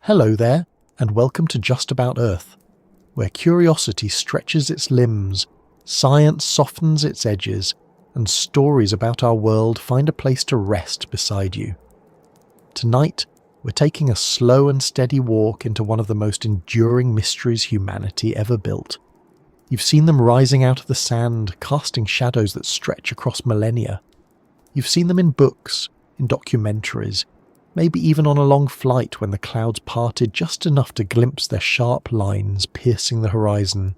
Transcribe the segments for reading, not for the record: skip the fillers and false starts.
Hello there, and welcome to Just About Earth, where curiosity stretches its limbs, science softens its edges, and stories about our world find a place to rest beside you. Tonight, we're taking a slow and steady walk into one of the most enduring mysteries humanity ever built. You've seen them rising out of the sand, casting shadows that stretch across millennia. You've seen them in books, in documentaries, maybe even on a long flight when the clouds parted just enough to glimpse their sharp lines piercing the horizon.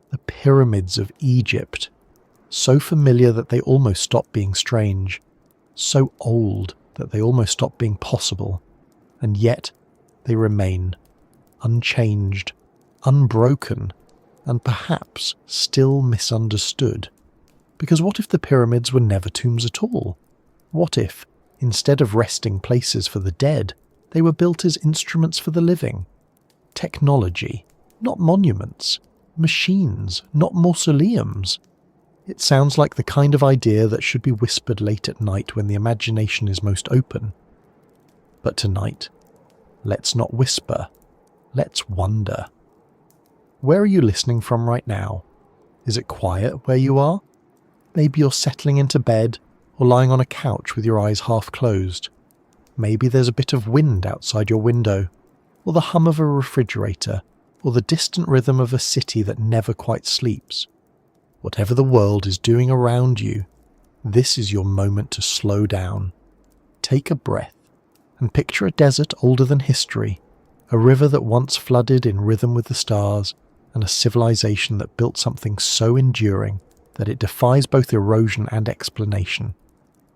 The pyramids of Egypt, so familiar that they almost stop being strange, so old that they almost stop being possible, and yet they remain, unchanged, unbroken, and perhaps still misunderstood. Because what if the pyramids were never tombs at all? What if, instead of resting places for the dead, they were built as instruments for the living? Technology, not monuments. Machines, not mausoleums. It sounds like the kind of idea that should be whispered late at night when the imagination is most open. But tonight, let's not whisper. Let's wonder. Where are you listening from right now? Is it quiet where you are? Maybe you're settling into bed or lying on a couch with your eyes half closed. Maybe there's a bit of wind outside your window, or the hum of a refrigerator, or the distant rhythm of a city that never quite sleeps. Whatever the world is doing around you, this is your moment to slow down. Take a breath and picture a desert older than history, a river that once flooded in rhythm with the stars, and a civilization that built something so enduring that it defies both erosion and explanation.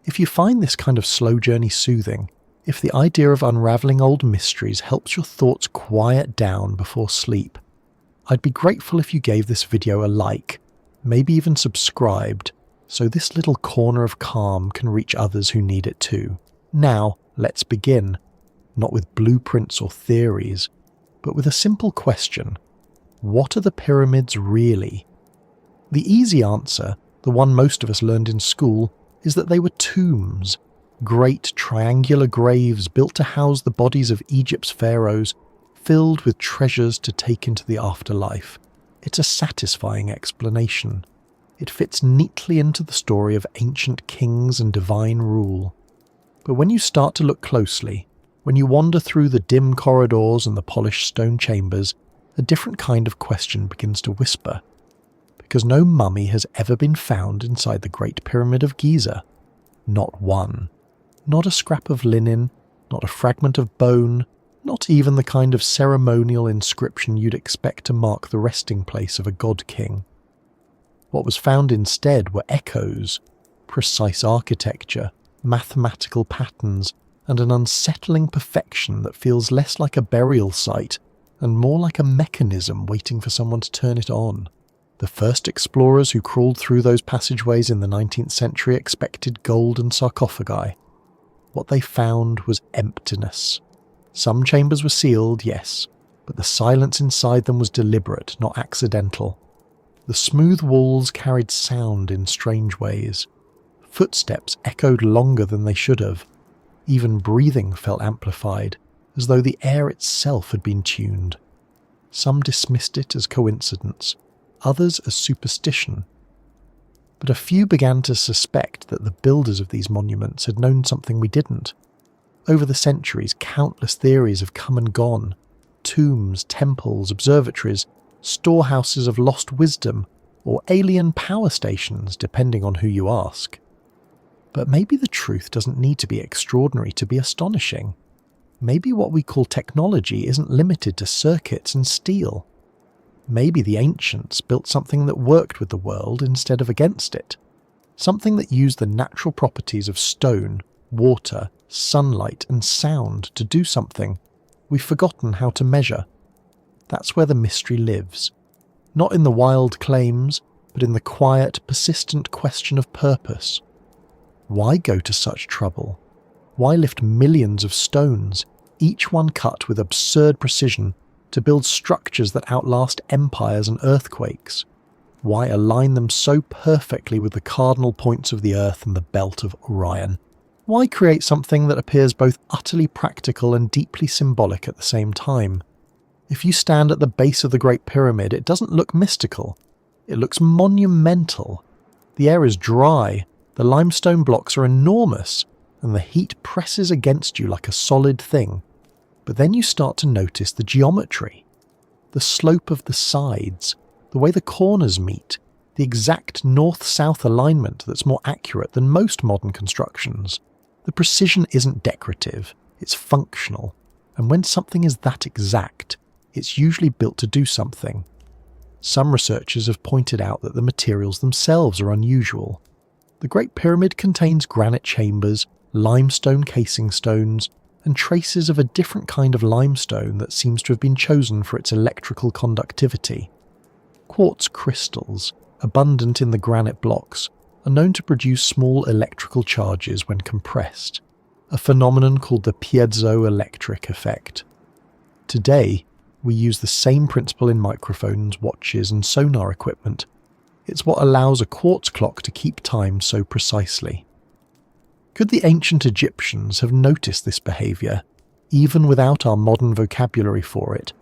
If you find this kind of slow journey soothing, if the idea of unravelling old mysteries helps your thoughts quiet down before sleep, I'd be grateful if you gave this video a like, maybe even subscribed, so this little corner of calm can reach others who need it too. Now, let's begin, not with blueprints or theories, but with a simple question. What are the pyramids really? The easy answer, the one most of us learned in school, is that they were tombs, great triangular graves built to house the bodies of Egypt's pharaohs, filled with treasures to take into the afterlife. It's a satisfying explanation. It fits neatly into the story of ancient kings and divine rule. But when you start to look closely, when you wander through the dim corridors and the polished stone chambers, a different kind of question begins to whisper. Because no mummy has ever been found inside the Great Pyramid of Giza. Not one. Not a scrap of linen, not a fragment of bone, not even the kind of ceremonial inscription you'd expect to mark the resting place of a god-king. What was found instead were echoes, precise architecture, mathematical patterns, and an unsettling perfection that feels less like a burial site and more like a mechanism waiting for someone to turn it on. The first explorers who crawled through those passageways in the 19th century expected gold and sarcophagi. What they found was emptiness. Some chambers were sealed, yes, but the silence inside them was deliberate, not accidental. The smooth walls carried sound in strange ways. Footsteps echoed longer than they should have. Even breathing felt amplified, as though the air itself had been tuned. Some dismissed it as coincidence, others as superstition. But a few began to suspect that the builders of these monuments had known something we didn't. Over the centuries, countless theories have come and gone. Tombs, temples, observatories, storehouses of lost wisdom, or alien power stations, depending on who you ask. But maybe the truth doesn't need to be extraordinary to be astonishing. Maybe what we call technology isn't limited to circuits and steel. Maybe the ancients built something that worked with the world instead of against it. Something that used the natural properties of stone, water, sunlight and sound to do something we've forgotten how to measure. That's where the mystery lives. Not in the wild claims, but in the quiet, persistent question of purpose. Why go to such trouble? Why lift millions of stones, each one cut with absurd precision, to build structures that outlast empires and earthquakes? Why align them so perfectly with the cardinal points of the Earth and the belt of Orion? Why create something that appears both utterly practical and deeply symbolic at the same time? If you stand at the base of the Great Pyramid, it doesn't look mystical. It looks monumental. The air is dry, the limestone blocks are enormous, and the heat presses against you like a solid thing. But then you start to notice the geometry. The slope of the sides, the way the corners meet, the exact north-south alignment that's more accurate than most modern constructions. The precision isn't decorative, it's functional. And when something is that exact, it's usually built to do something. Some researchers have pointed out that the materials themselves are unusual. The Great Pyramid contains granite chambers, limestone casing stones, and traces of a different kind of limestone that seems to have been chosen for its electrical conductivity. Quartz crystals, abundant in the granite blocks, are known to produce small electrical charges when compressed, a phenomenon called the Piezoelectric effect. Today, we use the same principle in microphones, watches, and sonar equipment. It's what allows a quartz clock to keep time so precisely. Could the ancient Egyptians have noticed this behaviour, even without our modern vocabulary for it?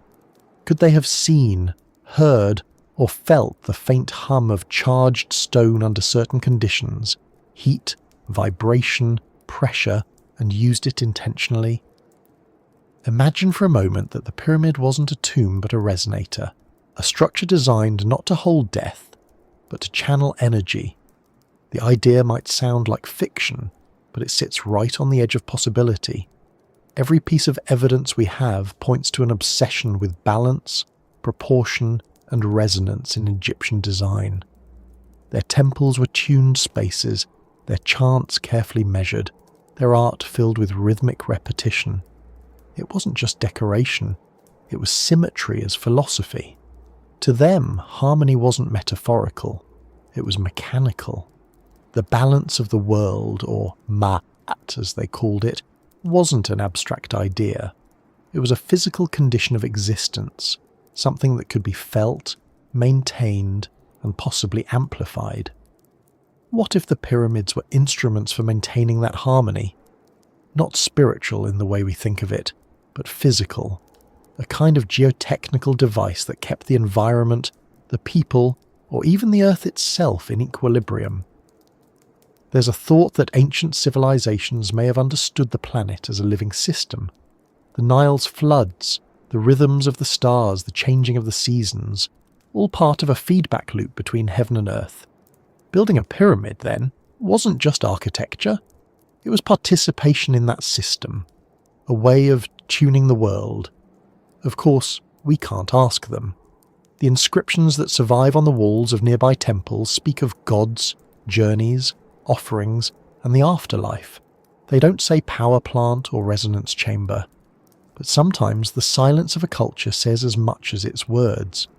Could they have seen, heard, or felt the faint hum of charged stone under certain conditions, heat, vibration, pressure, and used it intentionally? Imagine for a moment that the pyramid wasn't a tomb but a resonator, a structure designed not to hold death, but to channel energy. The idea might sound like fiction, but it sits right on the edge of possibility. Every piece of evidence we have points to an obsession with balance, proportion, and resonance in Egyptian design. Their temples were tuned spaces, their chants carefully measured, their art filled with rhythmic repetition. It wasn't just decoration, it was symmetry as philosophy. To them, harmony wasn't metaphorical, it was mechanical. The balance of the world, or ma'at as they called it, wasn't an abstract idea. It was a physical condition of existence, something that could be felt, maintained, and possibly amplified. What if the pyramids were instruments for maintaining that harmony? Not spiritual in the way we think of it, but physical, a kind of geotechnical device that kept the environment, the people, or even the Earth itself in equilibrium. There's a thought that ancient civilizations may have understood the planet as a living system. The Nile's floods, the rhythms of the stars, the changing of the seasons, all part of a feedback loop between heaven and earth. Building a pyramid, then, wasn't just architecture. It was participation in that system, a way of tuning the world. Of course, we can't ask them. The inscriptions that survive on the walls of nearby temples speak of gods, journeys, offerings, and the afterlife. They don't say power plant or resonance chamber. But sometimes the silence of a culture says as much as its words.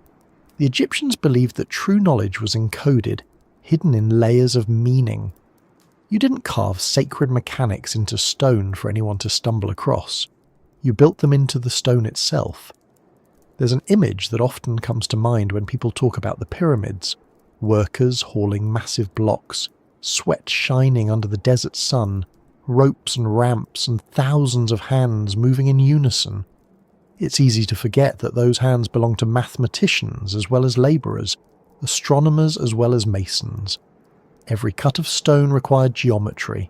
The Egyptians believed that true knowledge was encoded, hidden in layers of meaning. You didn't carve sacred mechanics into stone for anyone to stumble across. You built them into the stone itself. There's an image that often comes to mind when people talk about the pyramids. Workers hauling massive blocks, sweat shining under the desert sun, ropes and ramps and thousands of hands moving in unison. It's easy to forget that those hands belong to mathematicians as well as labourers, astronomers as well as masons. Every cut of stone required geometry.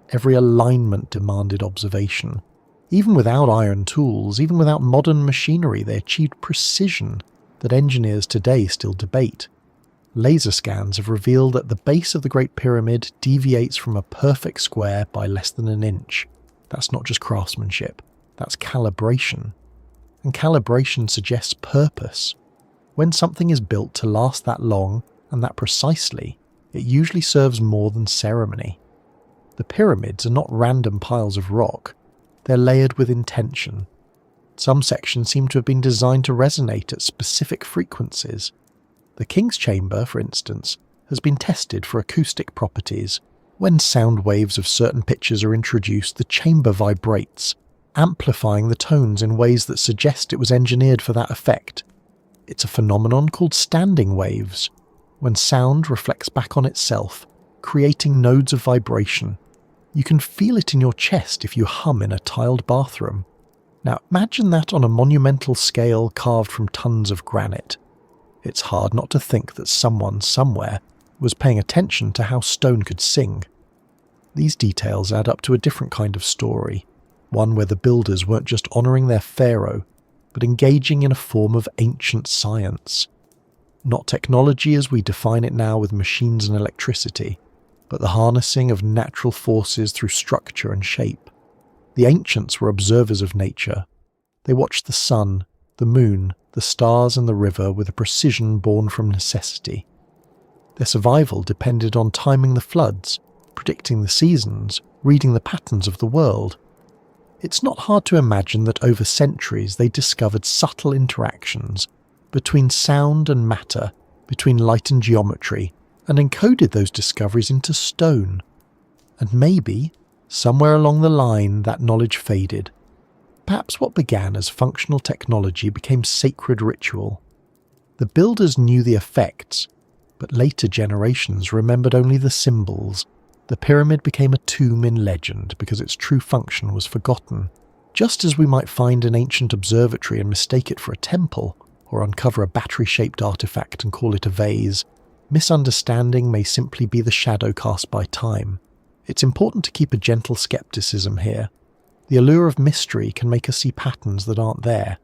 Every alignment demanded observation. Even without iron tools, even without modern machinery, they achieved precision that engineers today still debate. Laser scans have revealed that the base of the Great Pyramid deviates from a perfect square by less than an inch. That's not just craftsmanship, that's calibration. And calibration suggests purpose. When something is built to last that long and that precisely, it usually serves more than ceremony. The pyramids are not random piles of rock. They're layered with intention. Some sections seem to have been designed to resonate at specific frequencies. The King's Chamber, for instance, has been tested for acoustic properties. When sound waves of certain pitches are introduced, the chamber vibrates, amplifying the tones in ways that suggest it was engineered for that effect. It's a phenomenon called standing waves, when sound reflects back on itself, creating nodes of vibration. You can feel it in your chest if you hum in a tiled bathroom. Now imagine that on a monumental scale carved from tons of granite. It's hard not to think that someone somewhere was paying attention to how stone could sing. These details add up to a different kind of story, one where the builders weren't just honouring their pharaoh, but engaging in a form of ancient science. Not technology as we define it now with machines and electricity, but the harnessing of natural forces through structure and shape. The ancients were observers of nature. They watched the sun, the moon, the stars and the river with a precision born from necessity. Their survival depended on timing the floods, predicting the seasons, reading the patterns of the world. It's not hard to imagine that over centuries they discovered subtle interactions between sound and matter, between light and geometry, and encoded those discoveries into stone. And maybe, somewhere along the line, that knowledge faded. Perhaps what began as functional technology became sacred ritual. The builders knew the effects, but later generations remembered only the symbols. The pyramid became a tomb in legend because its true function was forgotten, just as we might find an ancient observatory and mistake it for a temple, or uncover a battery-shaped artifact and call it a vase. Misunderstanding may simply be the shadow cast by time. It's important to keep a gentle skepticism here. The allure of mystery can make us see patterns that aren't there.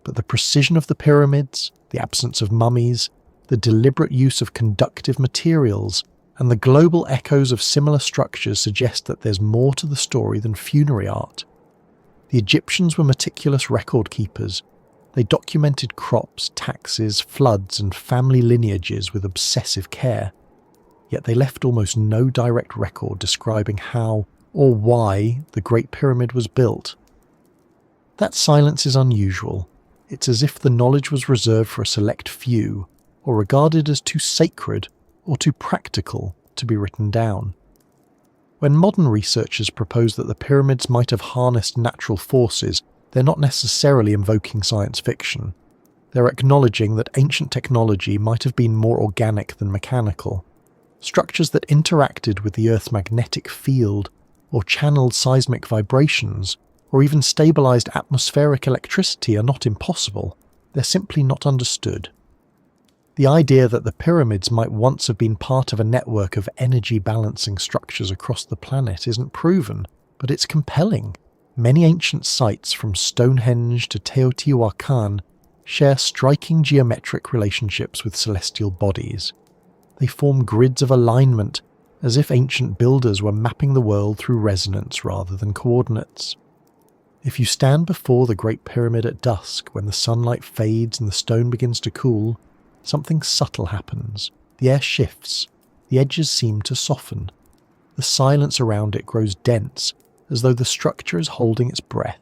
But the precision of the pyramids, the absence of mummies, the deliberate use of conductive materials, and the global echoes of similar structures suggest that there's more to the story than funerary art. The Egyptians were meticulous record keepers. They documented crops, taxes, floods, and family lineages with obsessive care. Yet they left almost no direct record describing how or why the Great Pyramid was built. That silence is unusual. It's as if the knowledge was reserved for a select few, or regarded as too sacred or too practical to be written down. When modern researchers propose that the pyramids might have harnessed natural forces, they're not necessarily invoking science fiction. They're acknowledging that ancient technology might have been more organic than mechanical. Structures that interacted with the Earth's magnetic field, or channeled seismic vibrations, or even stabilized atmospheric electricity are not impossible. They're simply not understood. The idea that the pyramids might once have been part of a network of energy-balancing structures across the planet isn't proven, but it's compelling. Many ancient sites from Stonehenge to Teotihuacan share striking geometric relationships with celestial bodies. They form grids of alignment, as if ancient builders were mapping the world through resonance rather than coordinates. If you stand before the Great Pyramid at dusk when the sunlight fades and the stone begins to cool, something subtle happens. The air shifts, the edges seem to soften. The silence around it grows dense, as though the structure is holding its breath.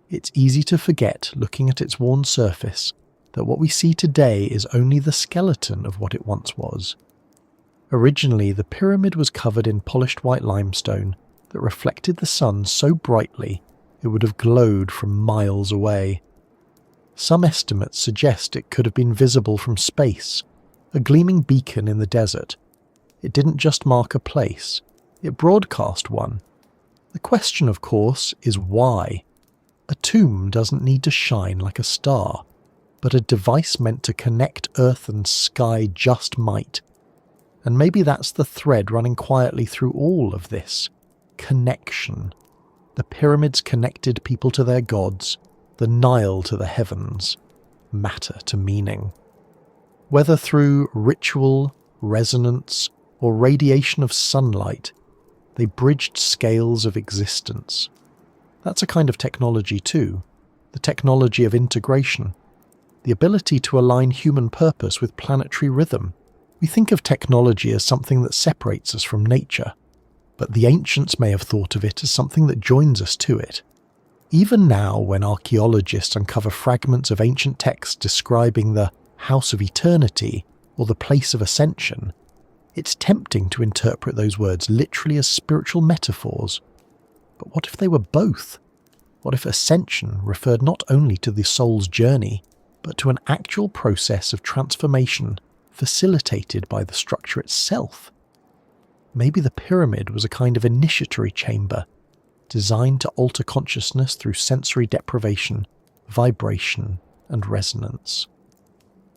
It's easy to forget, looking at its worn surface, that what we see today is only the skeleton of what it once was. Originally, the pyramid was covered in polished white limestone that reflected the sun so brightly it would have glowed from miles away. Some estimates suggest it could have been visible from space, a gleaming beacon in the desert. It didn't just mark a place, it broadcast one. The question, of course, is why? A tomb doesn't need to shine like a star, but a device meant to connect earth and sky just might. And maybe that's the thread running quietly through all of this. Connection. The pyramids connected people to their gods, the Nile to the heavens, matter to meaning. Whether through ritual, resonance, or radiation of sunlight, they bridged scales of existence. That's a kind of technology too, the technology of integration, the ability to align human purpose with planetary rhythm. We think of technology as something that separates us from nature, but the ancients may have thought of it as something that joins us to it. Even now, when archaeologists uncover fragments of ancient texts describing the House of Eternity or the Place of Ascension, it's tempting to interpret those words literally as spiritual metaphors. But what if they were both? What if ascension referred not only to the soul's journey, but to an actual process of transformation facilitated by the structure itself? maybe the pyramid was a kind of initiatory chamber, designed to alter consciousness through sensory deprivation, vibration, and resonance.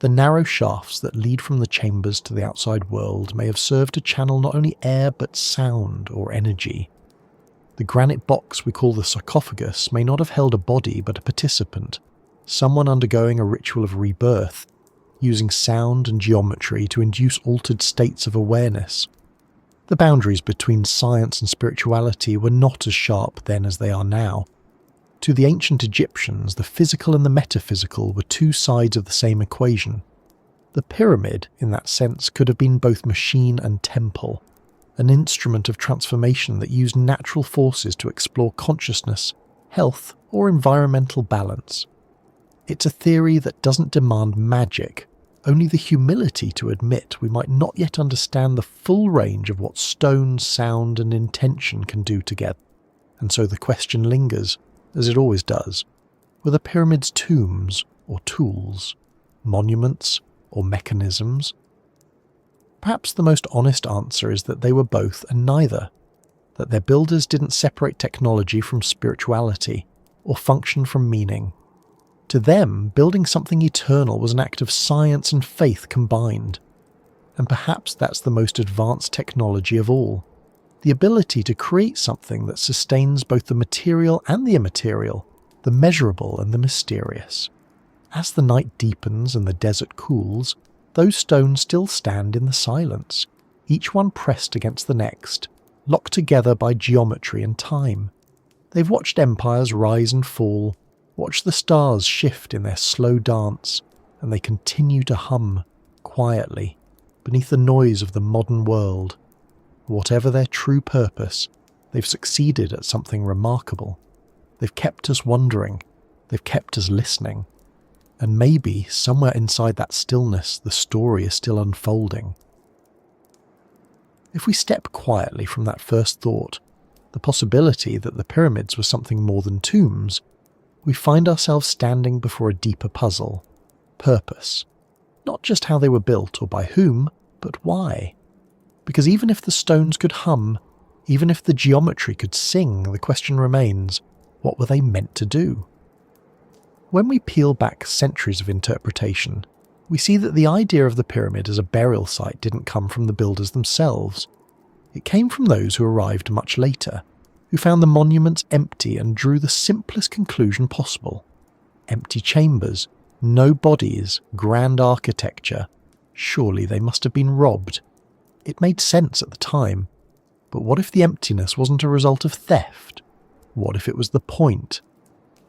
The narrow shafts that lead from the chambers to the outside world may have served to channel not only air but sound or energy. The granite box we call the sarcophagus may not have held a body but a participant, someone undergoing a ritual of rebirth, using sound and geometry to induce altered states of awareness. The boundaries between science and spirituality were not as sharp then as they are now. To the ancient Egyptians, the physical and the metaphysical were two sides of the same equation. The pyramid, in that sense, could have been both machine and temple, an instrument of transformation that used natural forces to explore consciousness, health, or environmental balance. It's a theory that doesn't demand magic, only the humility to admit we might not yet understand the full range of what stone, sound, and intention can do together. And so the question lingers, as it always does, were the pyramids tombs or tools, monuments or mechanisms? Perhaps the most honest answer is that they were both and neither, that their builders didn't separate technology from spirituality or function from meaning. To them, building something eternal was an act of science and faith combined. And perhaps that's the most advanced technology of all, the ability to create something that sustains both the material and the immaterial, the measurable and the mysterious. As the night deepens and the desert cools, those stones still stand in the silence, each one pressed against the next, locked together by geometry and time. They've watched empires rise and fall, watched the stars shift in their slow dance, and they continue to hum, quietly, beneath the noise of the modern world. Whatever their true purpose, they've succeeded at something remarkable. They've kept us wondering, they've kept us listening. And maybe, somewhere inside that stillness, the story is still unfolding. If we step quietly from that first thought, the possibility that the pyramids were something more than tombs, we find ourselves standing before a deeper puzzle. Purpose. Not just how they were built or by whom, but why. Because even if the stones could hum, even if the geometry could sing, the question remains, what were they meant to do? When we peel back centuries of interpretation, we see that the idea of the pyramid as a burial site didn't come from the builders themselves. It came from those who arrived much later, who found the monuments empty and drew the simplest conclusion possible. Empty chambers, no bodies, grand architecture. Surely they must have been robbed. It made sense at the time. But what if the emptiness wasn't a result of theft? What if it was the point?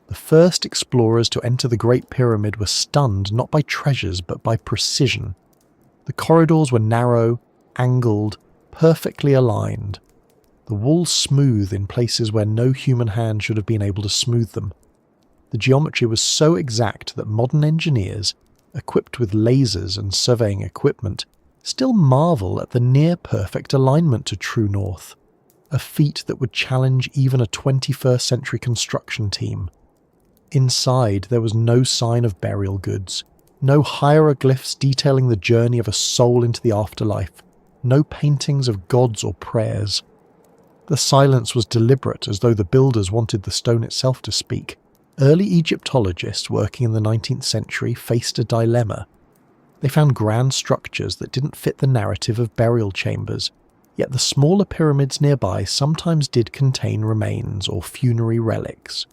The first explorers to enter the Great Pyramid were stunned not by treasures but by precision. The corridors were narrow, angled, perfectly aligned. The walls smooth in places where no human hand should have been able to smooth them. The geometry was so exact that modern engineers, equipped with lasers and surveying equipment, still marvel at the near-perfect alignment to true north, a feat that would challenge even a 21st century construction team. Inside, there was no sign of burial goods, no hieroglyphs detailing the journey of a soul into the afterlife, no paintings of gods or prayers. The silence was deliberate, as though the builders wanted the stone itself to speak. Early Egyptologists working in the 19th century faced a dilemma. They found grand structures that didn't fit the narrative of burial chambers, yet the smaller pyramids nearby sometimes did contain remains or funerary relics.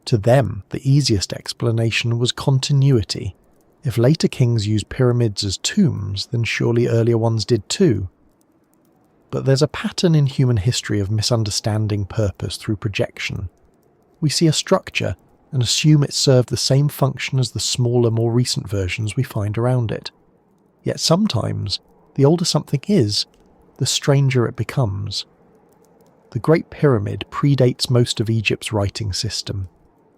To them, the easiest explanation was continuity. If later kings used pyramids as tombs, then surely earlier ones did too. But there's a pattern in human history of misunderstanding purpose through projection. We see a structure and assume it served the same function as the smaller, more recent versions we find around it. Yet sometimes, the older something is, the stranger it becomes. The Great Pyramid predates most of Egypt's writing system.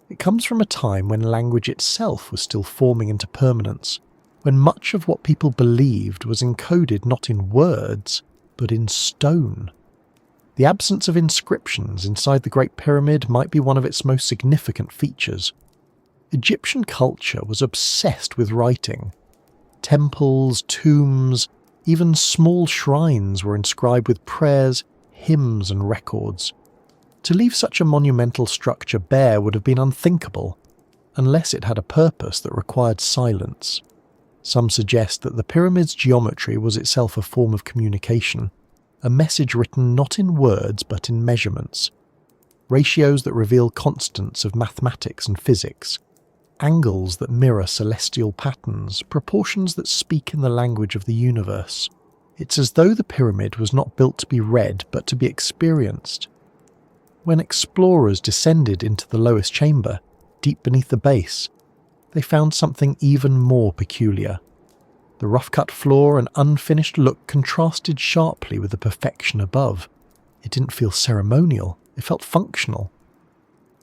It comes from a time when language itself was still forming into permanence, when much of what people believed was encoded not in words, but in stone. The absence of inscriptions inside the Great Pyramid might be one of its most significant features. Egyptian culture was obsessed with writing. Temples, tombs, Even small shrines were inscribed with prayers, hymns, and records. To leave such a monumental structure bare would have been unthinkable, unless it had a purpose that required silence. Some suggest that the pyramid's geometry was itself a form of communication, a message written not in words but in measurements, ratios that reveal constants of mathematics and physics, angles that mirror celestial patterns, proportions that speak in the language of the universe. It's as though the pyramid was not built to be read but to be experienced. When explorers descended into the lowest chamber, deep beneath the base, they found something even more peculiar. The rough-cut floor and unfinished look contrasted sharply with the perfection above. It didn't feel ceremonial, it felt functional.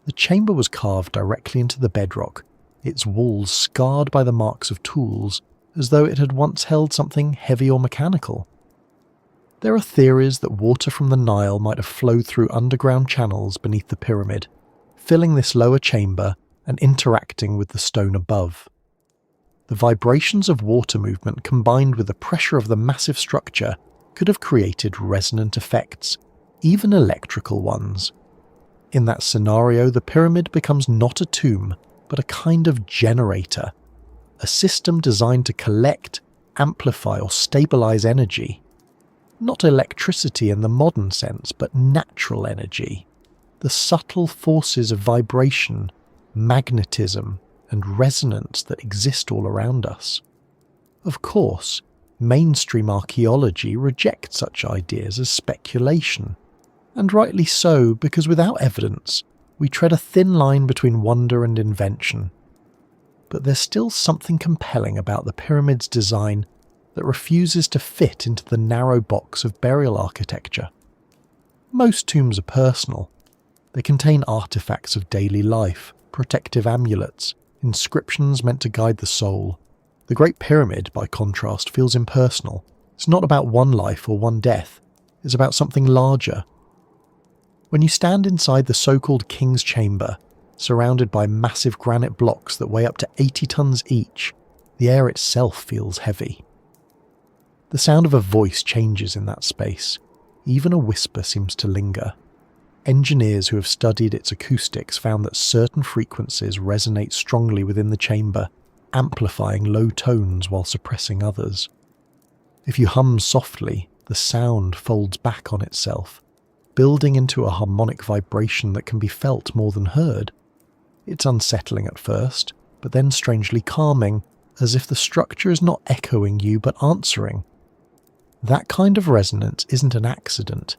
The chamber was carved directly into the bedrock, its walls scarred by the marks of tools, as though it had once held something heavy or mechanical. There are theories that water from the Nile might have flowed through underground channels beneath the pyramid, filling this lower chamber and interacting with the stone above. The vibrations of water movement combined with the pressure of the massive structure could have created resonant effects, even electrical ones. In that scenario, the pyramid becomes not a tomb, but a kind of generator, a system designed to collect, amplify, or stabilize energy. Not electricity in the modern sense, but natural energy. The subtle forces of vibration, magnetism, and resonance that exist all around us. Of course, mainstream archaeology rejects such ideas as speculation, and rightly so, because without evidence, we tread a thin line between wonder and invention. But there's still something compelling about the pyramid's design that refuses to fit into the narrow box of burial architecture. Most tombs are personal. They contain artifacts of daily life, protective amulets, inscriptions meant to guide the soul. The Great Pyramid, by contrast, feels impersonal. It's not about one life or one death. It's about something larger. When you stand inside the so-called King's Chamber, surrounded by massive granite blocks that weigh up to 80 tons each, the air itself feels heavy. The sound of a voice changes in that space. Even a whisper seems to linger. Engineers who have studied its acoustics found that certain frequencies resonate strongly within the chamber, amplifying low tones while suppressing others. If you hum softly, the sound folds back on itself, building into a harmonic vibration that can be felt more than heard. It's unsettling at first, but then strangely calming, as if the structure is not echoing you but answering. That kind of resonance isn't an accident.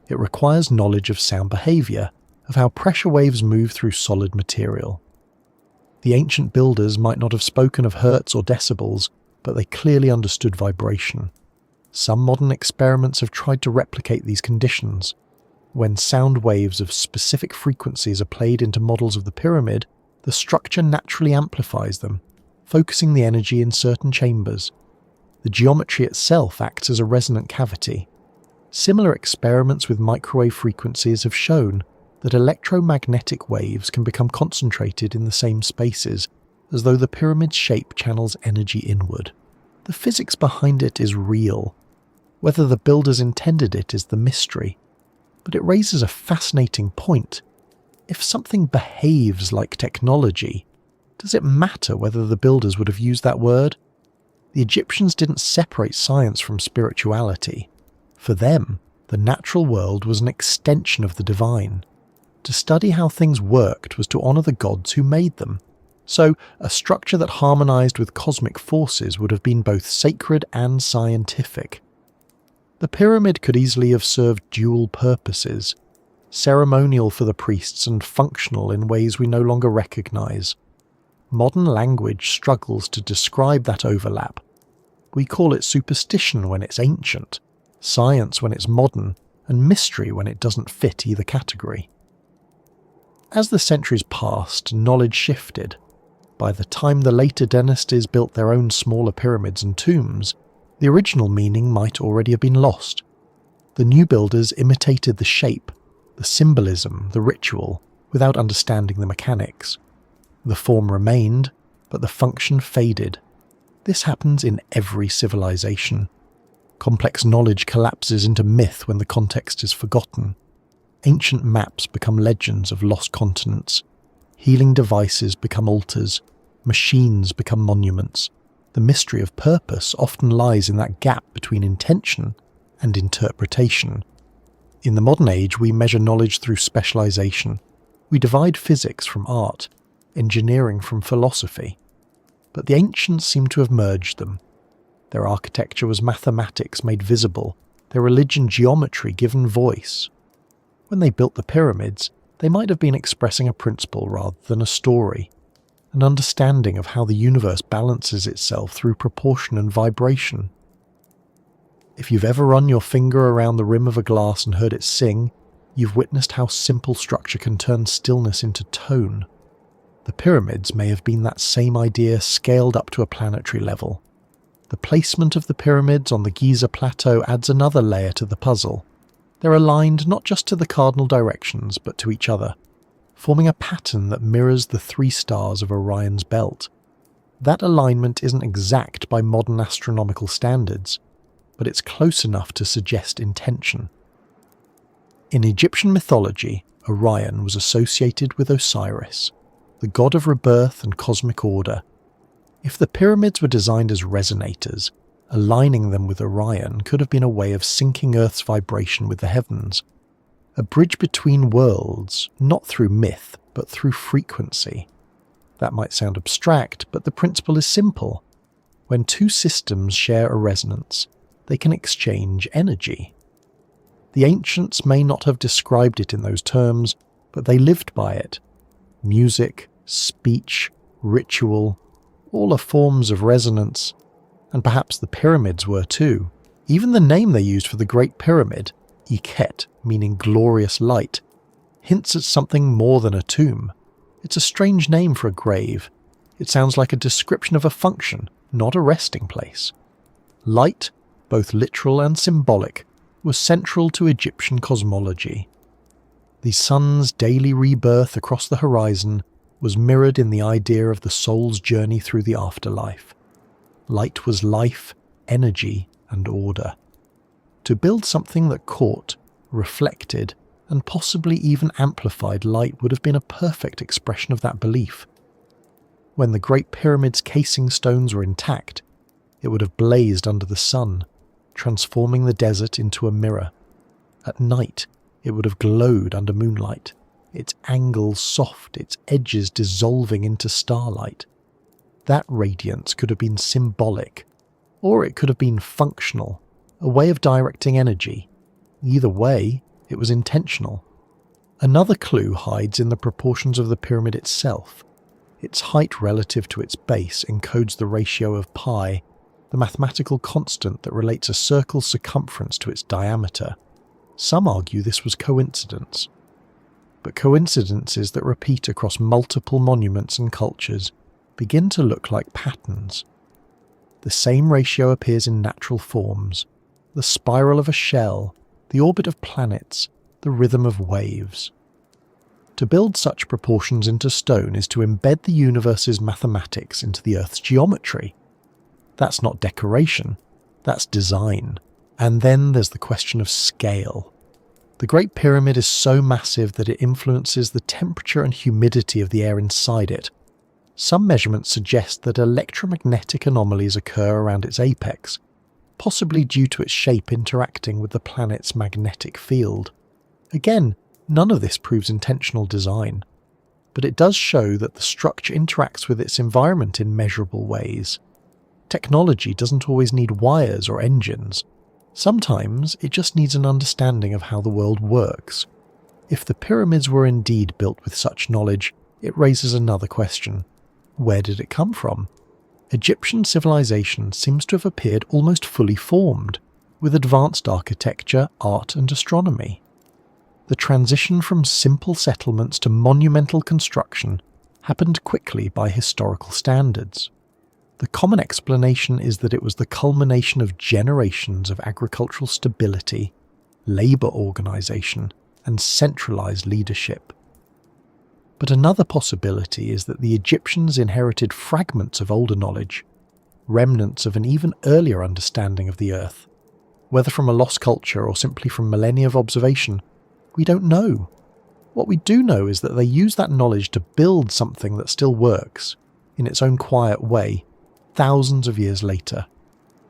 It requires knowledge of sound behavior, of how pressure waves move through solid material. The ancient builders might not have spoken of hertz or decibels, but they clearly understood vibration. Some modern experiments have tried to replicate these conditions. When sound waves of specific frequencies are played into models of the pyramid, the structure naturally amplifies them, focusing the energy in certain chambers. The geometry itself acts as a resonant cavity. Similar experiments with microwave frequencies have shown that electromagnetic waves can become concentrated in the same spaces, as though the pyramid's shape channels energy inward. The physics behind it is real. Whether the builders intended it is the mystery. But it raises a fascinating point. If something behaves like technology, does it matter whether the builders would have used that word? The Egyptians didn't separate science from spirituality. For them, the natural world was an extension of the divine. To study how things worked was to honour the gods who made them. So, a structure that harmonized with cosmic forces would have been both sacred and scientific. The pyramid could easily have served dual purposes, ceremonial for the priests and functional in ways we no longer recognize. Modern language struggles to describe that overlap. We call it superstition when it's ancient, science when it's modern, and mystery when it doesn't fit either category. As the centuries passed, knowledge shifted. By the time the later dynasties built their own smaller pyramids and tombs, the original meaning might already have been lost. The new builders imitated the shape, the symbolism, the ritual, without understanding the mechanics. The form remained, but the function faded. This happens in every civilization. Complex knowledge collapses into myth when the context is forgotten. Ancient maps become legends of lost continents. Healing devices become altars. Machines become monuments. The mystery of purpose often lies in that gap between intention and interpretation. In the modern age, we measure knowledge through specialization. We divide physics from art, engineering from philosophy. But the ancients seem to have merged them. Their architecture was mathematics made visible, their religion geometry given voice. When they built the pyramids, they might have been expressing a principle rather than a story, an understanding of how the universe balances itself through proportion and vibration. If you've ever run your finger around the rim of a glass and heard it sing, you've witnessed how simple structure can turn stillness into tone. The pyramids may have been that same idea scaled up to a planetary level. The placement of the pyramids on the Giza plateau adds another layer to the puzzle. They're aligned not just to the cardinal directions, but to each other, forming a pattern that mirrors the 3 stars of Orion's belt. That alignment isn't exact by modern astronomical standards, but it's close enough to suggest intention. In Egyptian mythology, Orion was associated with Osiris, the god of rebirth and cosmic order. If the pyramids were designed as resonators, aligning them with Orion could have been a way of syncing Earth's vibration with the heavens. A bridge between worlds, not through myth, but through frequency. That might sound abstract, but the principle is simple. When 2 systems share a resonance, they can exchange energy. The ancients may not have described it in those terms, but they lived by it. Music, speech, ritual, all are forms of resonance, and perhaps the pyramids were too. Even the name they used for the Great Pyramid, Iket, meaning glorious light, hints at something more than a tomb. It's a strange name for a grave. It sounds like a description of a function, not a resting place. Light, both literal and symbolic, was central to Egyptian cosmology. The sun's daily rebirth across the horizon was mirrored in the idea of the soul's journey through the afterlife. Light was life, energy, and order. To build something that caught, reflected, and possibly even amplified light would have been a perfect expression of that belief. When the Great Pyramid's casing stones were intact, it would have blazed under the sun, transforming the desert into a mirror. At night, it would have glowed under moonlight, its angles soft, its edges dissolving into starlight. That radiance could have been symbolic, or it could have been functional, a way of directing energy. Either way, it was intentional. Another clue hides in the proportions of the pyramid itself. Its height relative to its base encodes the ratio of pi, the mathematical constant that relates a circle's circumference to its diameter. Some argue this was coincidence. But coincidences that repeat across multiple monuments and cultures begin to look like patterns. The same ratio appears in natural forms: the spiral of a shell, the orbit of planets, the rhythm of waves. To build such proportions into stone is to embed the universe's mathematics into the Earth's geometry. That's not decoration, that's design. And then there's the question of scale. The Great Pyramid is so massive that it influences the temperature and humidity of the air inside it. Some measurements suggest that electromagnetic anomalies occur around its apex, possibly due to its shape interacting with the planet's magnetic field. Again, none of this proves intentional design, but it does show that the structure interacts with its environment in measurable ways. Technology doesn't always need wires or engines. Sometimes it just needs an understanding of how the world works. If the pyramids were indeed built with such knowledge, it raises another question. Where did it come from? Egyptian civilization seems to have appeared almost fully formed, with advanced architecture, art, and astronomy. The transition from simple settlements to monumental construction happened quickly by historical standards. The common explanation is that it was the culmination of generations of agricultural stability, labour organisation, and centralised leadership. But another possibility is that the Egyptians inherited fragments of older knowledge, remnants of an even earlier understanding of the Earth. Whether from a lost culture or simply from millennia of observation, we don't know. What we do know is that they use that knowledge to build something that still works, in its own quiet way, thousands of years later.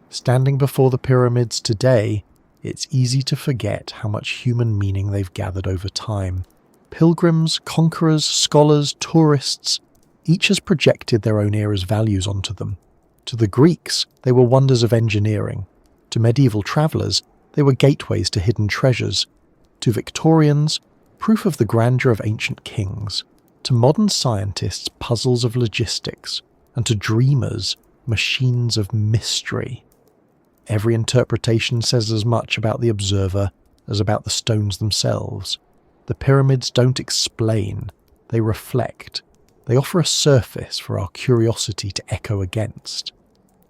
Standing before the pyramids today, it's easy to forget how much human meaning they've gathered over time. Pilgrims, conquerors, scholars, tourists, each has projected their own era's values onto them. To the Greeks, they were wonders of engineering. To medieval travellers, they were gateways to hidden treasures. To Victorians, proof of the grandeur of ancient kings. To modern scientists, puzzles of logistics. And to dreamers, machines of mystery. Every interpretation says as much about the observer as about the stones themselves. The pyramids don't explain, they reflect. They offer a surface for our curiosity to echo against.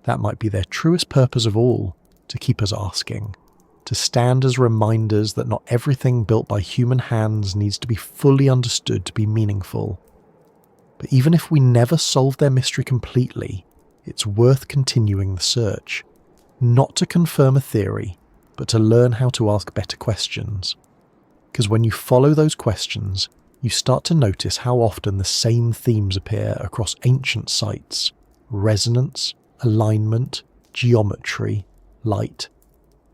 That might be their truest purpose of all, to keep us asking. To stand as reminders that not everything built by human hands needs to be fully understood to be meaningful. But even if we never solve their mystery completely, it's worth continuing the search. Not to confirm a theory, but to learn how to ask better questions. Because when you follow those questions, you start to notice how often the same themes appear across ancient sites: resonance, alignment, geometry, light.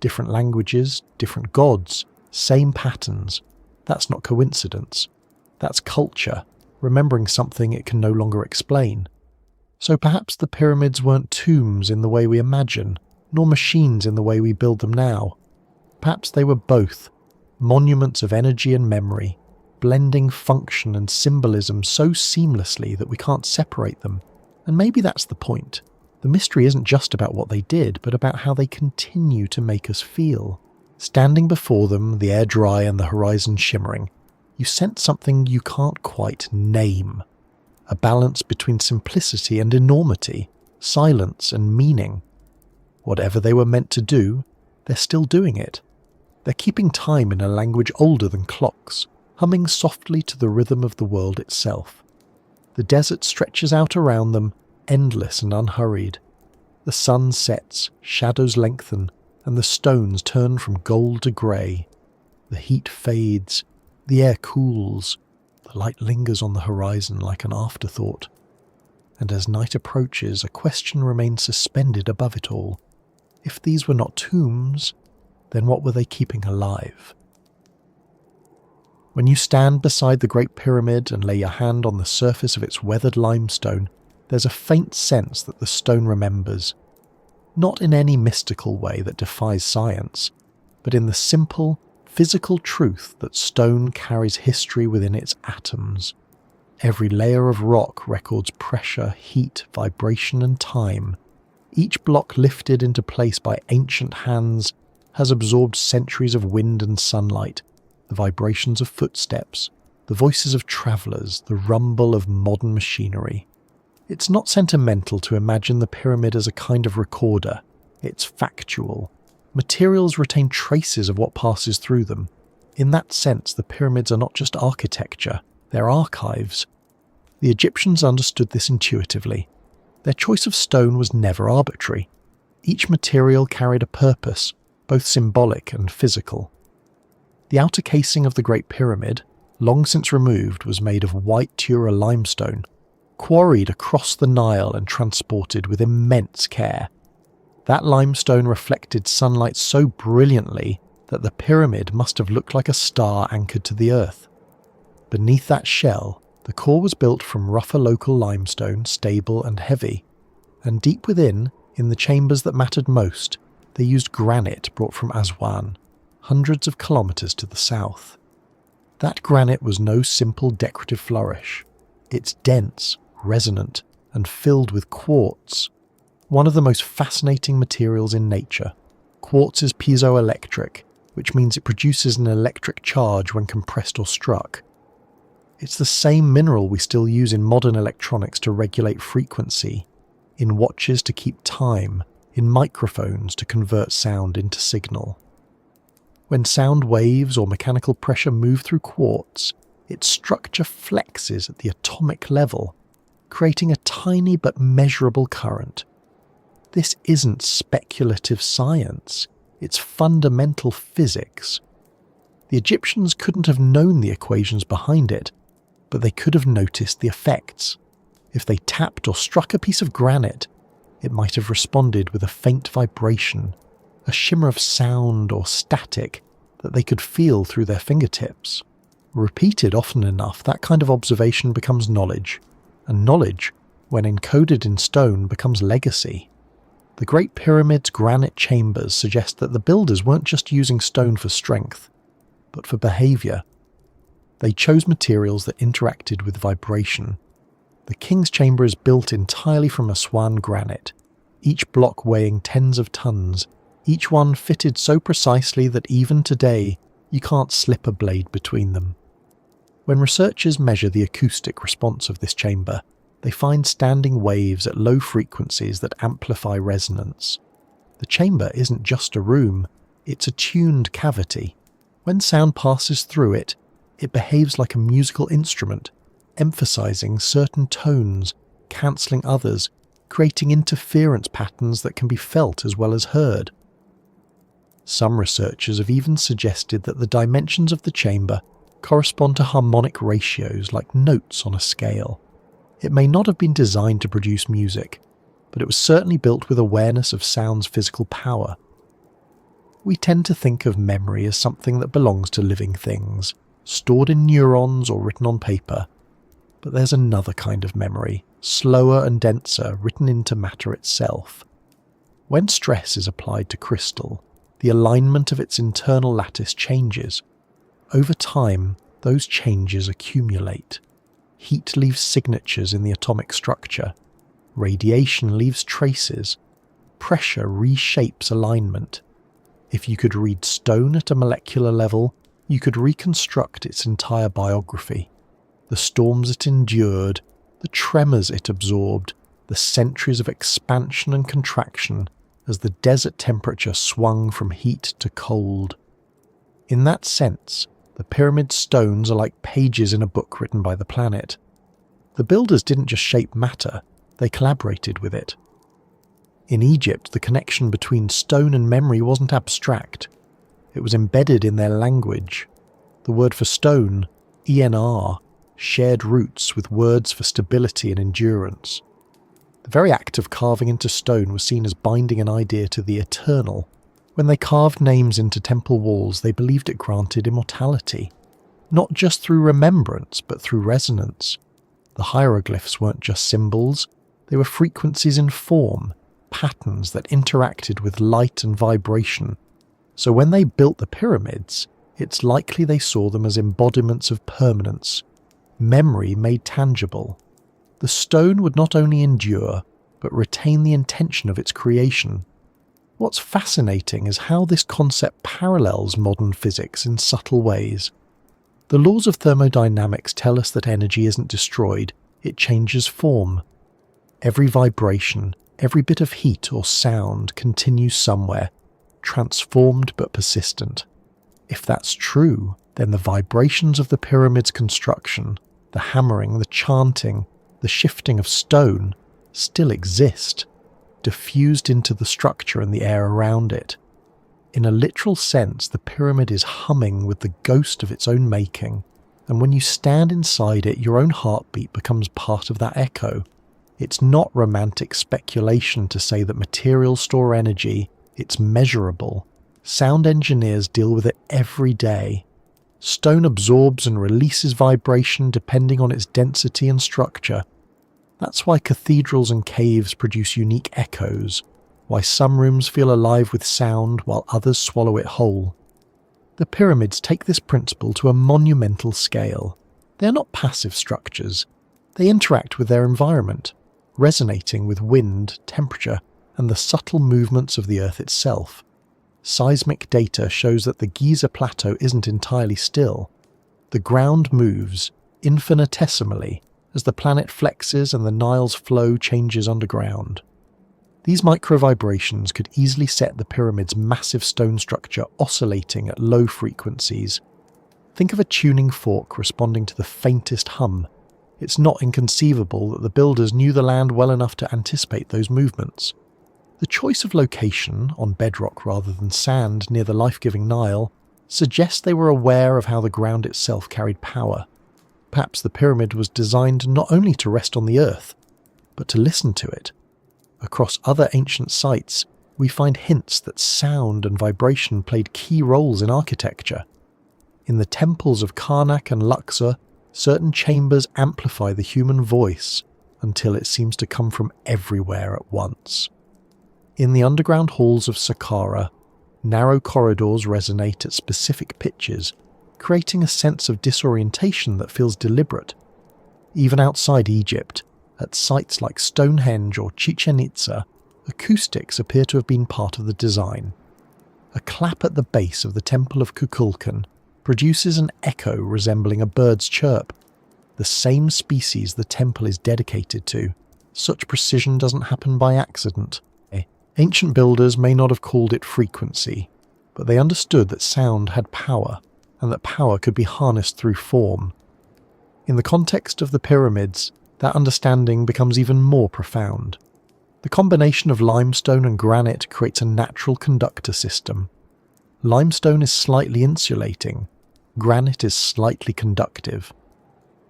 Different languages, different gods, same patterns. That's not coincidence. That's culture, remembering something it can no longer explain. So perhaps the pyramids weren't tombs in the way we imagine, nor machines in the way we build them now. Perhaps they were both, monuments of energy and memory, blending function and symbolism so seamlessly that we can't separate them. And maybe that's the point. The mystery isn't just about what they did, but about how they continue to make us feel. Standing before them, the air dry and the horizon shimmering, you sense something you can't quite name. A balance between simplicity and enormity, silence and meaning. Whatever they were meant to do, they're still doing it. They're keeping time in a language older than clocks, humming softly to the rhythm of the world itself. The desert stretches out around them, endless and unhurried. The sun sets, shadows lengthen, and the stones turn from gold to grey. The heat fades, the air cools, the light lingers on the horizon like an afterthought. And as night approaches, a question remains suspended above it all. If these were not tombs, then what were they keeping alive? When you stand beside the Great Pyramid and lay your hand on the surface of its weathered limestone, there's a faint sense that the stone remembers. Not in any mystical way that defies science, but in the simple, physical truth that stone carries history within its atoms. Every layer of rock records pressure, heat, vibration and time. Each block lifted into place by ancient hands has absorbed centuries of wind and sunlight, the vibrations of footsteps, the voices of travellers, the rumble of modern machinery. It's not sentimental to imagine the pyramid as a kind of recorder. It's factual. Materials retain traces of what passes through them. In that sense, the pyramids are not just architecture, they're archives. The Egyptians understood this intuitively. Their choice of stone was never arbitrary. Each material carried a purpose, both symbolic and physical. The outer casing of the Great Pyramid, long since removed, was made of white Tura limestone, quarried across the Nile and transported with immense care. That limestone reflected sunlight so brilliantly that the pyramid must have looked like a star anchored to the earth. Beneath that shell, the core was built from rougher local limestone, stable and heavy, and deep within, in the chambers that mattered most, they used granite brought from Aswan, hundreds of kilometres to the south. That granite was no simple decorative flourish. It's dense, resonant, and filled with quartz, one of the most fascinating materials in nature. Quartz is piezoelectric, which means it produces an electric charge when compressed or struck. It's the same mineral we still use in modern electronics to regulate frequency, in watches to keep time, in microphones to convert sound into signal. When sound waves or mechanical pressure move through quartz, its structure flexes at the atomic level, creating a tiny but measurable current. This isn't speculative science, It's fundamental physics. The Egyptians couldn't have known the equations behind it, but they could have noticed the effects. If they tapped or struck a piece of granite, it might have responded with a faint vibration, a shimmer of sound or static that they could feel through their fingertips. Repeated often enough, that kind of observation becomes knowledge, and knowledge, when encoded in stone, becomes legacy. The Great Pyramid's granite chambers suggest that the builders weren't just using stone for strength, but for behaviour. They chose materials that interacted with vibration. The King's Chamber is built entirely from Aswan granite, each block weighing tens of tons, each one fitted so precisely that even today you can't slip a blade between them. When researchers measure the acoustic response of this chamber, they find standing waves at low frequencies that amplify resonance. The chamber isn't just a room, it's a tuned cavity. When sound passes through it, it behaves like a musical instrument, emphasizing certain tones, cancelling others, creating interference patterns that can be felt as well as heard. Some researchers have even suggested that the dimensions of the chamber correspond to harmonic ratios like notes on a scale. It may not have been designed to produce music, but it was certainly built with awareness of sound's physical power. We tend to think of memory as something that belongs to living things, stored in neurons or written on paper. But there's another kind of memory, slower and denser, written into matter itself. When stress is applied to crystal, the alignment of its internal lattice changes. Over time, those changes accumulate. Heat leaves signatures in the atomic structure. Radiation leaves traces. Pressure reshapes alignment. If you could read stone at a molecular level, you could reconstruct its entire biography. The storms it endured, the tremors it absorbed, the centuries of expansion and contraction as the desert temperature swung from heat to cold. In that sense, the pyramid stones are like pages in a book written by the planet. The builders didn't just shape matter, they collaborated with it. In Egypt, the connection between stone and memory wasn't abstract. It was embedded in their language. The word for stone, ENR, shared roots with words for stability and endurance. The very act of carving into stone was seen as binding an idea to the eternal. When they carved names into temple walls, they believed it granted immortality, not just through remembrance, but through resonance. The hieroglyphs weren't just symbols, they were frequencies in form, patterns that interacted with light and vibration. So when they built the pyramids, it's likely they saw them as embodiments of permanence, memory made tangible. The stone would not only endure, but retain the intention of its creation. What's fascinating is how this concept parallels modern physics in subtle ways. The laws of thermodynamics tell us that energy isn't destroyed, it changes form. Every vibration, every bit of heat or sound continues somewhere, transformed but persistent. If that's true, then the vibrations of the pyramid's construction, the hammering, the chanting, the shifting of stone, still exist, diffused into the structure and the air around it. In a literal sense, the pyramid is humming with the ghost of its own making, and when you stand inside it, your own heartbeat becomes part of that echo. It's not romantic speculation to say that materials store energy, it's measurable. Sound engineers deal with it every day. Stone absorbs and releases vibration depending on its density and structure. That's why cathedrals and caves produce unique echoes, why some rooms feel alive with sound while others swallow it whole. The pyramids take this principle to a monumental scale. They are not passive structures. They interact with their environment, resonating with wind, temperature, and the subtle movements of the Earth itself. Seismic data shows that the Giza plateau isn't entirely still. The ground moves, infinitesimally, as the planet flexes and the Nile's flow changes underground. These micro-vibrations could easily set the pyramid's massive stone structure oscillating at low frequencies. Think of a tuning fork responding to the faintest hum. It's not inconceivable that the builders knew the land well enough to anticipate those movements. The choice of location, on bedrock rather than sand near the life-giving Nile, suggests they were aware of how the ground itself carried power. Perhaps the pyramid was designed not only to rest on the earth, but to listen to it. Across other ancient sites, we find hints that sound and vibration played key roles in architecture. In the temples of Karnak and Luxor, certain chambers amplify the human voice until it seems to come from everywhere at once. In the underground halls of Saqqara, narrow corridors resonate at specific pitches, creating a sense of disorientation that feels deliberate. Even outside Egypt, at sites like Stonehenge or Chichen Itza, acoustics appear to have been part of the design. A clap at the base of the Temple of Kukulkan produces an echo resembling a bird's chirp, the same species the temple is dedicated to. Such precision doesn't happen by accident. Ancient builders may not have called it frequency, but they understood that sound had power, and that power could be harnessed through form. In the context of the pyramids, that understanding becomes even more profound. The combination of limestone and granite creates a natural conductor system. Limestone is slightly insulating, granite is slightly conductive.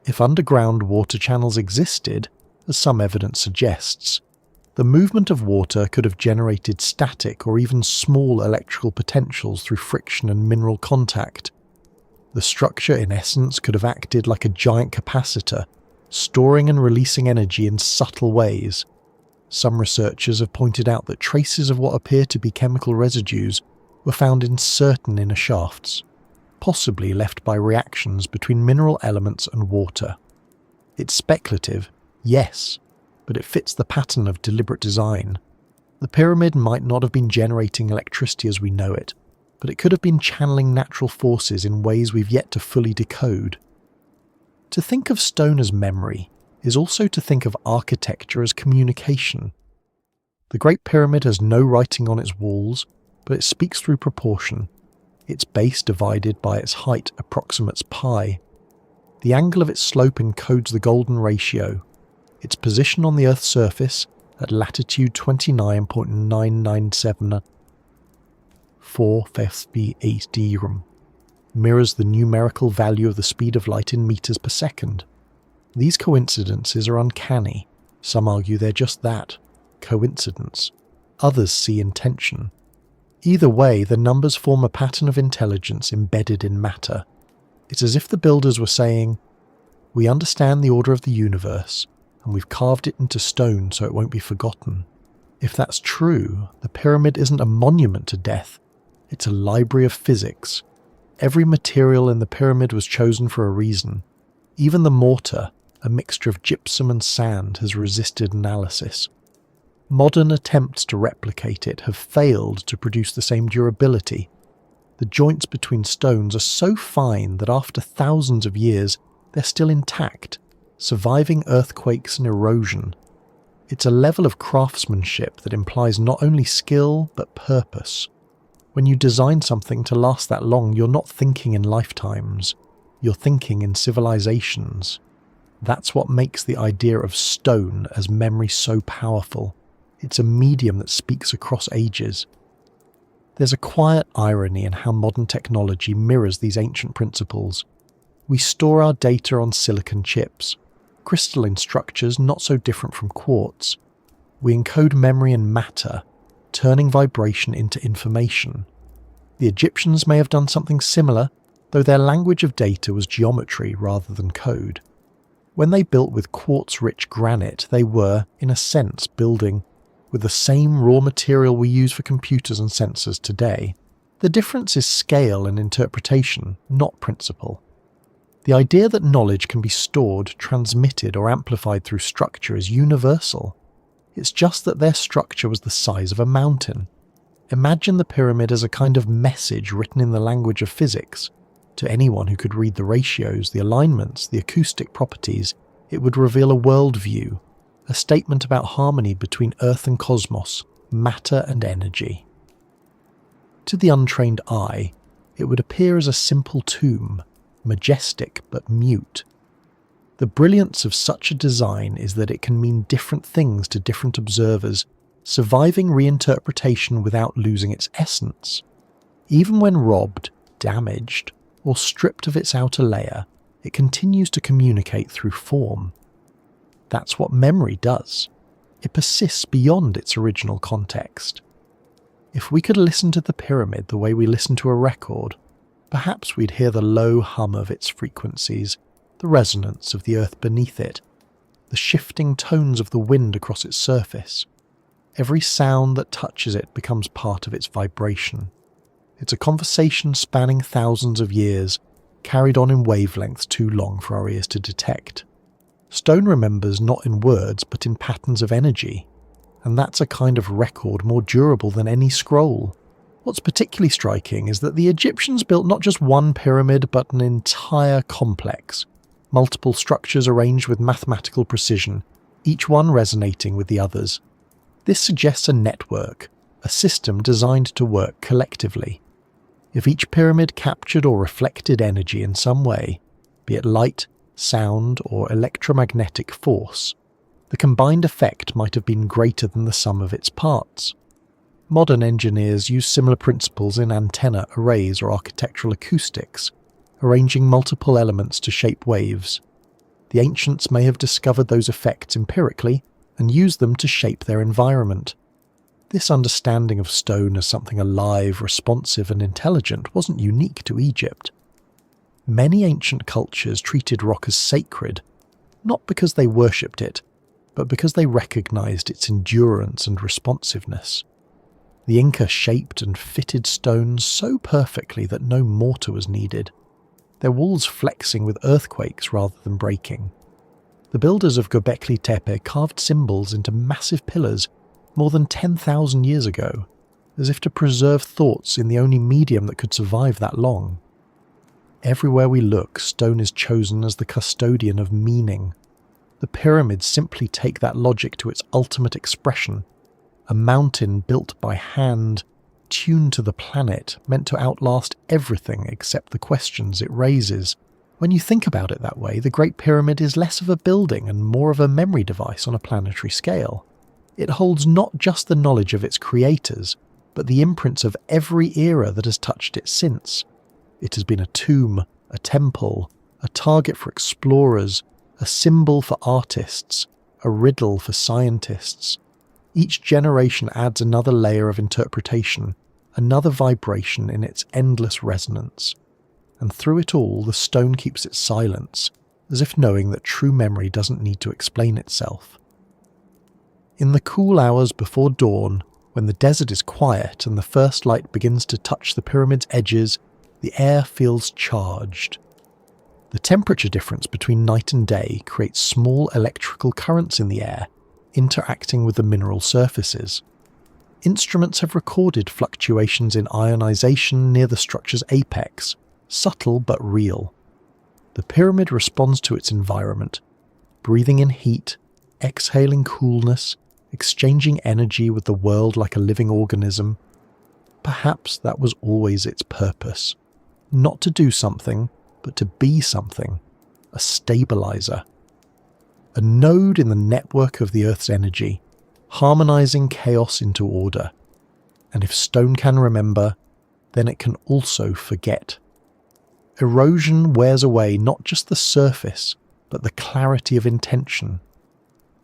If underground water channels existed, as some evidence suggests, the movement of water could have generated static or even small electrical potentials through friction and mineral contact. The structure, in essence, could have acted like a giant capacitor, storing and releasing energy in subtle ways. Some researchers have pointed out that traces of what appear to be chemical residues were found in certain inner shafts, possibly left by reactions between mineral elements and water. It's speculative, yes, but it fits the pattern of deliberate design. The pyramid might not have been generating electricity as we know it, but it could have been channeling natural forces in ways we've yet to fully decode. To think of stone as memory is also to think of architecture as communication. The Great Pyramid has no writing on its walls, but it speaks through proportion. Its base divided by its height approximates pi. The angle of its slope encodes the golden ratio. Its position on the Earth's surface, at latitude 29.997 4 mirrors the numerical value of the speed of light in meters per second. These coincidences are uncanny. Some argue they're just that, coincidence. Others see intention. Either way, the numbers form a pattern of intelligence embedded in matter. It's as if the builders were saying, "We understand the order of the universe, and we've carved it into stone so it won't be forgotten." If that's true, the pyramid isn't a monument to death, it's a library of physics. Every material in the pyramid was chosen for a reason. Even the mortar, a mixture of gypsum and sand, has resisted analysis. Modern attempts to replicate it have failed to produce the same durability. The joints between stones are so fine that after thousands of years, they're still intact, surviving earthquakes and erosion. It's a level of craftsmanship that implies not only skill, but purpose. When you design something to last that long, you're not thinking in lifetimes. You're thinking in civilizations. That's what makes the idea of stone as memory so powerful. It's a medium that speaks across ages. There's a quiet irony in how modern technology mirrors these ancient principles. We store our data on silicon chips, crystalline structures not so different from quartz. We encode memory in matter, turning vibration into information. The Egyptians may have done something similar, though their language of data was geometry rather than code. When they built with quartz-rich granite, they were, in a sense, building with the same raw material we use for computers and sensors today. The difference is scale and interpretation, not principle. The idea that knowledge can be stored, transmitted, or amplified through structure is universal. It's just that their structure was the size of a mountain. Imagine the pyramid as a kind of message written in the language of physics. To anyone who could read the ratios, the alignments, the acoustic properties, it would reveal a worldview, a statement about harmony between Earth and cosmos, matter and energy. To the untrained eye, it would appear as a simple tomb, majestic but mute. The brilliance of such a design is that it can mean different things to different observers, surviving reinterpretation without losing its essence. Even when robbed, damaged, or stripped of its outer layer, it continues to communicate through form. That's what memory does. It persists beyond its original context. If we could listen to the pyramid the way we listen to a record, perhaps we'd hear the low hum of its frequencies, the resonance of the earth beneath it, the shifting tones of the wind across its surface. Every sound that touches it becomes part of its vibration. It's a conversation spanning thousands of years, carried on in wavelengths too long for our ears to detect. Stone remembers not in words but in patterns of energy, and that's a kind of record more durable than any scroll. What's particularly striking is that the Egyptians built not just one pyramid but an entire complex, multiple structures arranged with mathematical precision, each one resonating with the others. This suggests a network, a system designed to work collectively. If each pyramid captured or reflected energy in some way, be it light, sound, or electromagnetic force, the combined effect might have been greater than the sum of its parts. Modern engineers use similar principles in antenna arrays or architectural acoustics, arranging multiple elements to shape waves. The ancients may have discovered those effects empirically and used them to shape their environment. This understanding of stone as something alive, responsive, and intelligent wasn't unique to Egypt. Many ancient cultures treated rock as sacred, not because they worshipped it, but because they recognized its endurance and responsiveness. The Inca shaped and fitted stones so perfectly that no mortar was needed, their walls flexing with earthquakes rather than breaking. The builders of Göbekli Tepe carved symbols into massive pillars more than 10,000 years ago, as if to preserve thoughts in the only medium that could survive that long. Everywhere we look, stone is chosen as the custodian of meaning. The pyramids simply take that logic to its ultimate expression, a mountain built by hand, tuned to the planet, meant to outlast everything except the questions it raises. When you think about it that way, the Great Pyramid is less of a building and more of a memory device on a planetary scale. It holds not just the knowledge of its creators, but the imprints of every era that has touched it since. It has been a tomb, a temple, a target for explorers, a symbol for artists, a riddle for scientists. Each generation adds another layer of interpretation, another vibration in its endless resonance. And through it all, the stone keeps its silence, as if knowing that true memory doesn't need to explain itself. In the cool hours before dawn, when the desert is quiet and the first light begins to touch the pyramid's edges, the air feels charged. The temperature difference between night and day creates small electrical currents in the air, interacting with the mineral surfaces. Instruments have recorded fluctuations in ionization near the structure's apex, subtle but real. The pyramid responds to its environment, breathing in heat, exhaling coolness, exchanging energy with the world like a living organism. Perhaps that was always its purpose. Not to do something, but to be something. A stabilizer. A node in the network of the Earth's energy, harmonizing chaos into order. And if stone can remember, then it can also forget. Erosion wears away not just the surface, but the clarity of intention.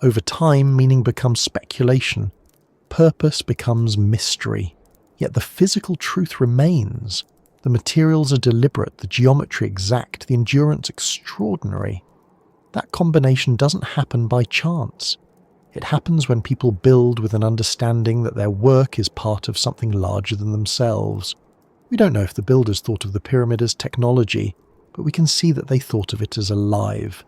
Over time, meaning becomes speculation. Purpose becomes mystery. Yet the physical truth remains. The materials are deliberate, the geometry exact, the endurance extraordinary. That combination doesn't happen by chance. It happens when people build with an understanding that their work is part of something larger than themselves. We don't know if the builders thought of the pyramid as technology, but we can see that they thought of it as alive.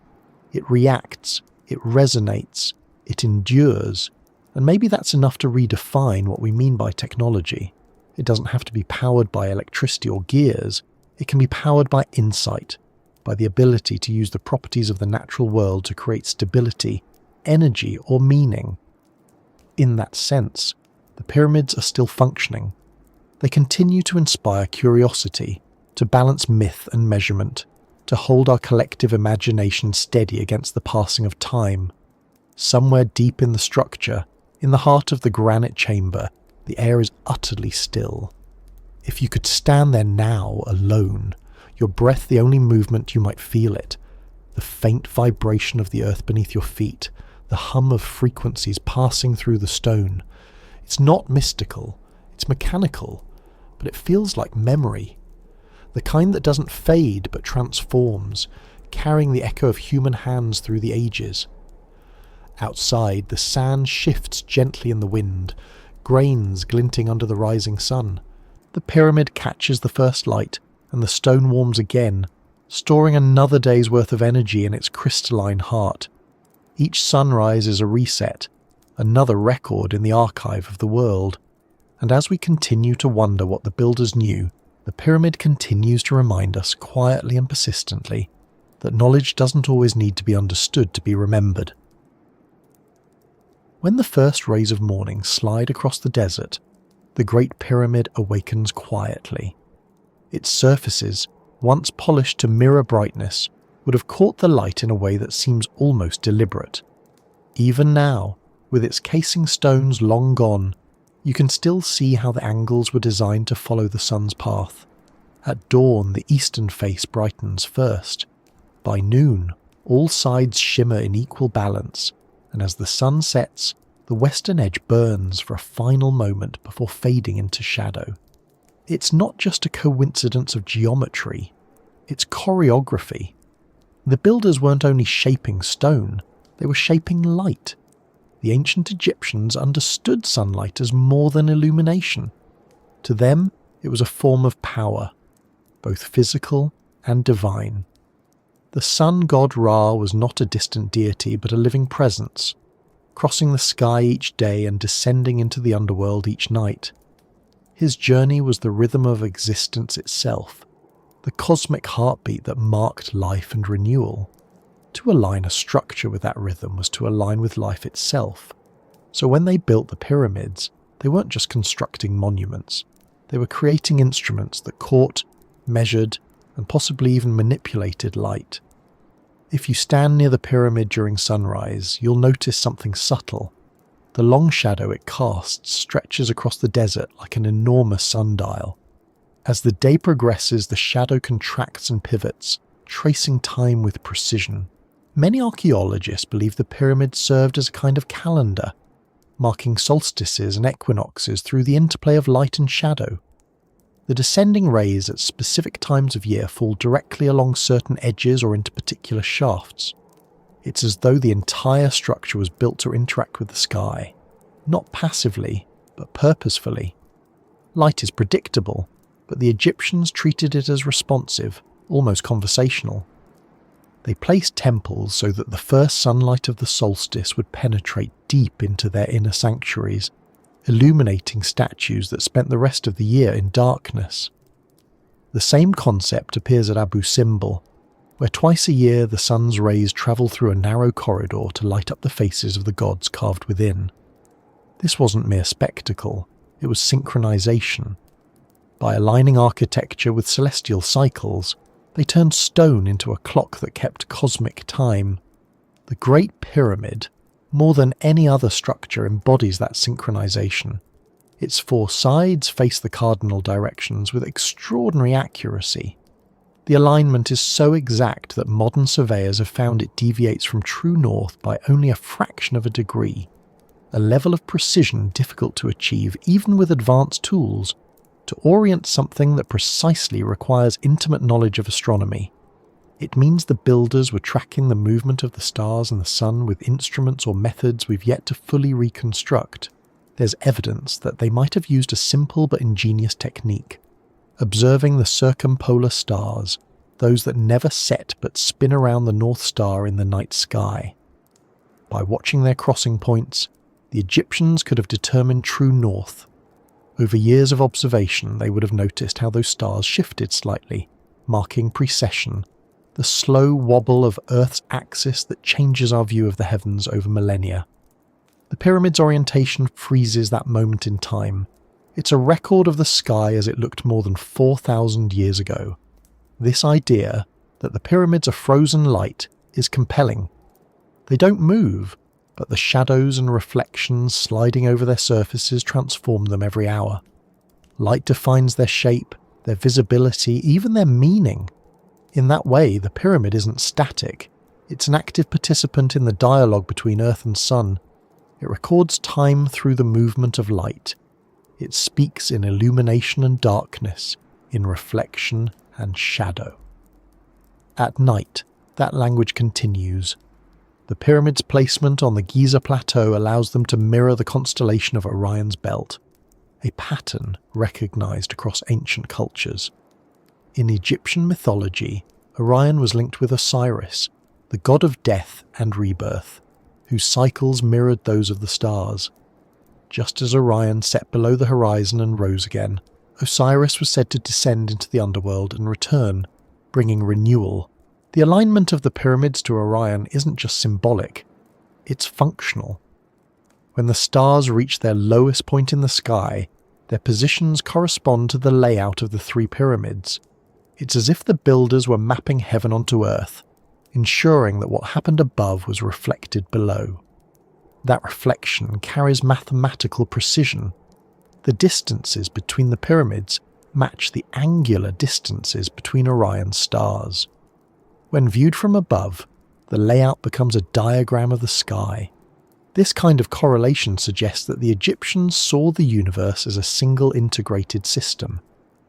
It reacts, it resonates, it endures, and maybe that's enough to redefine what we mean by technology. It doesn't have to be powered by electricity or gears. It can be powered by insight, by the ability to use the properties of the natural world to create stability, energy, or meaning. In that sense, the pyramids are still functioning. They continue to inspire curiosity, to balance myth and measurement, to hold our collective imagination steady against the passing of time. Somewhere deep in the structure, In the heart of the granite chamber, the air is utterly still. If you could stand there now alone, your breath the only movement you might feel it, the faint vibration of the earth beneath your feet, the hum of frequencies passing through the stone. It's not mystical, it's mechanical, but it feels like memory. The kind that doesn't fade but transforms, carrying the echo of human hands through the ages. Outside, the sand shifts gently in the wind, grains glinting under the rising sun. The pyramid catches the first light, and the stone warms again, storing another day's worth of energy in its crystalline heart. Each sunrise is a reset, another record in the archive of the world. And as we continue to wonder what the builders knew, the pyramid continues to remind us quietly and persistently that knowledge doesn't always need to be understood to be remembered. When the first rays of morning slide across the desert, the Great Pyramid awakens quietly. Its surfaces, once polished to mirror brightness, would have caught the light in a way that seems almost deliberate. Even now, with its casing stones long gone, you can still see how the angles were designed to follow the sun's path. At dawn, the eastern face brightens first. By noon, all sides shimmer in equal balance, and as the sun sets, the western edge burns for a final moment before fading into shadow. It's not just a coincidence of geometry, it's choreography. The builders weren't only shaping stone, they were shaping light. The ancient Egyptians understood sunlight as more than illumination. To them, it was a form of power, both physical and divine. The sun god Ra was not a distant deity but a living presence, crossing the sky each day and descending into the underworld each night. His journey was the rhythm of existence itself, the cosmic heartbeat that marked life and renewal. To align a structure with that rhythm was to align with life itself. So when they built the pyramids, they weren't just constructing monuments. They were creating instruments that caught, measured, and possibly even manipulated light. If you stand near the pyramid during sunrise, you'll notice something subtle. The long shadow it casts stretches across the desert like an enormous sundial. As the day progresses, the shadow contracts and pivots, tracing time with precision. Many archaeologists believe the pyramid served as a kind of calendar, marking solstices and equinoxes through the interplay of light and shadow. The descending rays at specific times of year fall directly along certain edges or into particular shafts. It's as though the entire structure was built to interact with the sky, not passively, but purposefully. Light is predictable, but the Egyptians treated it as responsive, almost conversational. They placed temples so that the first sunlight of the solstice would penetrate deep into their inner sanctuaries, illuminating statues that spent the rest of the year in darkness. The same concept appears at Abu Simbel, where twice a year the sun's rays travel through a narrow corridor to light up the faces of the gods carved within. This wasn't mere spectacle, it was synchronization. By aligning architecture with celestial cycles, they turned stone into a clock that kept cosmic time. The Great Pyramid, more than any other structure, embodies that synchronization. Its four sides face the cardinal directions with extraordinary accuracy. The alignment is so exact that modern surveyors have found it deviates from true north by only a fraction of a degree, a level of precision difficult to achieve even with advanced tools. To orient something that precisely requires intimate knowledge of astronomy, it means the builders were tracking the movement of the stars and the sun with instruments or methods we've yet to fully reconstruct. There's evidence that they might have used a simple but ingenious technique, observing the circumpolar stars, those that never set but spin around the North Star in the night sky. By watching their crossing points, the Egyptians could have determined true north. Over years of observation, they would have noticed how those stars shifted slightly, marking precession, the slow wobble of Earth's axis that changes our view of the heavens over millennia. The pyramid's orientation freezes that moment in time. It's a record of the sky as it looked more than 4,000 years ago. This idea that the pyramids are frozen light is compelling. They don't move, but the shadows and reflections sliding over their surfaces transform them every hour. Light defines their shape, their visibility, even their meaning. In that way, the pyramid isn't static. It's an active participant in the dialogue between Earth and Sun. It records time through the movement of light. It speaks in illumination and darkness, in reflection and shadow. At night, that language continues. The pyramid's placement on the Giza plateau allows them to mirror the constellation of Orion's belt, a pattern recognized across ancient cultures. In Egyptian mythology, Orion was linked with Osiris, the god of death and rebirth, whose cycles mirrored those of the stars. Just as Orion set below the horizon and rose again, Osiris was said to descend into the underworld and return, bringing renewal. The alignment of the pyramids to Orion isn't just symbolic, it's functional. When the stars reach their lowest point in the sky, their positions correspond to the layout of the three pyramids. It's as if the builders were mapping heaven onto Earth, ensuring that what happened above was reflected below. That reflection carries mathematical precision. The distances between the pyramids match the angular distances between Orion's stars. When viewed from above, the layout becomes a diagram of the sky. This kind of correlation suggests that the Egyptians saw the universe as a single integrated system.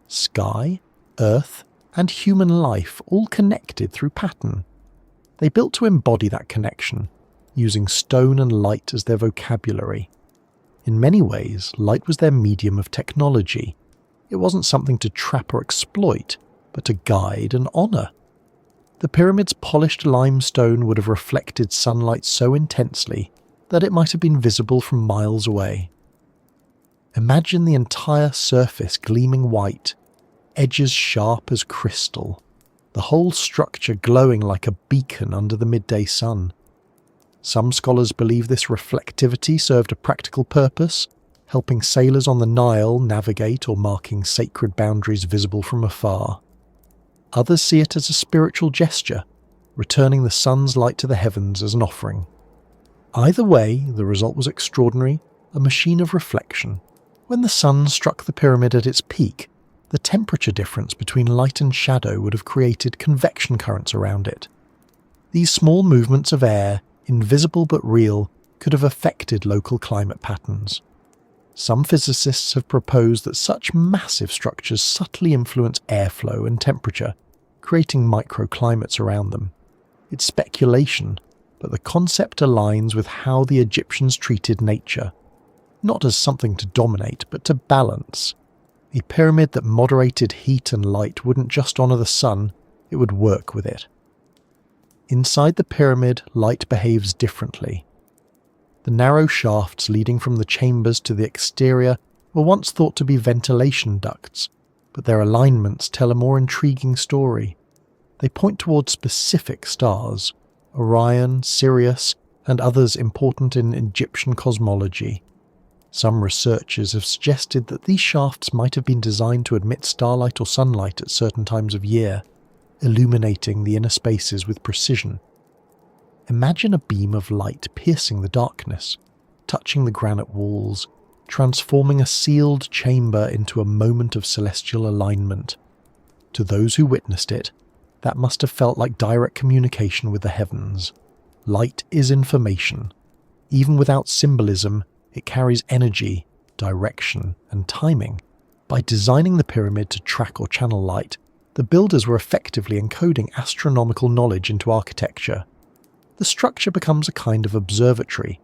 Sky, Earth, and human life all connected through pattern. They built to embody that connection, using stone and light as their vocabulary. In many ways, light was their medium of technology. It wasn't something to trap or exploit, but to guide and honour. The pyramid's polished limestone would have reflected sunlight so intensely that it might have been visible from miles away. Imagine the entire surface gleaming white, edges sharp as crystal, the whole structure glowing like a beacon under the midday sun. Some scholars believe this reflectivity served a practical purpose, helping sailors on the Nile navigate or marking sacred boundaries visible from afar. Others see it as a spiritual gesture, returning the sun's light to the heavens as an offering. Either way, the result was extraordinary, a machine of reflection. When the sun struck the pyramid at its peak, the temperature difference between light and shadow would have created convection currents around it. These small movements of air, invisible but real, could have affected local climate patterns. Some physicists have proposed that such massive structures subtly influence airflow and temperature, creating microclimates around them. It's speculation, but the concept aligns with how the Egyptians treated nature, not as something to dominate, but to balance. A pyramid that moderated heat and light wouldn't just honour the sun, it would work with it. Inside the pyramid, light behaves differently. The narrow shafts leading from the chambers to the exterior were once thought to be ventilation ducts, but their alignments tell a more intriguing story. They point towards specific stars, Orion, Sirius, and others important in Egyptian cosmology. Some researchers have suggested that these shafts might have been designed to admit starlight or sunlight at certain times of year, illuminating the inner spaces with precision. Imagine a beam of light piercing the darkness, touching the granite walls, transforming a sealed chamber into a moment of celestial alignment. To those who witnessed it, that must have felt like direct communication with the heavens. Light is information. Even without symbolism, it carries energy, direction, and timing. By designing the pyramid to track or channel light, the builders were effectively encoding astronomical knowledge into architecture. The structure becomes a kind of observatory,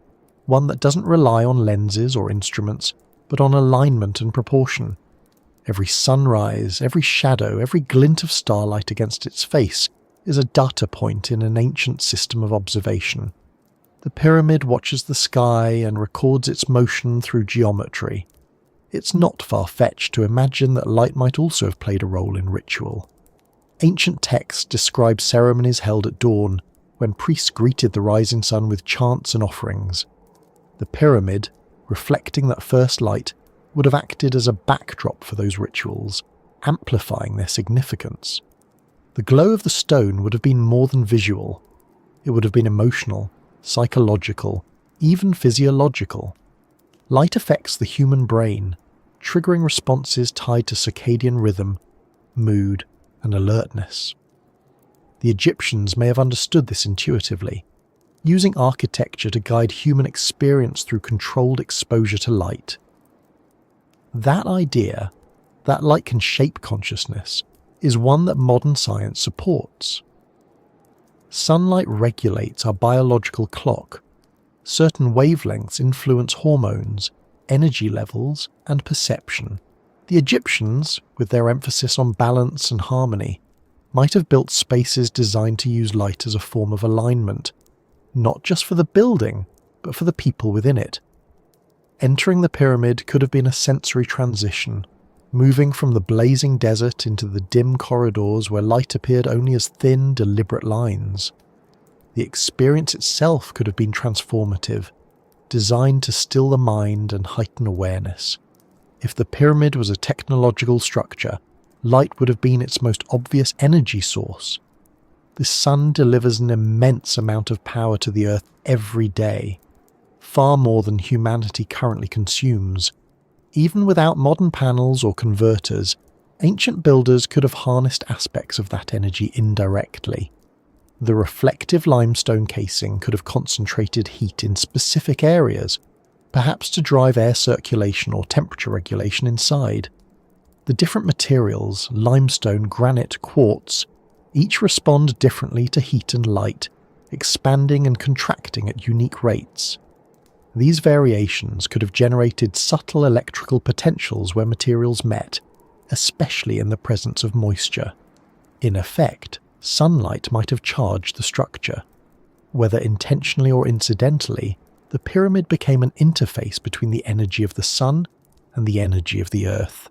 one that doesn't rely on lenses or instruments, but on alignment and proportion. Every sunrise, every shadow, every glint of starlight against its face is a data point in an ancient system of observation. The pyramid watches the sky and records its motion through geometry. It's not far-fetched to imagine that light might also have played a role in ritual. Ancient texts describe ceremonies held at dawn, when priests greeted the rising sun with chants and offerings. The pyramid, reflecting that first light, would have acted as a backdrop for those rituals, amplifying their significance. The glow of the stone would have been more than visual. It would have been emotional, psychological, even physiological. Light affects the human brain, triggering responses tied to circadian rhythm, mood, and alertness. The Egyptians may have understood this intuitively, using architecture to guide human experience through controlled exposure to light. That idea, that light can shape consciousness, is one that modern science supports. Sunlight regulates our biological clock. Certain wavelengths influence hormones, energy levels, and perception. The Egyptians, with their emphasis on balance and harmony, might have built spaces designed to use light as a form of alignment, not just for the building, but for the people within it. Entering the pyramid could have been a sensory transition, moving from the blazing desert into the dim corridors where light appeared only as thin, deliberate lines. The experience itself could have been transformative, designed to still the mind and heighten awareness. If the pyramid was a technological structure, light would have been its most obvious energy source. The sun delivers an immense amount of power to the Earth every day, far more than humanity currently consumes. Even without modern panels or converters, ancient builders could have harnessed aspects of that energy indirectly. The reflective limestone casing could have concentrated heat in specific areas, perhaps to drive air circulation or temperature regulation inside. The different materials, limestone, granite, quartz, each respond differently to heat and light, expanding and contracting at unique rates. These variations could have generated subtle electrical potentials where materials met, especially in the presence of moisture. In effect, sunlight might have charged the structure. Whether intentionally or incidentally, the pyramid became an interface between the energy of the sun and the energy of the earth.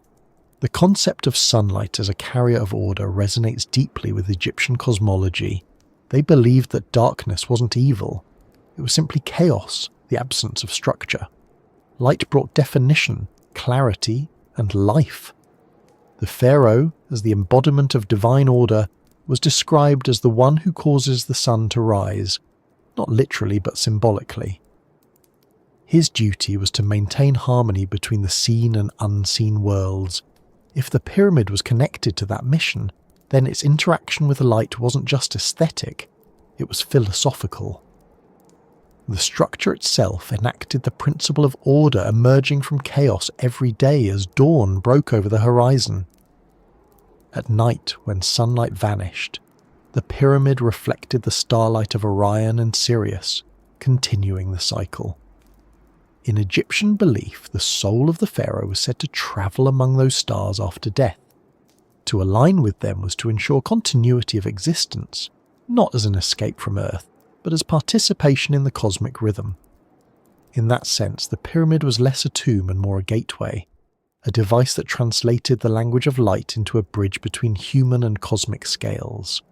The concept of sunlight as a carrier of order resonates deeply with Egyptian cosmology. They believed that darkness wasn't evil. It was simply chaos, the absence of structure. Light brought definition, clarity, and life. The pharaoh, as the embodiment of divine order, was described as the one who causes the sun to rise, not literally but symbolically. His duty was to maintain harmony between the seen and unseen worlds. If the pyramid was connected to that mission, then its interaction with light wasn't just aesthetic, it was philosophical. The structure itself enacted the principle of order emerging from chaos every day as dawn broke over the horizon. At night, when sunlight vanished, the pyramid reflected the starlight of Orion and Sirius, continuing the cycle. In Egyptian belief, the soul of the pharaoh was said to travel among those stars after death. To align with them was to ensure continuity of existence, not as an escape from Earth, but as participation in the cosmic rhythm. In that sense, the pyramid was less a tomb and more a gateway, a device that translated the language of light into a bridge between human and cosmic scales.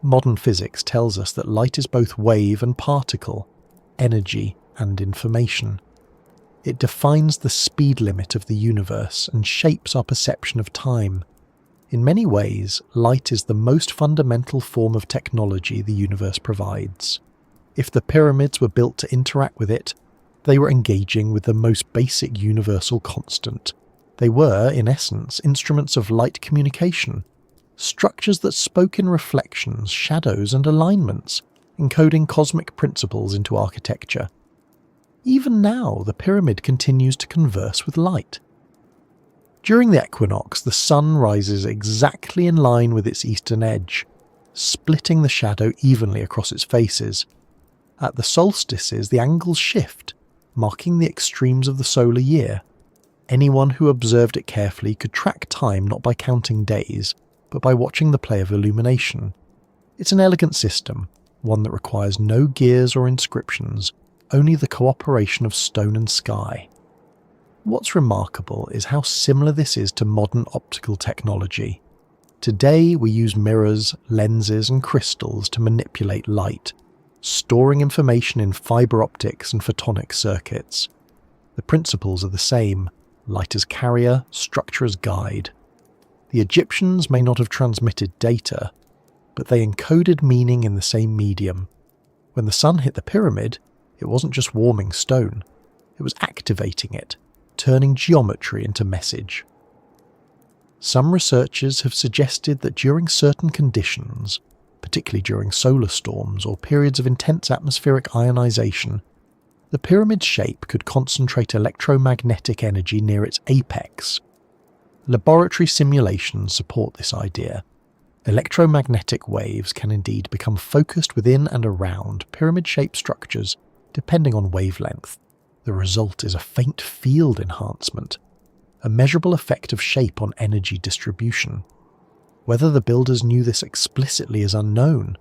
Modern physics tells us that light is both wave and particle, energy and information. It defines the speed limit of the universe and shapes our perception of time. In many ways, light is the most fundamental form of technology the universe provides. If the pyramids were built to interact with it, they were engaging with the most basic universal constant. They were, in essence, instruments of light communication, structures that spoke in reflections, shadows, and alignments, encoding cosmic principles into architecture. Even now, the pyramid continues to converse with light. During the equinox, the sun rises exactly in line with its eastern edge, splitting the shadow evenly across its faces. At the solstices, the angles shift, marking the extremes of the solar year. Anyone who observed it carefully could track time not by counting days, but by watching the play of illumination. It's an elegant system, one that requires no gears or inscriptions, only the cooperation of stone and sky. What's remarkable is how similar this is to modern optical technology. Today we use mirrors, lenses, and crystals to manipulate light, storing information in fiber optics and photonic circuits. The principles are the same: light as carrier, structure as guide. The Egyptians may not have transmitted data, but they encoded meaning in the same medium. When the sun hit the pyramid, It wasn't just warming stone, it was activating it, turning geometry into message. Some researchers have suggested that during certain conditions, particularly during solar storms or periods of intense atmospheric ionization, the pyramid's shape could concentrate electromagnetic energy near its apex. Laboratory simulations support this idea. Electromagnetic waves can indeed become focused within and around pyramid-shaped structures depending on wavelength. The result is a faint field enhancement, a measurable effect of shape on energy distribution. Whether the builders knew this explicitly is unknown,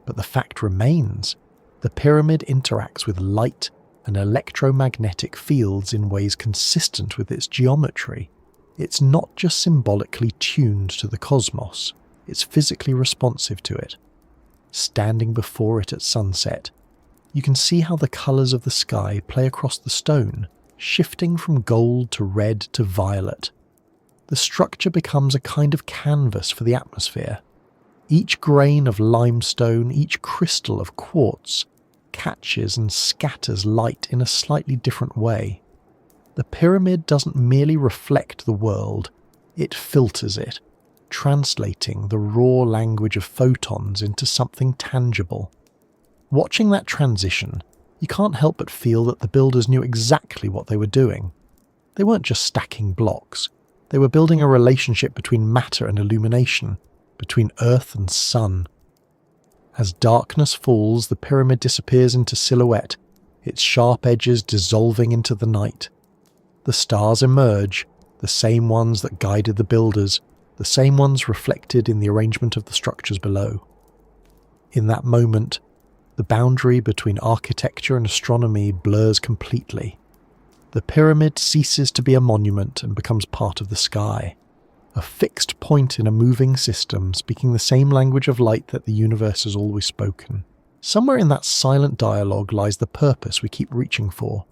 but the fact remains: the pyramid interacts with light and electromagnetic fields in ways consistent with its geometry. It's not just symbolically tuned to the cosmos, it's physically responsive to it. Standing before it at sunset, you can see how the colours of the sky play across the stone, shifting from gold to red to violet. The structure becomes a kind of canvas for the atmosphere. Each grain of limestone, each crystal of quartz, catches and scatters light in a slightly different way. The pyramid doesn't merely reflect the world, it filters it, translating the raw language of photons into something tangible. Watching that transition, you can't help but feel that the builders knew exactly what they were doing. They weren't just stacking blocks, they were building a relationship between matter and illumination, between earth and sun. As darkness falls, the pyramid disappears into silhouette, its sharp edges dissolving into the night. The stars emerge, the same ones that guided the builders, the same ones reflected in the arrangement of the structures below. In that moment, the boundary between architecture and astronomy blurs completely. The pyramid ceases to be a monument and becomes part of the sky, a fixed point in a moving system speaking the same language of light that the universe has always spoken. Somewhere in that silent dialogue lies the purpose we keep reaching for.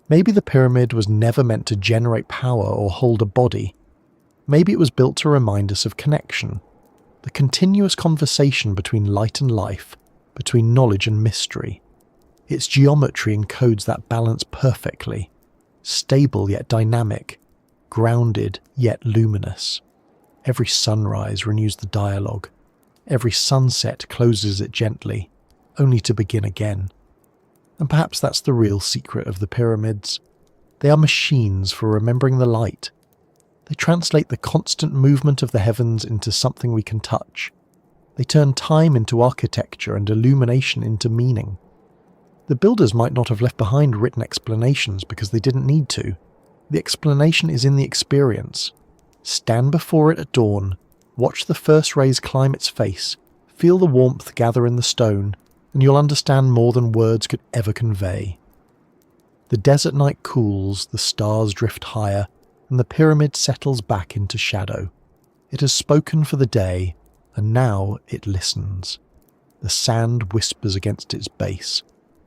Maybe the pyramid was never meant to generate power or hold a body. Maybe it was built to remind us of connection, the continuous conversation between light and life, between knowledge and mystery. Its geometry encodes that balance perfectly, stable yet dynamic, grounded yet luminous. Every sunrise renews the dialogue. Every sunset closes it gently, only to begin again. And perhaps that's the real secret of the pyramids. They are machines for remembering the light. They translate the constant movement of the heavens into something we can touch. They turn time into architecture and illumination into meaning. The builders might not have left behind written explanations because they didn't need to. The explanation is in the experience. Stand before it at dawn, watch the first rays climb its face, feel the warmth gather in the stone, and you'll understand more than words could ever convey. The desert night cools, the stars drift higher, and the pyramid settles back into shadow. It has spoken for the day, and now it listens. The sand whispers against its base.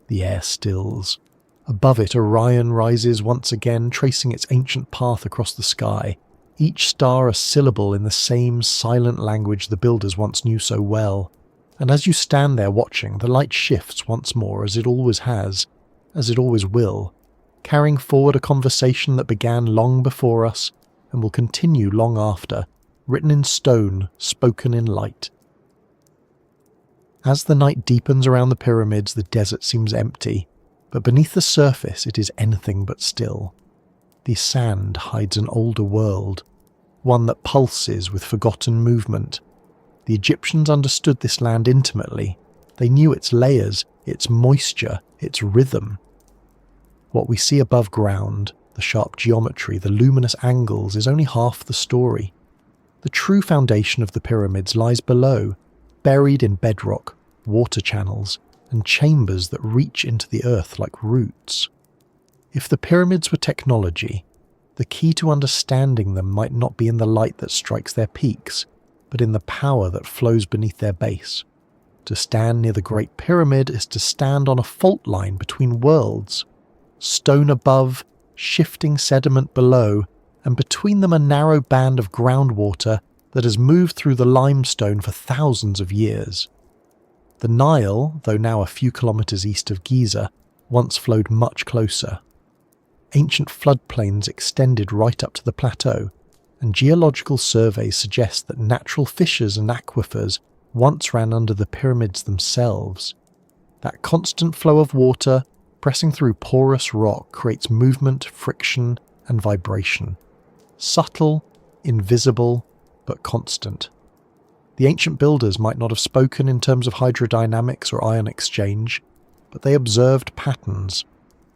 The air stills. Above it, Orion rises once again, tracing its ancient path across the sky, each star a syllable in the same silent language the builders once knew so well. And as you stand there watching, the light shifts once more, as it always has, as it always will, carrying forward a conversation that began long before us and will continue long after, written in stone, spoken in light. As the night deepens around the pyramids, the desert seems empty, but beneath the surface it is anything but still. The sand hides an older world, one that pulses with forgotten movement. The Egyptians understood this land intimately. They knew its layers, its moisture, its rhythm. What we see above ground, the sharp geometry, the luminous angles, is only half the story. The true foundation of the pyramids lies below, buried in bedrock, water channels, and chambers that reach into the earth like roots. If the pyramids were technology, the key to understanding them might not be in the light that strikes their peaks, but in the power that flows beneath their base. To stand near the Great Pyramid is to stand on a fault line between worlds. Stone above, shifting sediment below, and between them a narrow band of groundwater that has moved through the limestone for thousands of years. The Nile, though now a few kilometres east of Giza, once flowed much closer. Ancient floodplains extended right up to the plateau, and geological surveys suggest that natural fissures and aquifers once ran under the pyramids themselves. That constant flow of water pressing through porous rock creates movement, friction, and vibration. Subtle, invisible, but constant. The ancient builders might not have spoken in terms of hydrodynamics or ion exchange, but they observed patterns.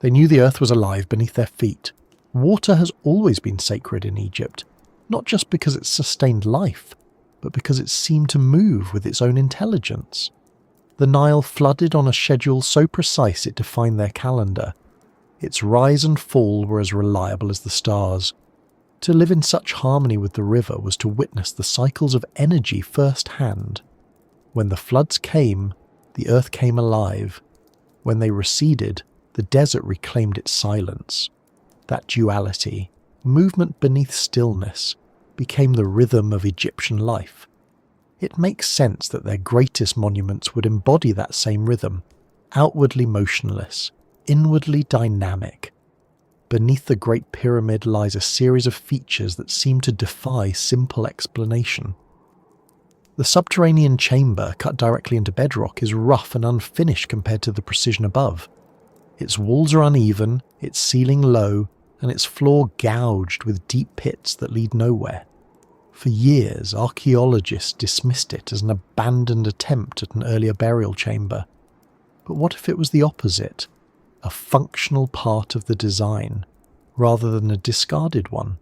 They knew the earth was alive beneath their feet. Water has always been sacred in Egypt, not just because it sustained life, but because it seemed to move with its own intelligence. The Nile flooded on a schedule so precise it defined their calendar. Its rise and fall were as reliable as the stars. To live in such harmony with the river was to witness the cycles of energy firsthand. When the floods came, the earth came alive. When they receded, the desert reclaimed its silence. That duality, movement beneath stillness, became the rhythm of Egyptian life. It makes sense that their greatest monuments would embody that same rhythm, outwardly motionless, inwardly dynamic. Beneath the Great Pyramid lies a series of features that seem to defy simple explanation. The subterranean chamber, cut directly into bedrock, is rough and unfinished compared to the precision above. Its walls are uneven, its ceiling low, and its floor gouged with deep pits that lead nowhere. For years, archaeologists dismissed it as an abandoned attempt at an earlier burial chamber. But what if it was the opposite? A functional part of the design, rather than a discarded one?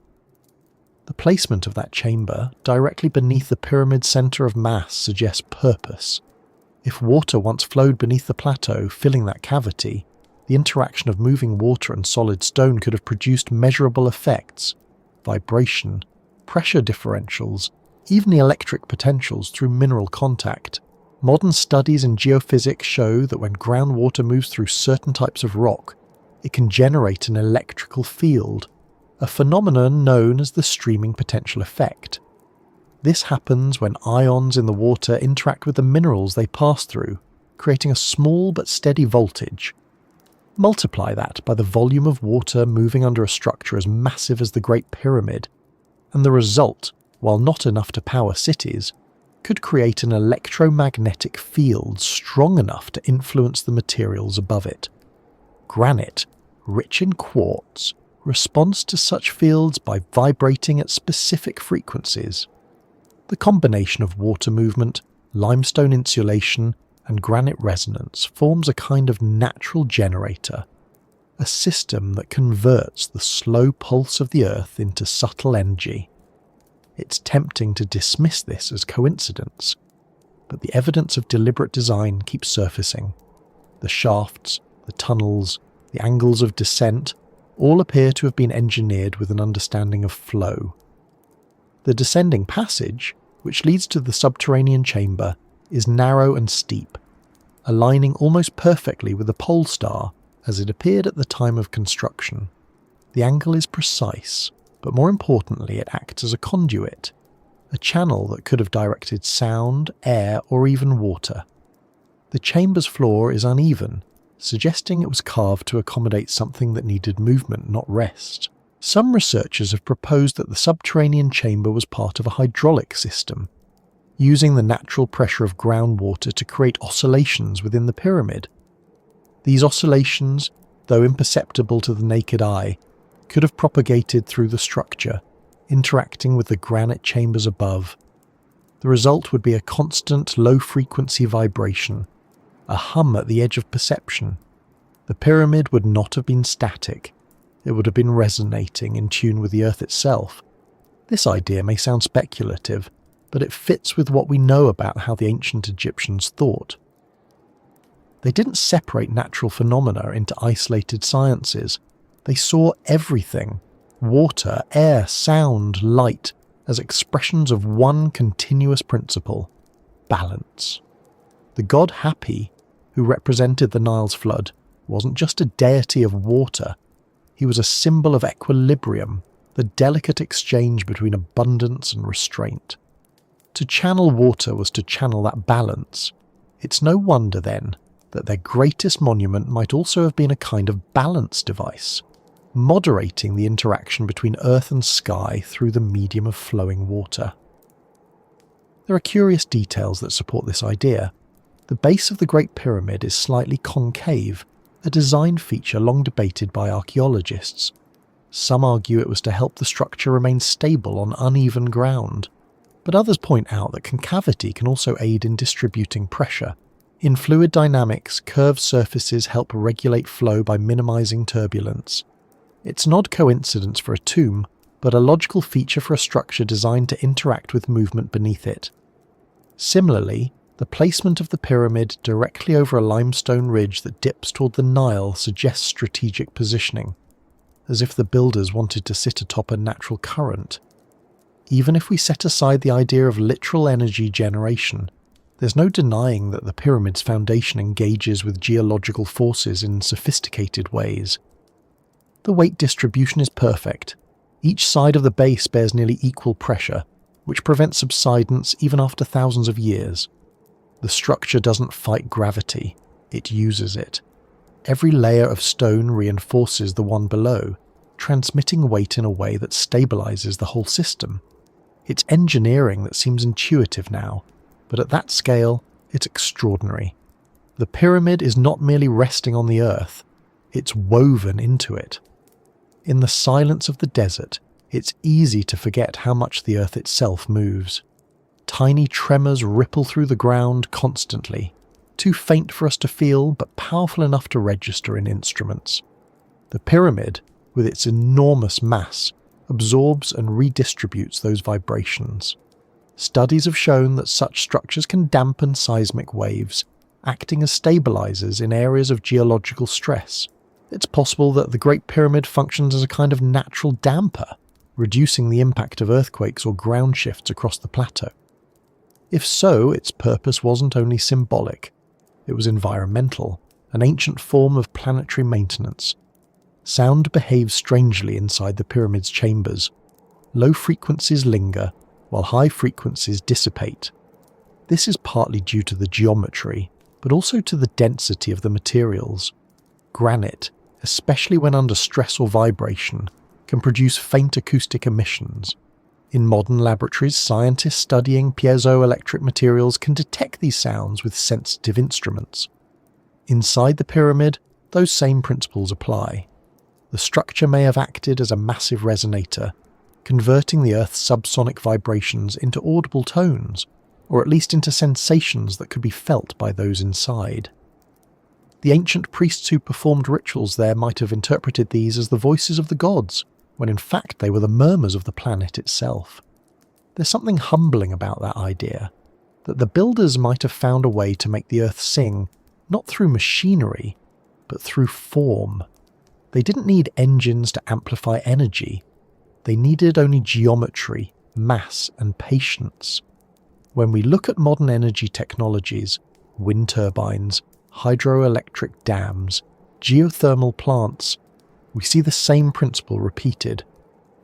The placement of that chamber, directly beneath the pyramid's centre of mass, suggests purpose. If water once flowed beneath the plateau, filling that cavity, the interaction of moving water and solid stone could have produced measurable effects: vibration, pressure differentials, even the electric potentials through mineral contact. Modern studies in geophysics show that when groundwater moves through certain types of rock, it can generate an electrical field, a phenomenon known as the streaming potential effect. This happens when ions in the water interact with the minerals they pass through, creating a small but steady voltage. Multiply that by the volume of water moving under a structure as massive as the Great Pyramid, and the result, while not enough to power cities, could create an electromagnetic field strong enough to influence the materials above it. Granite, rich in quartz, responds to such fields by vibrating at specific frequencies. The combination of water movement, limestone insulation, and granite resonance forms a kind of natural generator, a system that converts the slow pulse of the earth into subtle energy. It's tempting to dismiss this as coincidence, but the evidence of deliberate design keeps surfacing. The shafts, the tunnels, the angles of descent all appear to have been engineered with an understanding of flow. The descending passage, which leads to the subterranean chamber, is narrow and steep, aligning almost perfectly with the pole star as it appeared at the time of construction. The angle is precise, but more importantly it acts as a conduit, a channel that could have directed sound, air, or even water. The chamber's floor is uneven, suggesting it was carved to accommodate something that needed movement, not rest. Some researchers have proposed that the subterranean chamber was part of a hydraulic system, using the natural pressure of groundwater to create oscillations within the pyramid. These oscillations, though imperceptible to the naked eye, could have propagated through the structure, interacting with the granite chambers above. The result would be a constant low-frequency vibration, a hum at the edge of perception. The pyramid would not have been static. It would have been resonating in tune with the earth itself. This idea may sound speculative, but it fits with what we know about how the ancient Egyptians thought. They didn't separate natural phenomena into isolated sciences. They saw everything, water, air, sound, light, as expressions of one continuous principle: balance. The god Hapi, who represented the Nile's flood, wasn't just a deity of water. He was a symbol of equilibrium, the delicate exchange between abundance and restraint. To channel water was to channel that balance. It's no wonder, then, that their greatest monument might also have been a kind of balance device, moderating the interaction between earth and sky through the medium of flowing water. There are curious details that support this idea. The base of the Great Pyramid is slightly concave, a design feature long debated by archaeologists. Some argue it was to help the structure remain stable on uneven ground, but others point out that concavity can also aid in distributing pressure. In fluid dynamics, curved surfaces help regulate flow by minimizing turbulence. It's an odd coincidence for a tomb, but a logical feature for a structure designed to interact with movement beneath it. Similarly, the placement of the pyramid directly over a limestone ridge that dips toward the Nile suggests strategic positioning, as if the builders wanted to sit atop a natural current. Even if we set aside the idea of literal energy generation, there's no denying that the pyramid's foundation engages with geological forces in sophisticated ways. The weight distribution is perfect. Each side of the base bears nearly equal pressure, which prevents subsidence even after thousands of years. The structure doesn't fight gravity, it uses it. Every layer of stone reinforces the one below, transmitting weight in a way that stabilizes the whole system. It's engineering that seems intuitive now, but at that scale, it's extraordinary. The pyramid is not merely resting on the earth, it's woven into it. In the silence of the desert, it's easy to forget how much the earth itself moves. Tiny tremors ripple through the ground constantly, too faint for us to feel but powerful enough to register in instruments. The pyramid, with its enormous mass, absorbs and redistributes those vibrations. Studies have shown that such structures can dampen seismic waves, acting as stabilizers in areas of geological stress. It's possible that the Great Pyramid functions as a kind of natural damper, reducing the impact of earthquakes or ground shifts across the plateau. If so, its purpose wasn't only symbolic, it was environmental, an ancient form of planetary maintenance. Sound behaves strangely inside the pyramid's chambers. Low frequencies linger, while high frequencies dissipate. This is partly due to the geometry, but also to the density of the materials. Granite, especially when under stress or vibration, can produce faint acoustic emissions. In modern laboratories, scientists studying piezoelectric materials can detect these sounds with sensitive instruments. Inside the pyramid, those same principles apply. The structure may have acted as a massive resonator, converting the Earth's subsonic vibrations into audible tones, or at least into sensations that could be felt by those inside. The ancient priests who performed rituals there might have interpreted these as the voices of the gods, when in fact they were the murmurs of the planet itself. There's something humbling about that idea, that the builders might have found a way to make the Earth sing, not through machinery, but through form. They didn't need engines to amplify energy. They needed only geometry, mass, and patience. When we look at modern energy technologies, wind turbines, hydroelectric dams, geothermal plants, we see the same principle repeated,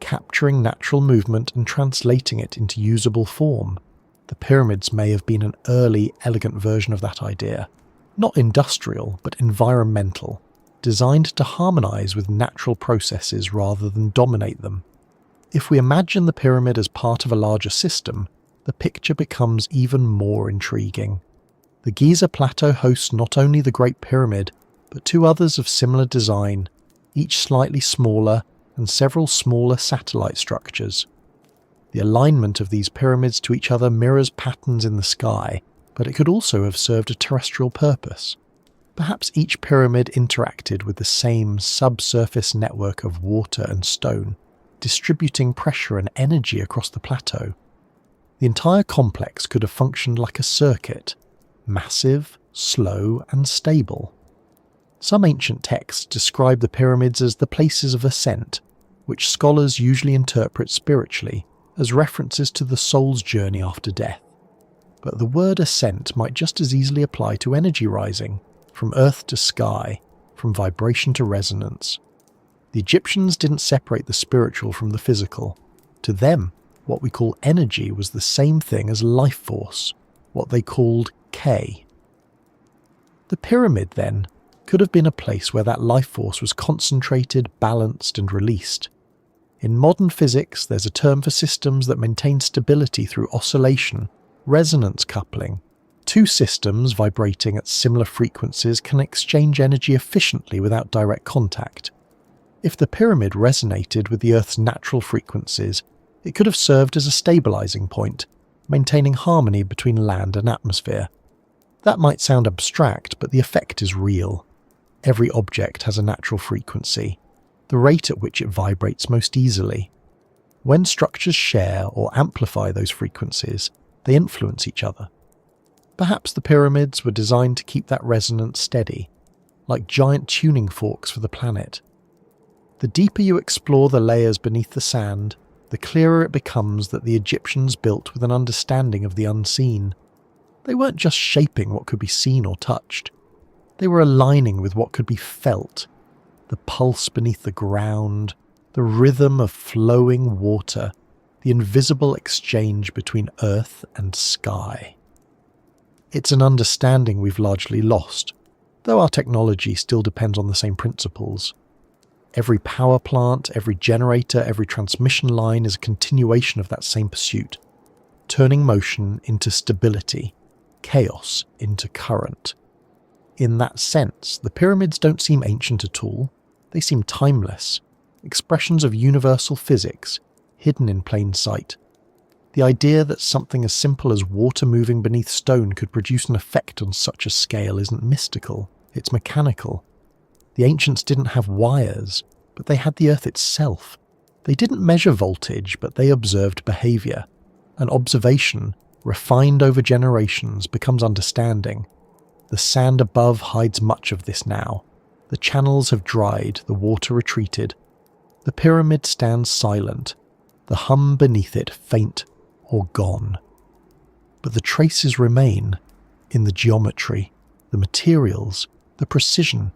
capturing natural movement and translating it into usable form. The pyramids may have been an early, elegant version of that idea, not industrial, but environmental, designed to harmonize with natural processes rather than dominate them. If we imagine the pyramid as part of a larger system, the picture becomes even more intriguing. The Giza plateau hosts not only the Great Pyramid, but two others of similar design, each slightly smaller, and several smaller satellite structures. The alignment of these pyramids to each other mirrors patterns in the sky, but it could also have served a terrestrial purpose. Perhaps each pyramid interacted with the same subsurface network of water and stone, distributing pressure and energy across the plateau. The entire complex could have functioned like a circuit, massive, slow, and stable. Some ancient texts describe the pyramids as the places of ascent, which scholars usually interpret spiritually as references to the soul's journey after death. But the word ascent might just as easily apply to energy rising, from earth to sky, from vibration to resonance. The Egyptians didn't separate the spiritual from the physical. To them, what we call energy was the same thing as life force, what they called K. The pyramid, then, could have been a place where that life force was concentrated, balanced, and released. In modern physics, there's a term for systems that maintain stability through oscillation, resonance coupling. Two systems vibrating at similar frequencies can exchange energy efficiently without direct contact. If the pyramid resonated with the Earth's natural frequencies, it could have served as a stabilizing point, maintaining harmony between land and atmosphere. That might sound abstract, but the effect is real. Every object has a natural frequency, the rate at which it vibrates most easily. When structures share or amplify those frequencies, they influence each other. Perhaps the pyramids were designed to keep that resonance steady, like giant tuning forks for the planet. The deeper you explore the layers beneath the sand, the clearer it becomes that the Egyptians built with an understanding of the unseen. They weren't just shaping what could be seen or touched. They were aligning with what could be felt, the pulse beneath the ground, the rhythm of flowing water, the invisible exchange between earth and sky. It's an understanding we've largely lost, though our technology still depends on the same principles. Every power plant, every generator, every transmission line is a continuation of that same pursuit, turning motion into stability, chaos into current. In that sense, the pyramids don't seem ancient at all. They seem timeless, expressions of universal physics, hidden in plain sight. The idea that something as simple as water moving beneath stone could produce an effect on such a scale isn't mystical, it's mechanical. The ancients didn't have wires, but they had the earth itself. They didn't measure voltage, but they observed behavior. An observation, refined over generations, becomes understanding. The sand above hides much of this now. The channels have dried, the water retreated. The pyramid stands silent, the hum beneath it faint or gone. But the traces remain, in the geometry, the materials, the precision.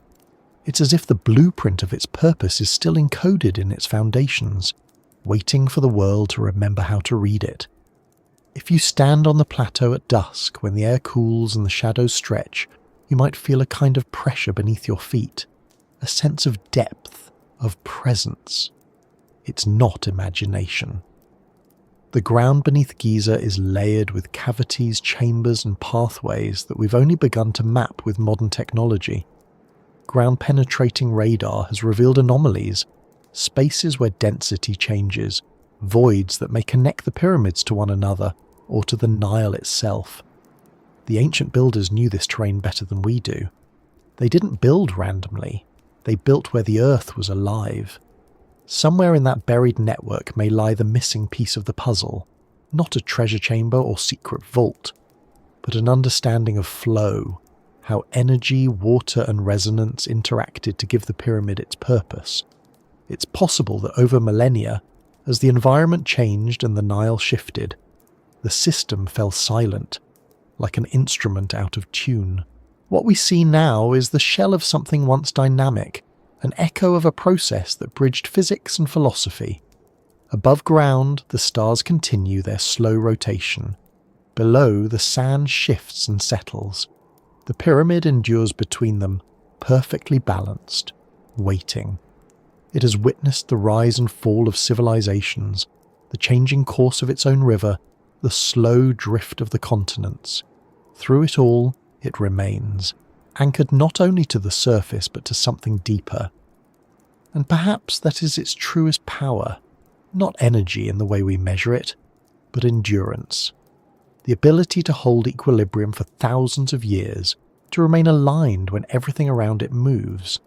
It's as if the blueprint of its purpose is still encoded in its foundations, waiting for the world to remember how to read it. If you stand on the plateau at dusk when the air cools and the shadows stretch, you might feel a kind of pressure beneath your feet, a sense of depth, of presence. It's not imagination. The ground beneath Giza is layered with cavities, chambers and pathways that we've only begun to map with modern technology. Ground-penetrating radar has revealed anomalies, spaces where density changes, voids that may connect the pyramids to one another or to the Nile itself. The ancient builders knew this terrain better than we do. They didn't build randomly. They built where the earth was alive. Somewhere in that buried network may lie the missing piece of the puzzle, not a treasure chamber or secret vault, but an understanding of flow, how energy, water and resonance interacted to give the pyramid its purpose. It's possible that over millennia, as the environment changed and the Nile shifted, the system fell silent, like an instrument out of tune. What we see now is the shell of something once dynamic, an echo of a process that bridged physics and philosophy. Above ground, the stars continue their slow rotation. Below, the sand shifts and settles. The pyramid endures between them, perfectly balanced, waiting. It has witnessed the rise and fall of civilizations, the changing course of its own river, the slow drift of the continents. Through it all, it remains, anchored not only to the surface but to something deeper. And perhaps that is its truest power, not energy in the way we measure it, but endurance. The ability to hold equilibrium for thousands of years, to remain aligned when everything around it moves.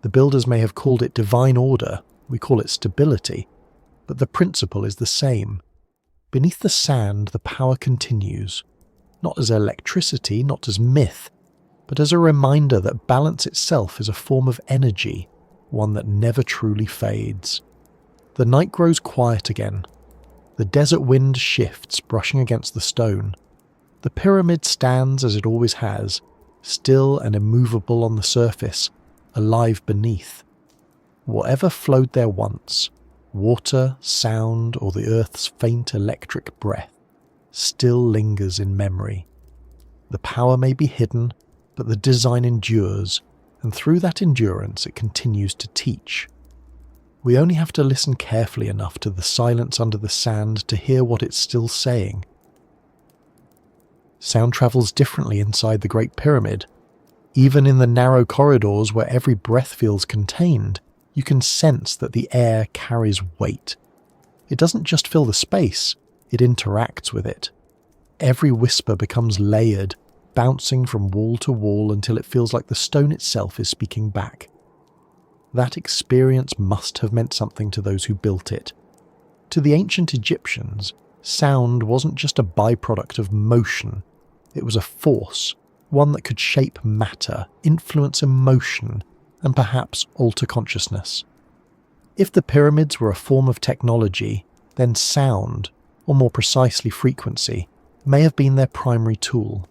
The builders may have called it divine order, we call it stability, but the principle is the same. Beneath the sand, the power continues, not as electricity, not as myth, but as a reminder that balance itself is a form of energy, one that never truly fades. The night grows quiet again. The desert wind shifts, brushing against the stone. The pyramid stands as it always has, still and immovable on the surface, alive beneath. Whatever flowed there once, water, sound, or the earth's faint electric breath, still lingers in memory. The power may be hidden, but the design endures, and through that endurance it continues to teach. We only have to listen carefully enough to the silence under the sand to hear what it's still saying. Sound travels differently inside the Great Pyramid. Even in the narrow corridors where every breath feels contained, you can sense that the air carries weight. It doesn't just fill the space, it interacts with it. Every whisper becomes layered, bouncing from wall to wall until it feels like the stone itself is speaking back. That experience must have meant something to those who built it. To the ancient Egyptians, sound wasn't just a byproduct of motion, it was a force, one that could shape matter, influence emotion, and perhaps alter consciousness. If the pyramids were a form of technology, then sound, or more precisely frequency, may have been their primary tool.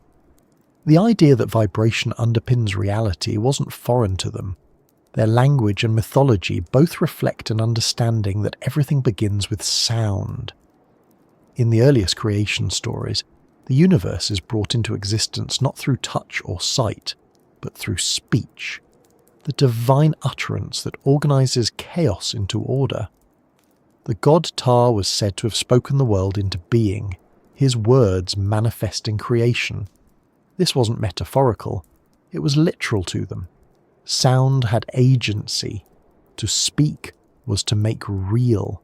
The idea that vibration underpins reality wasn't foreign to them. Their language and mythology both reflect an understanding that everything begins with sound. In the earliest creation stories, the universe is brought into existence not through touch or sight, but through speech, the divine utterance that organizes chaos into order. The god Ptah was said to have spoken the world into being, his words manifesting creation. This wasn't metaphorical, it was literal to them. Sound had agency. To speak was to make real.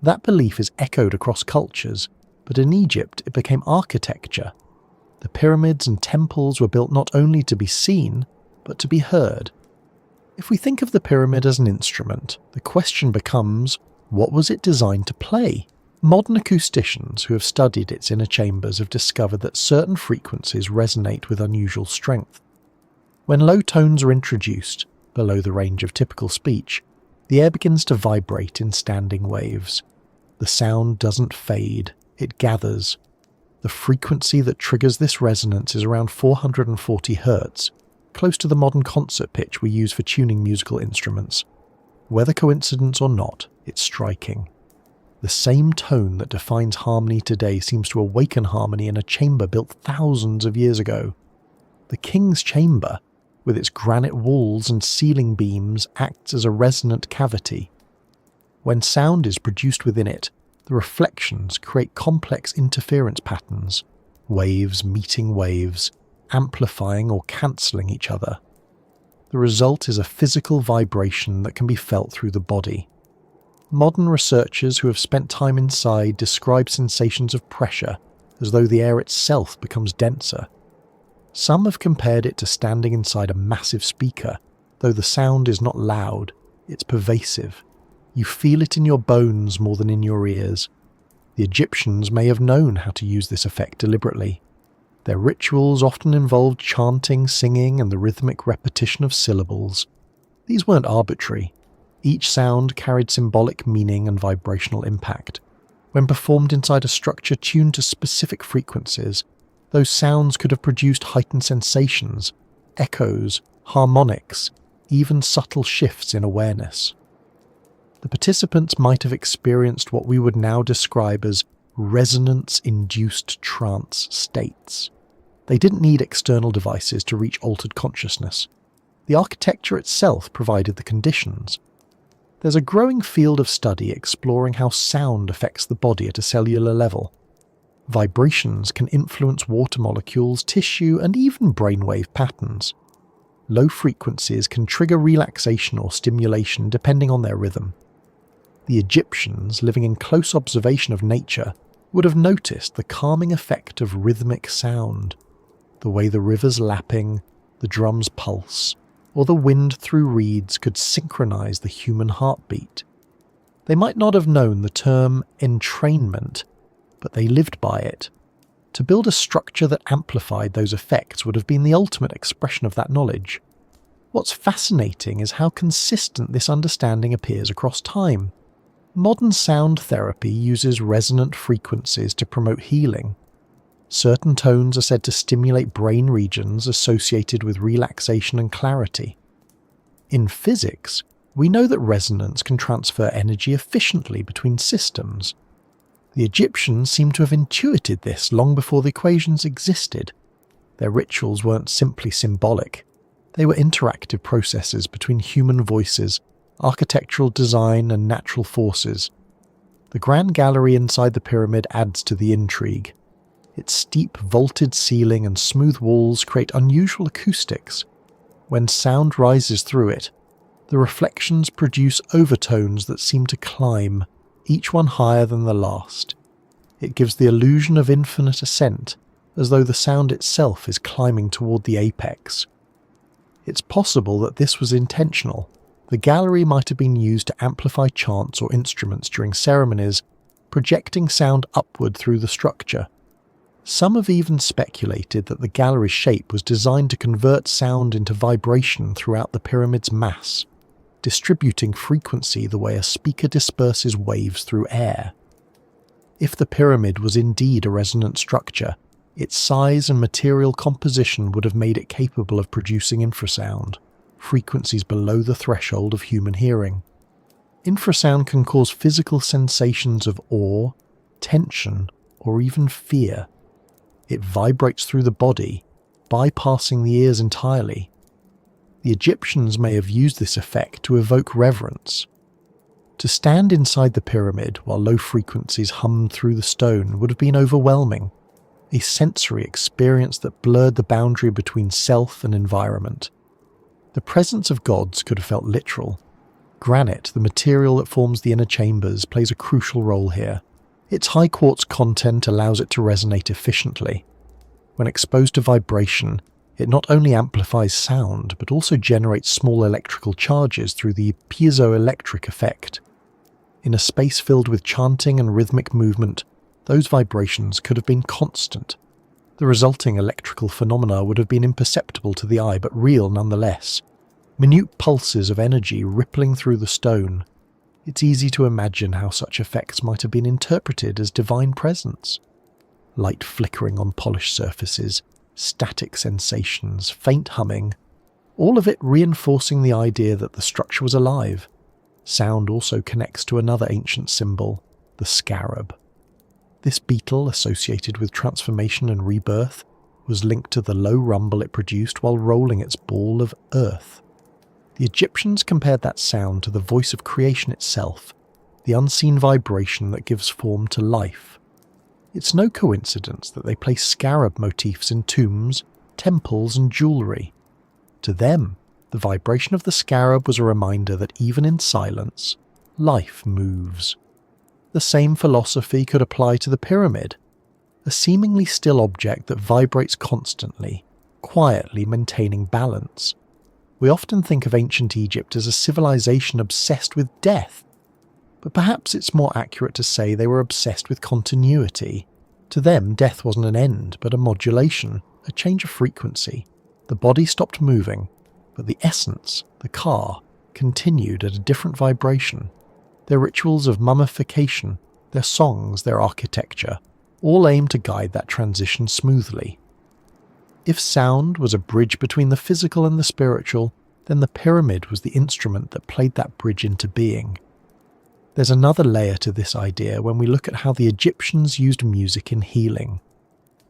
That belief is echoed across cultures, but in Egypt it became architecture. The pyramids and temples were built not only to be seen, but to be heard. If we think of the pyramid as an instrument, the question becomes, what was it designed to play? Modern acousticians who have studied its inner chambers have discovered that certain frequencies resonate with unusual strength. When low tones are introduced, below the range of typical speech, the air begins to vibrate in standing waves. The sound doesn't fade, it gathers. The frequency that triggers this resonance is around 440 Hz, close to the modern concert pitch we use for tuning musical instruments. Whether coincidence or not, it's striking. The same tone that defines harmony today seems to awaken harmony in a chamber built thousands of years ago. The king's chamber, with its granite walls and ceiling beams, acts as a resonant cavity. When sound is produced within it, the reflections create complex interference patterns, waves meeting waves, amplifying or cancelling each other. The result is a physical vibration that can be felt through the body. Modern researchers who have spent time inside describe sensations of pressure as though the air itself becomes denser. Some have compared it to standing inside a massive speaker, though the sound is not loud, it's pervasive. You feel it in your bones more than in your ears. The Egyptians may have known how to use this effect deliberately. Their rituals often involved chanting, singing, and the rhythmic repetition of syllables. These weren't arbitrary. Each sound carried symbolic meaning and vibrational impact. When performed inside a structure tuned to specific frequencies, those sounds could have produced heightened sensations, echoes, harmonics, even subtle shifts in awareness. The participants might have experienced what we would now describe as resonance-induced trance states. They didn't need external devices to reach altered consciousness. The architecture itself provided the conditions. There's a growing field of study exploring how sound affects the body at a cellular level. Vibrations can influence water molecules, tissue, and even brainwave patterns. Low frequencies can trigger relaxation or stimulation depending on their rhythm. The Egyptians, living in close observation of nature, would have noticed the calming effect of rhythmic sound, the way the rivers lapping, the drum's pulse, or the wind through reeds could synchronize the human heartbeat. They might not have known the term entrainment, but they lived by it. To build a structure that amplified those effects would have been the ultimate expression of that knowledge. What's fascinating is how consistent this understanding appears across time. Modern sound therapy uses resonant frequencies to promote healing. Certain tones are said to stimulate brain regions associated with relaxation and clarity. In physics, we know that resonance can transfer energy efficiently between systems. The Egyptians seem to have intuited this long before the equations existed. Their rituals weren't simply symbolic. They were interactive processes between human voices, architectural design, and natural forces. The grand gallery inside the pyramid adds to the intrigue. Its steep, vaulted ceiling and smooth walls create unusual acoustics. When sound rises through it, the reflections produce overtones that seem to climb, each one higher than the last. It gives the illusion of infinite ascent, as though the sound itself is climbing toward the apex. It's possible that this was intentional. The gallery might have been used to amplify chants or instruments during ceremonies, projecting sound upward through the structure. Some have even speculated that the gallery's shape was designed to convert sound into vibration throughout the pyramid's mass, distributing frequency the way a speaker disperses waves through air. If the pyramid was indeed a resonant structure, its size and material composition would have made it capable of producing infrasound, frequencies below the threshold of human hearing. Infrasound can cause physical sensations of awe, tension, or even fear. It vibrates through the body, bypassing the ears entirely. The Egyptians may have used this effect to evoke reverence. To stand inside the pyramid while low frequencies hummed through the stone would have been overwhelming, a sensory experience that blurred the boundary between self and environment. The presence of gods could have felt literal. Granite, the material that forms the inner chambers, plays a crucial role here. Its high quartz content allows it to resonate efficiently. When exposed to vibration, it not only amplifies sound, but also generates small electrical charges through the piezoelectric effect. In a space filled with chanting and rhythmic movement, those vibrations could have been constant. The resulting electrical phenomena would have been imperceptible to the eye, but real nonetheless. Minute pulses of energy rippling through the stone. It's easy to imagine how such effects might have been interpreted as divine presence. Light flickering on polished surfaces, static sensations, faint humming, all of it reinforcing the idea that the structure was alive. Sound also connects to another ancient symbol, the scarab. This beetle, associated with transformation and rebirth, was linked to the low rumble it produced while rolling its ball of earth. The Egyptians compared that sound to the voice of creation itself, the unseen vibration that gives form to life. It's no coincidence that they place scarab motifs in tombs, temples, and jewellery. To them, the vibration of the scarab was a reminder that even in silence, life moves. The same philosophy could apply to the pyramid, a seemingly still object that vibrates constantly, quietly maintaining balance. We often think of ancient Egypt as a civilization obsessed with death, but perhaps it's more accurate to say they were obsessed with continuity. To them, death wasn't an end, but a modulation, a change of frequency. The body stopped moving, but the essence, the car, continued at a different vibration. Their rituals of mummification, their songs, their architecture, all aim to guide that transition smoothly. If sound was a bridge between the physical and the spiritual, then the pyramid was the instrument that played that bridge into being. There's another layer to this idea when we look at how the Egyptians used music in healing.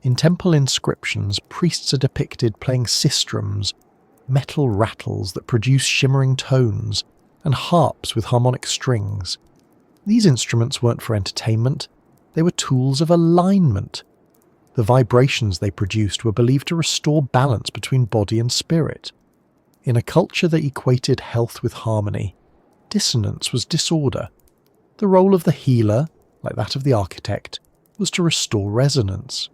In temple inscriptions, priests are depicted playing sistrums, metal rattles that produce shimmering tones, and harps with harmonic strings. These instruments weren't for entertainment, they were tools of alignment. The vibrations they produced were believed to restore balance between body and spirit. In a culture that equated health with harmony, dissonance was disorder. The role of the healer, like that of the architect, was to restore resonance.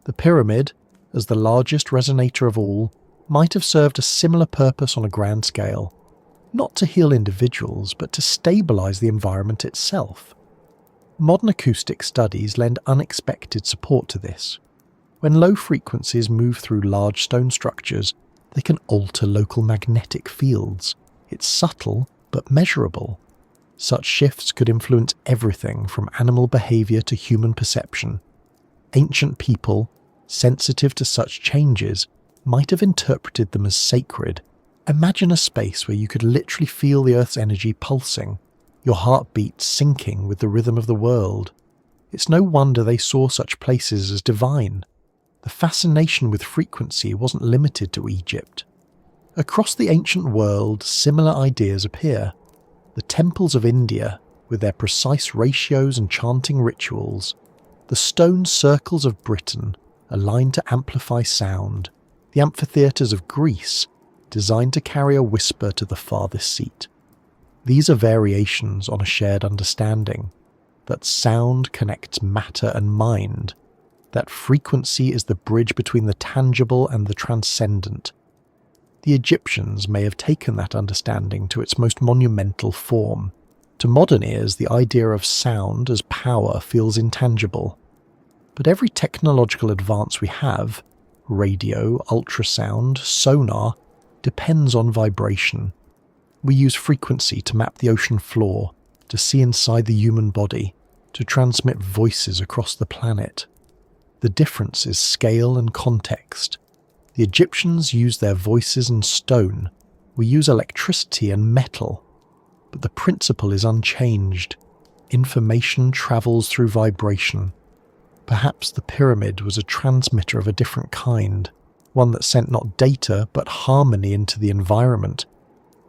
The pyramid, as the largest resonator of all, might have served a similar purpose on a grand scale, not to heal individuals, but to stabilize the environment itself. Modern acoustic studies lend unexpected support to this. When low frequencies move through large stone structures, they can alter local magnetic fields. It's subtle, but measurable. Such shifts could influence everything from animal behavior to human perception. Ancient people, sensitive to such changes, might have interpreted them as sacred. Imagine a space where you could literally feel the Earth's energy pulsing, your heartbeat syncing with the rhythm of the world. It's no wonder they saw such places as divine. The fascination with frequency wasn't limited to Egypt. Across the ancient world, similar ideas appear. The temples of India, with their precise ratios and chanting rituals, the stone circles of Britain, aligned to amplify sound, the amphitheatres of Greece, designed to carry a whisper to the farthest seat. These are variations on a shared understanding that sound connects matter and mind, that frequency is the bridge between the tangible and the transcendent. The Egyptians may have taken that understanding to its most monumental form. To modern ears, the idea of sound as power feels intangible. But every technological advance we have, radio, ultrasound, sonar, depends on vibration. We use frequency to map the ocean floor, to see inside the human body, to transmit voices across the planet. The difference is scale and context. The Egyptians used their voices and stone. We use electricity and metal. But the principle is unchanged. Information travels through vibration. Perhaps the pyramid was a transmitter of a different kind, one that sent not data but harmony into the environment,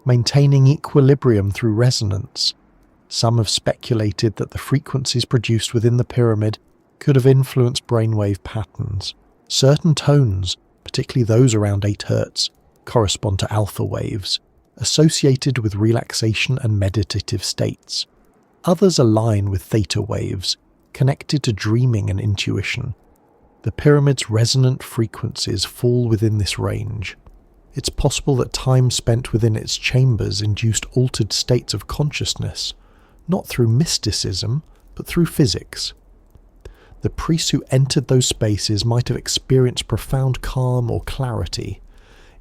maintaining equilibrium through resonance. Some have speculated that the frequencies produced within the pyramid could have influenced brainwave patterns. Certain tones, particularly those around 8 Hz, correspond to alpha waves, associated with relaxation and meditative states. Others align with theta waves, connected to dreaming and intuition. The pyramid's resonant frequencies fall within this range. It's possible that time spent within its chambers induced altered states of consciousness, not through mysticism, but through physics. The priests who entered those spaces might have experienced profound calm or clarity,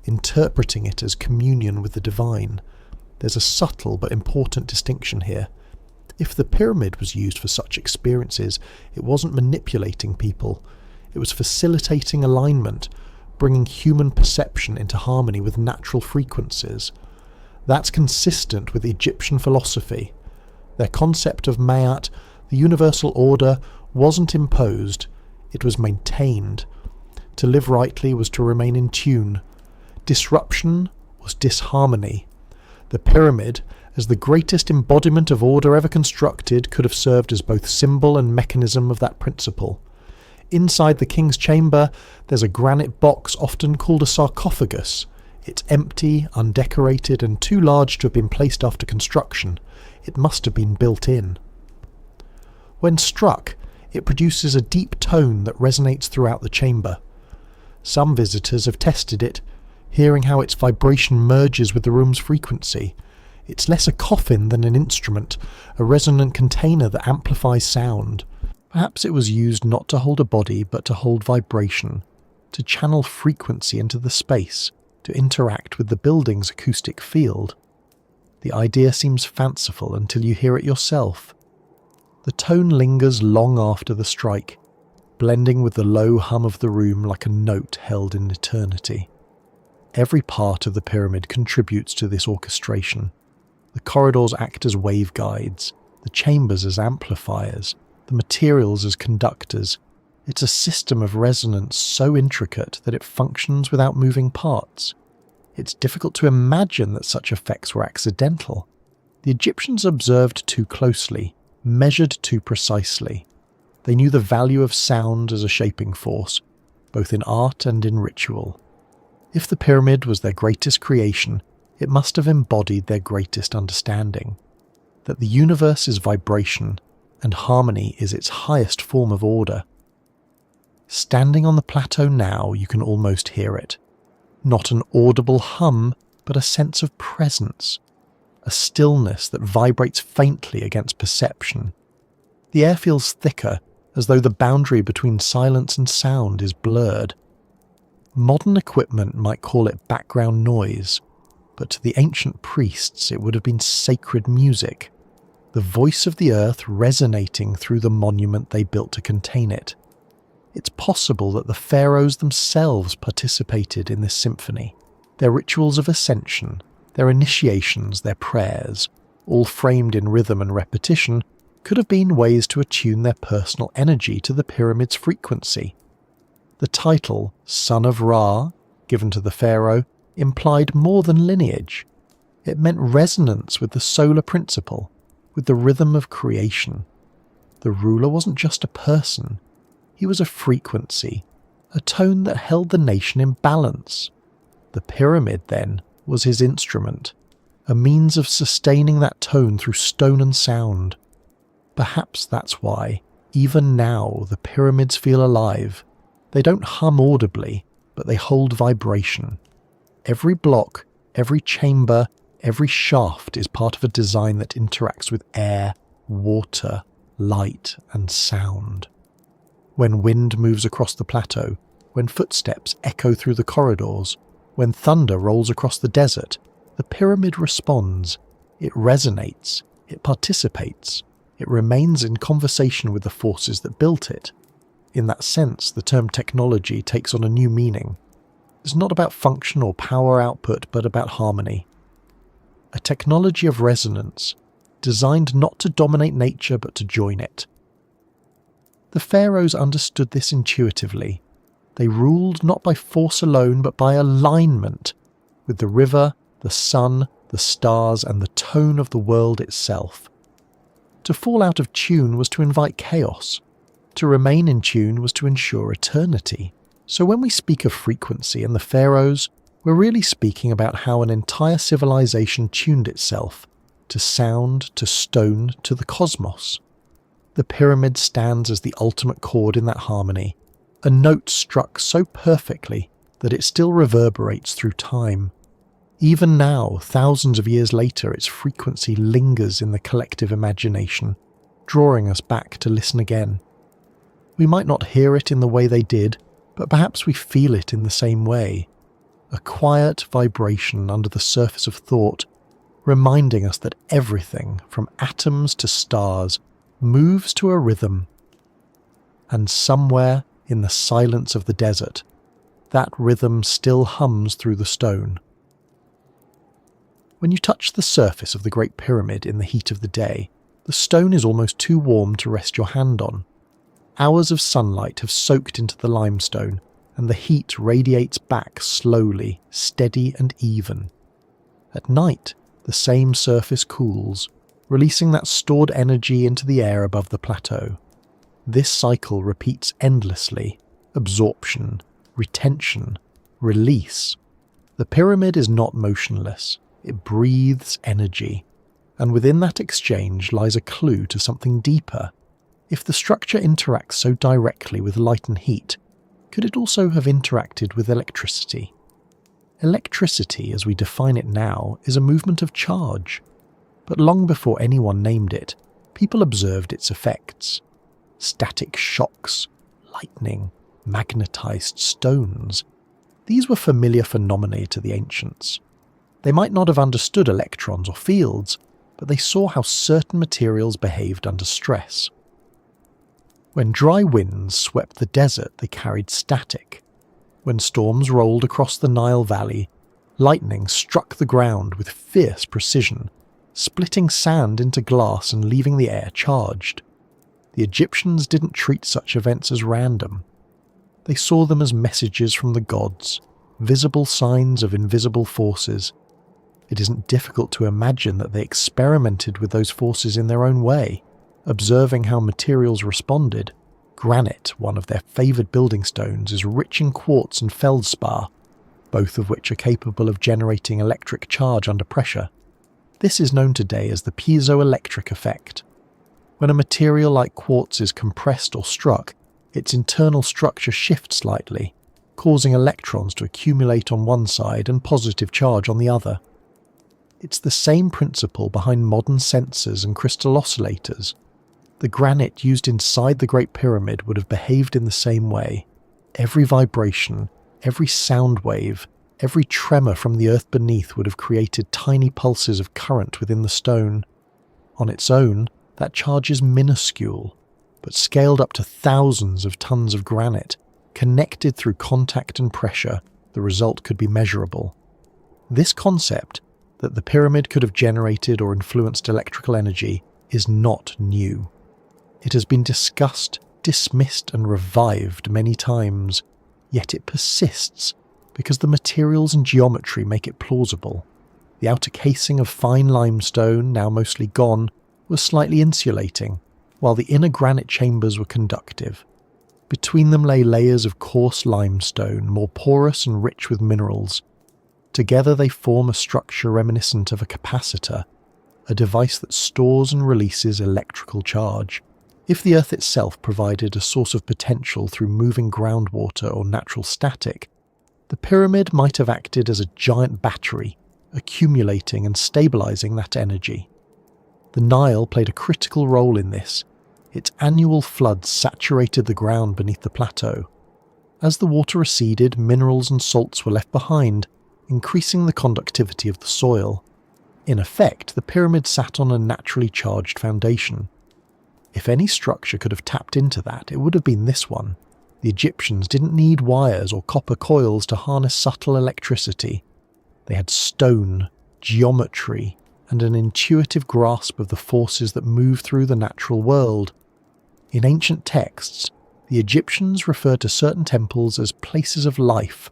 interpreting it as communion with the divine. There's a subtle but important distinction here. If the pyramid was used for such experiences, it wasn't manipulating people. It was facilitating alignment, bringing human perception into harmony with natural frequencies. That's consistent with Egyptian philosophy. Their concept of Ma'at, the universal order, wasn't imposed, it was maintained. To live rightly was to remain in tune. Disruption was disharmony. The pyramid, as the greatest embodiment of order ever constructed, could have served as both symbol and mechanism of that principle. Inside the king's chamber, there's a granite box often called a sarcophagus. It's empty, undecorated, and too large to have been placed after construction. It must have been built in. When struck, it produces a deep tone that resonates throughout the chamber. Some visitors have tested it, hearing how its vibration merges with the room's frequency. It's less a coffin than an instrument, a resonant container that amplifies sound. Perhaps it was used not to hold a body but to hold vibration, to channel frequency into the space, to interact with the building's acoustic field. The idea seems fanciful until you hear it yourself. The tone lingers long after the strike, blending with the low hum of the room like a note held in eternity. Every part of the pyramid contributes to this orchestration. The corridors act as waveguides, the chambers as amplifiers, the materials as conductors. It's a system of resonance so intricate that it functions without moving parts. It's difficult to imagine that such effects were accidental. The Egyptians observed too closely, measured too precisely. They knew the value of sound as a shaping force, both in art and in ritual. If the pyramid was their greatest creation, it must have embodied their greatest understanding, that the universe is vibration and harmony is its highest form of order. Standing on the plateau now, you can almost hear it. Not an audible hum, but a sense of presence, a stillness that vibrates faintly against perception. The air feels thicker, as though the boundary between silence and sound is blurred. Modern equipment might call it background noise, but to the ancient priests it would have been sacred music, the voice of the earth resonating through the monument they built to contain it. It's possible that the pharaohs themselves participated in this symphony. Their rituals of ascension, their initiations, their prayers, all framed in rhythm and repetition, could have been ways to attune their personal energy to the pyramid's frequency. The title, Son of Ra, given to the pharaoh, implied more than lineage. It meant resonance with the solar principle, with the rhythm of creation. The ruler wasn't just a person, he was a frequency, a tone that held the nation in balance. The pyramid, then, was his instrument, a means of sustaining that tone through stone and sound. Perhaps that's why, even now, the pyramids feel alive. They don't hum audibly, but they hold vibration. Every block, every chamber, every shaft is part of a design that interacts with air, water, light, and sound. When wind moves across the plateau, when footsteps echo through the corridors, when thunder rolls across the desert, the pyramid responds. It resonates, it participates, it remains in conversation with the forces that built it. In that sense, the term technology takes on a new meaning. It's not about function or power output, but about harmony. A technology of resonance, designed not to dominate nature but to join it. The pharaohs understood this intuitively. They ruled not by force alone but by alignment with the river, the sun, the stars, and the tone of the world itself. To fall out of tune was to invite chaos. To remain in tune was to ensure eternity. So when we speak of frequency and the pharaohs, we're really speaking about how an entire civilization tuned itself to sound, to stone, to the cosmos. The pyramid stands as the ultimate chord in that harmony, a note struck so perfectly that it still reverberates through time. Even now, thousands of years later, its frequency lingers in the collective imagination, drawing us back to listen again. We might not hear it in the way they did, but perhaps we feel it in the same way. A quiet vibration under the surface of thought, reminding us that everything, from atoms to stars, moves to a rhythm. And somewhere in the silence of the desert, that rhythm still hums through the stone. When you touch the surface of the Great Pyramid in the heat of the day, the stone is almost too warm to rest your hand on. Hours of sunlight have soaked into the limestone, and the heat radiates back slowly, steady and even. At night, the same surface cools, releasing that stored energy into the air above the plateau. This cycle repeats endlessly: absorption, retention, release. The pyramid is not motionless. It breathes energy, and within that exchange lies a clue to something deeper. If the structure interacts so directly with light and heat, could it also have interacted with electricity? Electricity, as we define it now, is a movement of charge. But long before anyone named it, people observed its effects. Static shocks, lightning, magnetized stones. These were familiar phenomena to the ancients. They might not have understood electrons or fields, but they saw how certain materials behaved under stress. When dry winds swept the desert, they carried static. When storms rolled across the Nile Valley, lightning struck the ground with fierce precision, splitting sand into glass and leaving the air charged. The Egyptians didn't treat such events as random. They saw them as messages from the gods, visible signs of invisible forces. It isn't difficult to imagine that they experimented with those forces in their own way, observing how materials responded. Granite, one of their favoured building stones, is rich in quartz and feldspar, both of which are capable of generating electric charge under pressure. This is known today as the Piezoelectric effect. When a material like quartz is compressed or struck, its internal structure shifts slightly, causing electrons to accumulate on one side and positive charge on the other. It's the same principle behind modern sensors and crystal oscillators. The granite used inside the Great Pyramid would have behaved in the same way. Every vibration, every sound wave, every tremor from the earth beneath would have created tiny pulses of current within the stone. On its own, that charge is minuscule, but scaled up to thousands of tons of granite, connected through contact and pressure, the result could be measurable. This concept, that the pyramid could have generated or influenced electrical energy, is not new. It has been discussed, dismissed and revived many times, yet it persists because the materials and geometry make it plausible. The outer casing of fine limestone, now mostly gone, was slightly insulating, while the inner granite chambers were conductive. Between them lay layers of coarse limestone, more porous and rich with minerals. Together they form a structure reminiscent of a capacitor, a device that stores and releases electrical charge. If the Earth itself provided a source of potential through moving groundwater or natural static, the pyramid might have acted as a giant battery, accumulating and stabilizing that energy. The Nile played a critical role in this. Its annual floods saturated the ground beneath the plateau. As the water receded, minerals and salts were left behind, increasing the conductivity of the soil. In effect, the pyramid sat on a naturally charged foundation. If any structure could have tapped into that, it would have been this one. The Egyptians didn't need wires or copper coils to harness subtle electricity. They had stone, geometry, and an intuitive grasp of the forces that move through the natural world. In ancient texts, the Egyptians referred to certain temples as places of life,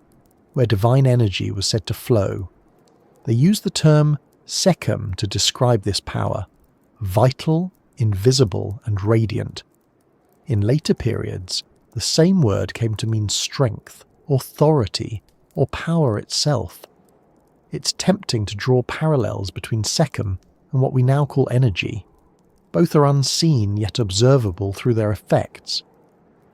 where divine energy was said to flow. They used the term Sekhem to describe this power, vital, invisible, and radiant. In later periods, the same word came to mean strength, authority, or power itself. It's tempting to draw parallels between Sekhem and what we now call energy. Both are unseen yet observable through their effects.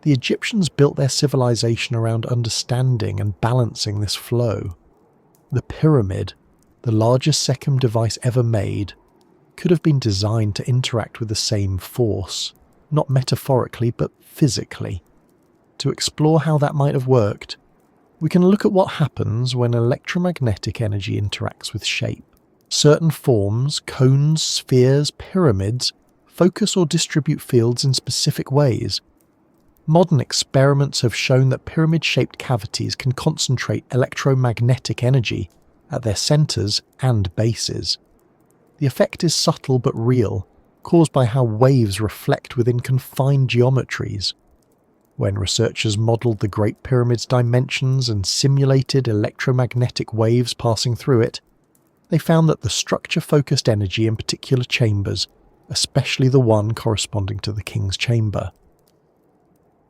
The Egyptians built their civilization around understanding and balancing this flow. The pyramid, the largest Sekhem device ever made, could have been designed to interact with the same force, not metaphorically but physically. To explore how that might have worked, we can look at what happens when electromagnetic energy interacts with shape. Certain forms, cones, spheres, pyramids, focus or distribute fields in specific ways. Modern experiments have shown that pyramid-shaped cavities can concentrate electromagnetic energy at their centres and bases. The effect is subtle but real, caused by how waves reflect within confined geometries. When researchers modelled the Great Pyramid's dimensions and simulated electromagnetic waves passing through it, they found that the structure-focused energy in particular chambers, especially the one corresponding to the King's Chamber.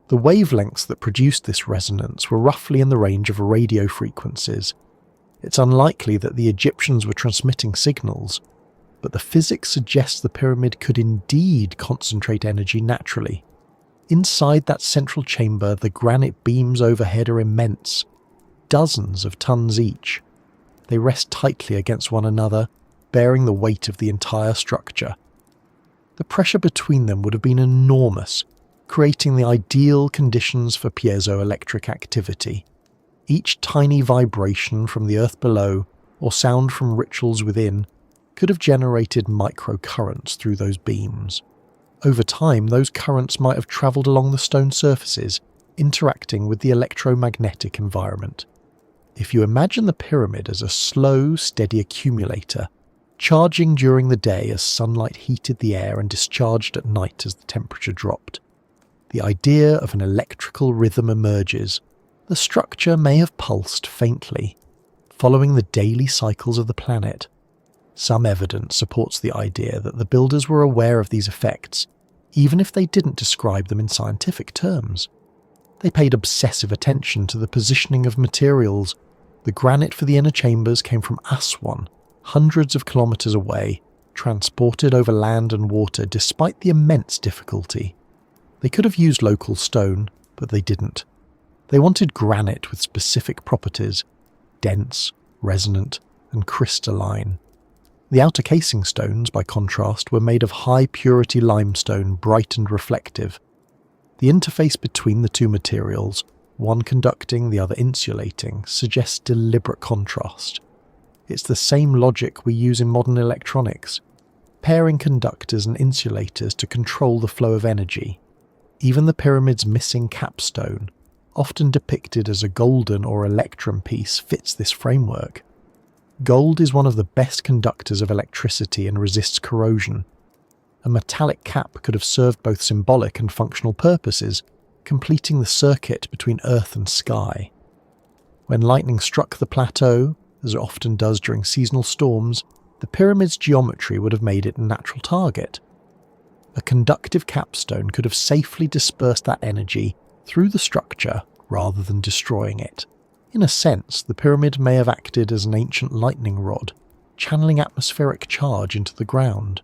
The wavelengths that produced this resonance were roughly in the range of radio frequencies. It's unlikely that the Egyptians were transmitting signals, but the physics suggests the pyramid could indeed concentrate energy naturally. Inside that central chamber, the granite beams overhead are immense, dozens of tons each. They rest tightly against one another, bearing the weight of the entire structure. The pressure between them would have been enormous, creating the ideal conditions for piezoelectric activity. Each tiny vibration from the earth below, or sound from rituals within, could have generated microcurrents through those beams. Over time, those currents might have travelled along the stone surfaces, interacting with the electromagnetic environment. If you imagine the pyramid as a slow, steady accumulator, charging during the day as sunlight heated the air and discharged at night as the temperature dropped, the idea of an electrical rhythm emerges. The structure may have pulsed faintly, following the daily cycles of the planet. Some evidence supports the idea that the builders were aware of these effects, even if they didn't describe them in scientific terms. They paid obsessive attention to the positioning of materials. The granite for the inner chambers came from Aswan, hundreds of kilometres away, transported over land and water despite the immense difficulty. They could have used local stone, but they didn't. They wanted granite with specific properties: dense, resonant, and crystalline. The outer casing stones, by contrast, were made of high-purity limestone, bright and reflective. The interface between the two materials, one conducting, the other insulating, suggests deliberate contrast. It's the same logic we use in modern electronics, pairing conductors and insulators to control the flow of energy. Even the pyramid's missing capstone, often depicted as a golden or electrum piece, fits this framework. Gold is one of the best conductors of electricity and resists corrosion. A metallic cap could have served both symbolic and functional purposes, completing the circuit between Earth and sky. When lightning struck the plateau, as it often does during seasonal storms, the pyramid's geometry would have made it a natural target. A conductive capstone could have safely dispersed that energy through the structure rather than destroying it. In a sense, the pyramid may have acted as an ancient lightning rod, channeling atmospheric charge into the ground.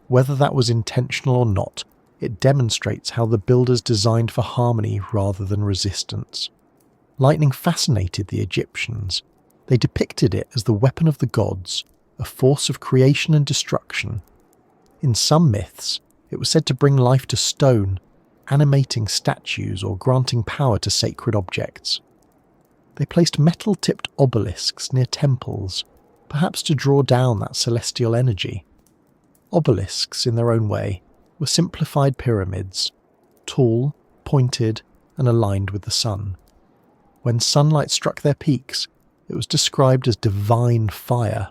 Whether that was intentional or not, it demonstrates how the builders designed for harmony rather than resistance. Lightning fascinated the Egyptians. They depicted it as the weapon of the gods, a force of creation and destruction. In some myths, it was said to bring life to stone, animating statues or granting power to sacred objects. They placed metal-tipped obelisks near temples, perhaps to draw down that celestial energy. Obelisks, in their own way, were simplified pyramids, tall, pointed, and aligned with the sun. When sunlight struck their peaks, it was described as divine fire.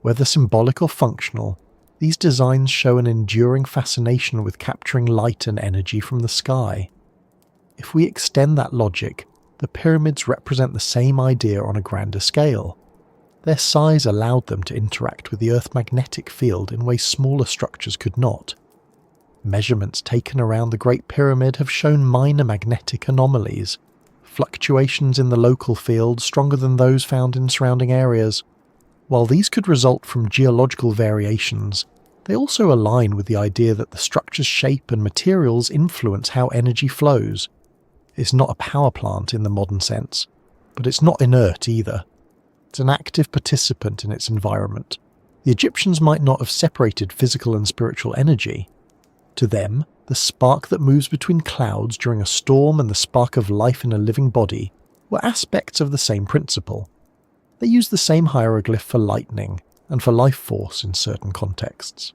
Whether symbolic or functional, these designs show an enduring fascination with capturing light and energy from the sky. If we extend that logic, the pyramids represent the same idea on a grander scale. Their size allowed them to interact with the Earth's magnetic field in ways smaller structures could not. Measurements taken around the Great Pyramid have shown minor magnetic anomalies, fluctuations in the local field stronger than those found in surrounding areas. While these could result from geological variations, they also align with the idea that the structure's shape and materials influence how energy flows. It's not a power plant in the modern sense, but it's not inert either. It's an active participant in its environment. The Egyptians might not have separated physical and spiritual energy. To them, the spark that moves between clouds during a storm and the spark of life in a living body were aspects of the same principle. They used the same hieroglyph for lightning and for life force in certain contexts.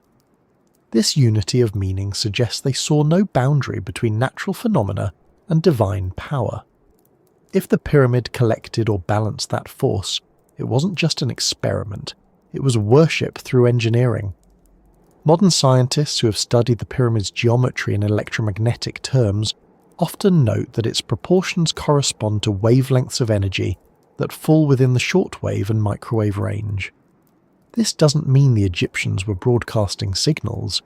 This unity of meaning suggests they saw no boundary between natural phenomena and divine power. If the pyramid collected or balanced that force, it wasn't just an experiment, it was worship through engineering. Modern scientists who have studied the pyramid's geometry in electromagnetic terms often note that its proportions correspond to wavelengths of energy that fall within the shortwave and microwave range. This doesn't mean the Egyptians were broadcasting signals,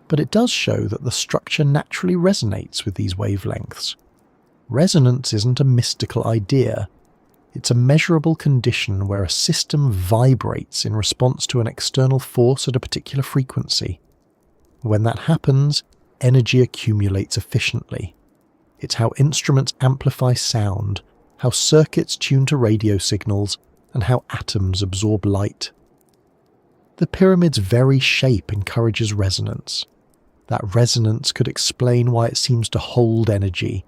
but it does show that the structure naturally resonates with these wavelengths. Resonance isn't a mystical idea. It's a measurable condition where a system vibrates in response to an external force at a particular frequency. When that happens, energy accumulates efficiently. It's how instruments amplify sound, how circuits tune to radio signals, and how atoms absorb light. The pyramid's very shape encourages resonance. That resonance could explain why it seems to hold energy,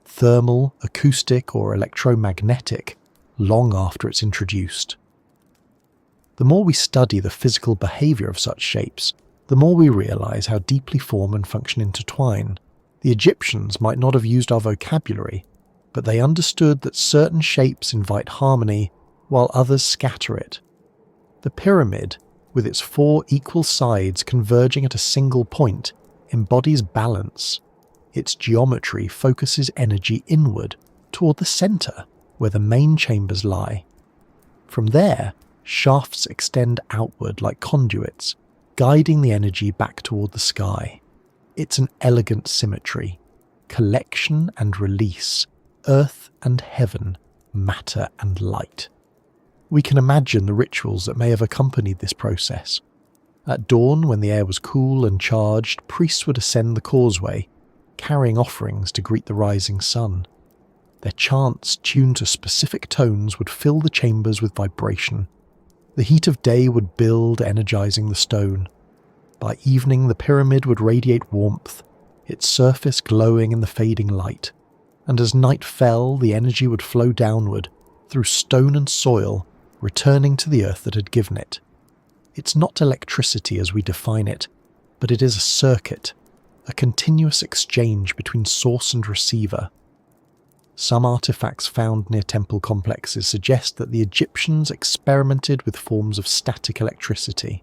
thermal, acoustic, or electromagnetic, long after it's introduced. The more we study the physical behaviour of such shapes, the more we realise how deeply form and function intertwine. The Egyptians might not have used our vocabulary, but they understood that certain shapes invite harmony while others scatter it. The pyramid, with its 4 equal sides converging at a single point, embodies balance. Its geometry focuses energy inward, toward the centre, where the main chambers lie. From there, shafts extend outward like conduits, guiding the energy back toward the sky. It's an elegant symmetry, collection and release, earth and heaven, matter and light. We can imagine the rituals that may have accompanied this process. At dawn, when the air was cool and charged, priests would ascend the causeway, carrying offerings to greet the rising sun. Their chants, tuned to specific tones, would fill the chambers with vibration. The heat of day would build, energizing the stone. By evening, the pyramid would radiate warmth, its surface glowing in the fading light. And as night fell, the energy would flow downward, through stone and soil, returning to the earth that had given it. It's not electricity as we define it, but it is a circuit, a continuous exchange between source and receiver. Some artifacts found near temple complexes suggest that the Egyptians experimented with forms of static electricity.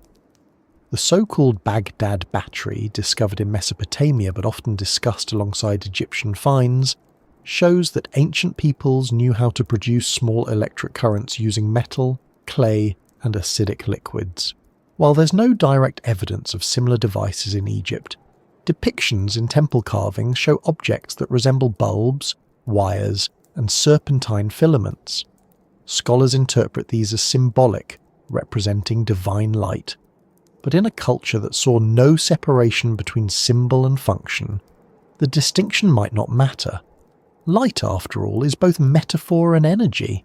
The so-called Baghdad battery, discovered in Mesopotamia but often discussed alongside Egyptian finds, shows that ancient peoples knew how to produce small electric currents using metal, clay, and acidic liquids. While there's no direct evidence of similar devices in Egypt, depictions in temple carvings show objects that resemble bulbs, wires, and serpentine filaments. Scholars interpret these as symbolic, representing divine light. But in a culture that saw no separation between symbol and function, the distinction might not matter. Light, after all, is both metaphor and energy.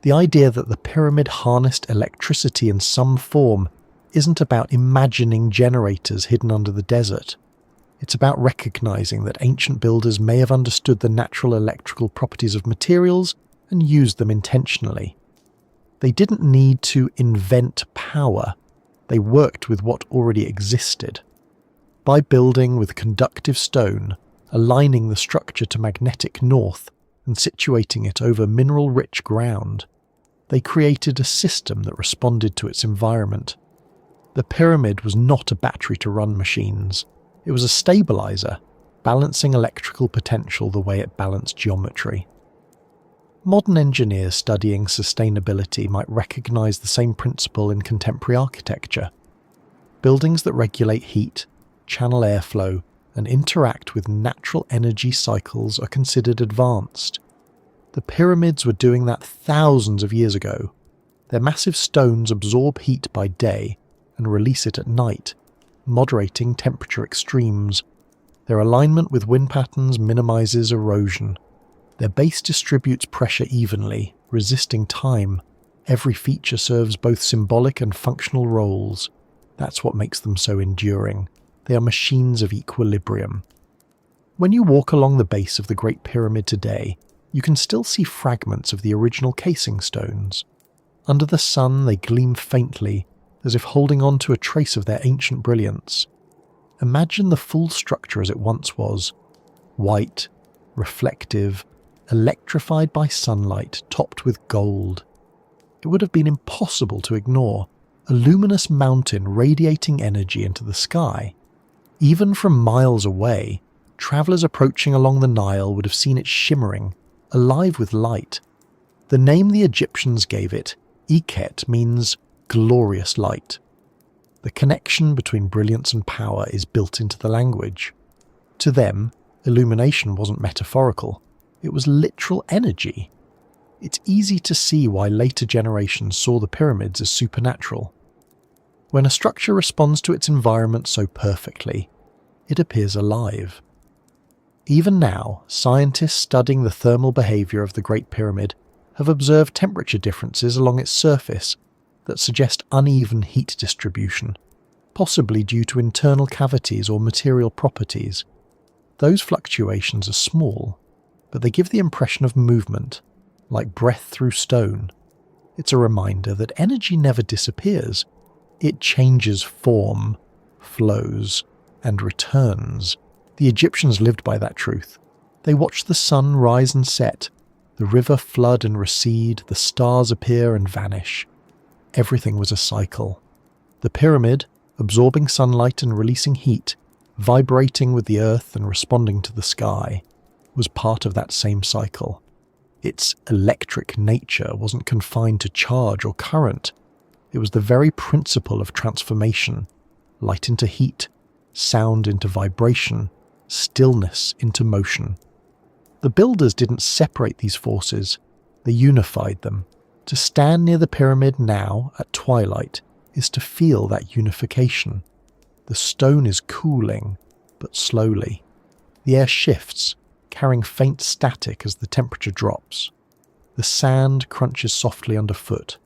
The idea that the pyramid harnessed electricity in some form isn't about imagining generators hidden under the desert. It's about recognizing that ancient builders may have understood the natural electrical properties of materials and used them intentionally. They didn't need to invent power. They worked with what already existed. By building with conductive stone, aligning the structure to magnetic north, and situating it over mineral-rich ground, they created a system that responded to its environment. The pyramid was not a battery to run machines. It was a stabilizer, balancing electrical potential the way it balanced geometry. Modern engineers studying sustainability might recognize the same principle in contemporary architecture. Buildings that regulate heat, channel airflow, and interact with natural energy cycles are considered advanced. The pyramids were doing that thousands of years ago. Their massive stones absorb heat by day and release it at night, moderating temperature extremes. Their alignment with wind patterns minimizes erosion. Their base distributes pressure evenly, resisting time. Every feature serves both symbolic and functional roles. That's what makes them so enduring. They are machines of equilibrium. When you walk along the base of the Great Pyramid today, you can still see fragments of the original casing stones. Under the sun, they gleam faintly, as if holding on to a trace of their ancient brilliance. Imagine the full structure as it once was: white, reflective, electrified by sunlight, topped with gold. It would have been impossible to ignore, a luminous mountain radiating energy into the sky. Even from miles away, travellers approaching along the Nile would have seen it shimmering, alive with light. The name the Egyptians gave it, Iket, means glorious light. The connection between brilliance and power is built into the language. To them, illumination wasn't metaphorical. It was literal energy. It's easy to see why later generations saw the pyramids as supernatural. When a structure responds to its environment so perfectly, it appears alive. Even now, scientists studying the thermal behavior of the Great Pyramid have observed temperature differences along its surface that suggest uneven heat distribution, possibly due to internal cavities or material properties. Those fluctuations are small, but they give the impression of movement, like breath through stone. It's a reminder that energy never disappears. It changes form, flows, and returns. The Egyptians lived by that truth. They watched the sun rise and set, the river flood and recede, the stars appear and vanish. Everything was a cycle. The pyramid, absorbing sunlight and releasing heat, vibrating with the earth and responding to the sky, was part of that same cycle. Its electric nature wasn't confined to charge or current. It was the very principle of transformation: light into heat, sound into vibration, stillness into motion. The builders didn't separate these forces, they unified them. To stand near the pyramid now, at twilight, is to feel that unification. The stone is cooling, but slowly. The air shifts, carrying faint static as the temperature drops. The sand crunches softly underfoot.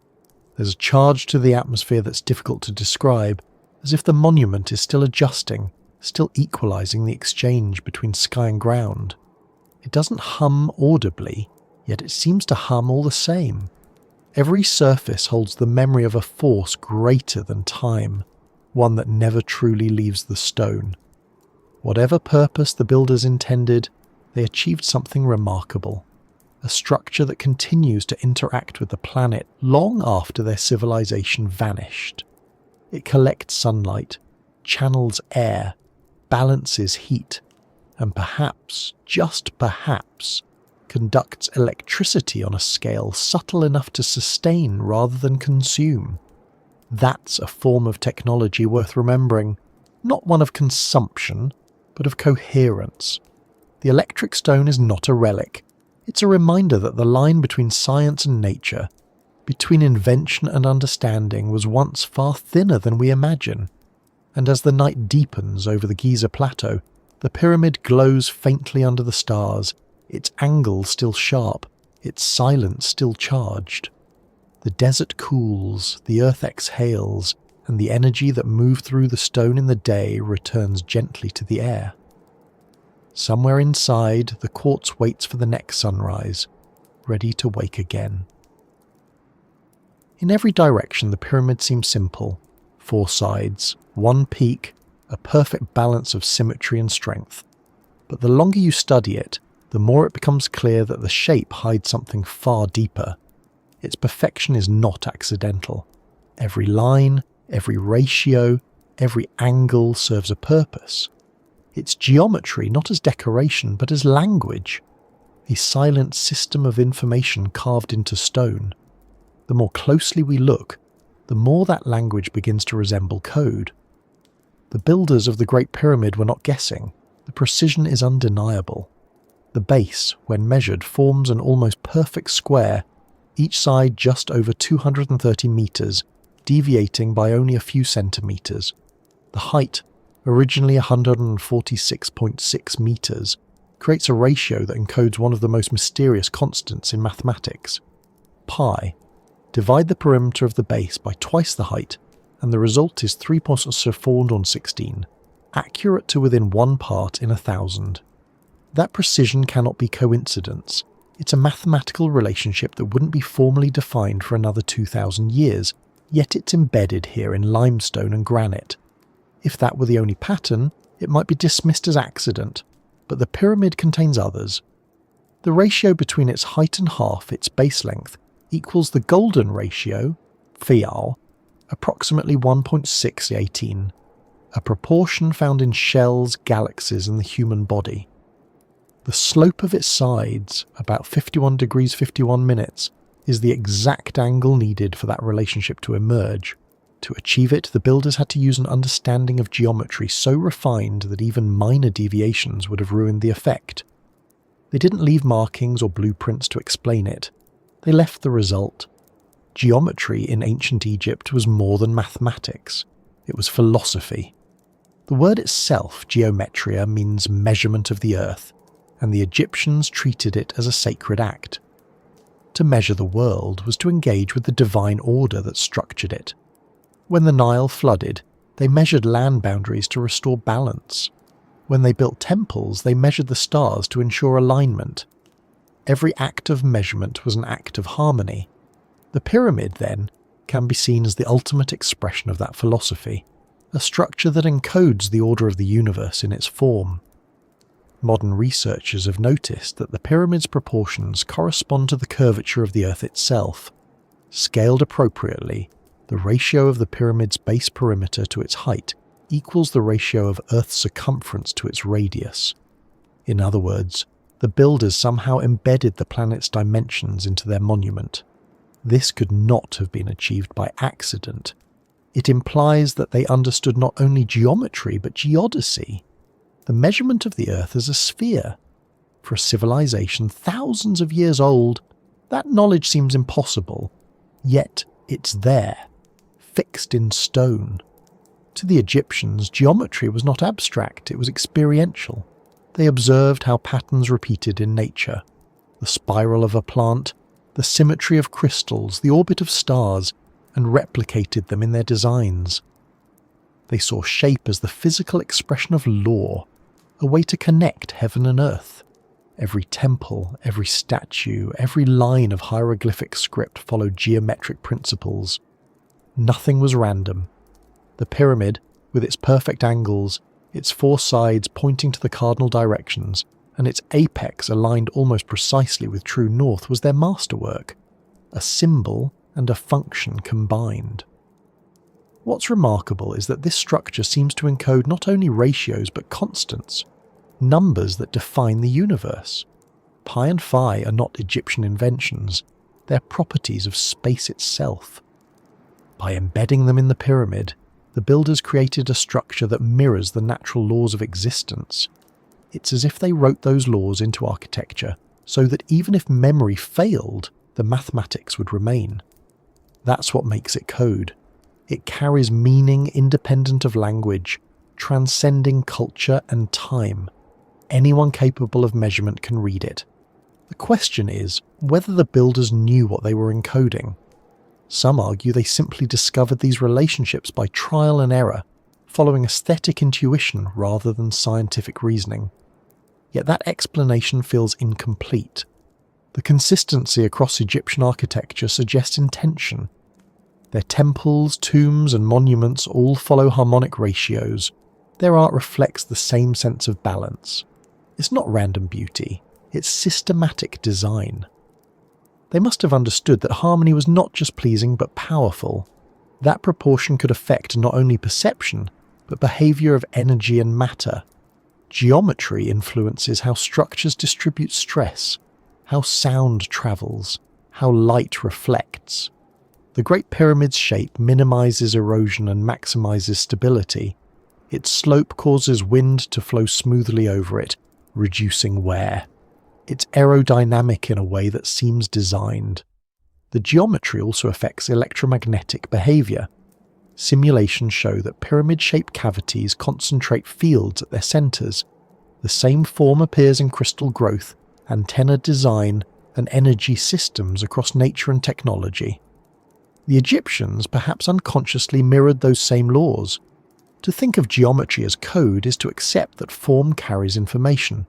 There's a charge to the atmosphere that's difficult to describe, as if the monument is still adjusting, still equalizing the exchange between sky and ground. It doesn't hum audibly, yet it seems to hum all the same. Every surface holds the memory of a force greater than time, one that never truly leaves the stone. Whatever purpose the builders intended, they achieved something remarkable. A structure that continues to interact with the planet long after their civilization vanished. It collects sunlight, channels air, balances heat, and perhaps, just perhaps, conducts electricity on a scale subtle enough to sustain rather than consume. That's a form of technology worth remembering, not one of consumption, but of coherence. The electric stone is not a relic. It's a reminder that the line between science and nature, between invention and understanding, was once far thinner than we imagine. And as the night deepens over the Giza plateau, the pyramid glows faintly under the stars, its angle still sharp, its silence still charged. The desert cools, the earth exhales, and the energy that moved through the stone in the day returns gently to the air. Somewhere inside, the quartz waits for the next sunrise, ready to wake again. In every direction, the pyramid seems simple. 4 sides, 1 peak, a perfect balance of symmetry and strength. But the longer you study it, the more it becomes clear that the shape hides something far deeper. Its perfection is not accidental. Every line, every ratio, every angle serves a purpose. It's geometry not as decoration but as language, a silent system of information carved into stone. The more closely we look, the more that language begins to resemble code. The builders of the Great Pyramid were not guessing. The precision is undeniable. The base, when measured, forms an almost perfect square, each side just over 230 meters, deviating by only a few centimeters. The height, originally 146.6 meters, creates a ratio that encodes one of the most mysterious constants in mathematics. Pi. Divide the perimeter of the base by twice the height, and the result is 3.416, accurate to within 1 part in 1,000. That precision cannot be coincidence. It's a mathematical relationship that wouldn't be formally defined for another 2,000 years, yet it's embedded here in limestone and granite. If that were the only pattern, it might be dismissed as accident, but the pyramid contains others. The ratio between its height and half its base length equals the golden ratio, Fial, approximately 1.618, a proportion found in shells, galaxies, and the human body. The slope of its sides, about 51 degrees 51 minutes, is the exact angle needed for that relationship to emerge. To achieve it, the builders had to use an understanding of geometry so refined that even minor deviations would have ruined the effect. They didn't leave markings or blueprints to explain it. They left the result. Geometry in ancient Egypt was more than mathematics. It was philosophy. The word itself, geometria, means measurement of the earth, and the Egyptians treated it as a sacred act. To measure the world was to engage with the divine order that structured it. When the Nile flooded, they measured land boundaries to restore balance. When they built temples, they measured the stars to ensure alignment. Every act of measurement was an act of harmony. The pyramid, then, can be seen as the ultimate expression of that philosophy, a structure that encodes the order of the universe in its form. Modern researchers have noticed that the pyramid's proportions correspond to the curvature of the Earth itself. Scaled appropriately, the ratio of the pyramid's base perimeter to its height equals the ratio of Earth's circumference to its radius. In other words, the builders somehow embedded the planet's dimensions into their monument. This could not have been achieved by accident. It implies that they understood not only geometry but geodesy, the measurement of the Earth as a sphere. For a civilization thousands of years old, that knowledge seems impossible, yet it's there, fixed in stone. To the Egyptians, geometry was not abstract, it was experiential. They observed how patterns repeated in nature, the spiral of a plant, the symmetry of crystals, the orbit of stars, and replicated them in their designs. They saw shape as the physical expression of law, a way to connect heaven and earth. Every temple, every statue, every line of hieroglyphic script followed geometric principles. Nothing was random. The pyramid, with its perfect angles, its 4 sides pointing to the cardinal directions, and its apex aligned almost precisely with true north, was their masterwork, a symbol and a function combined. What's remarkable is that this structure seems to encode not only ratios but constants, numbers that define the universe. Pi and phi are not Egyptian inventions, they're properties of space itself. By embedding them in the pyramid, the builders created a structure that mirrors the natural laws of existence. It's as if they wrote those laws into architecture, so that even if memory failed, the mathematics would remain. That's what makes it code. It carries meaning independent of language, transcending culture and time. Anyone capable of measurement can read it. The question is whether the builders knew what they were encoding. Some argue they simply discovered these relationships by trial and error, following aesthetic intuition rather than scientific reasoning. Yet that explanation feels incomplete. The consistency across Egyptian architecture suggests intention. Their temples, tombs, and monuments all follow harmonic ratios. Their art reflects the same sense of balance. It's not random beauty, it's systematic design. They must have understood that harmony was not just pleasing but powerful. That proportion could affect not only perception, but behavior of energy and matter. Geometry influences how structures distribute stress, how sound travels, how light reflects. The Great Pyramid's shape minimizes erosion and maximizes stability. Its slope causes wind to flow smoothly over it, reducing wear. It's aerodynamic in a way that seems designed. The geometry also affects electromagnetic behavior. Simulations show that pyramid-shaped cavities concentrate fields at their centers. The same form appears in crystal growth, antenna design, and energy systems across nature and technology. The Egyptians perhaps unconsciously mirrored those same laws. To think of geometry as code is to accept that form carries information.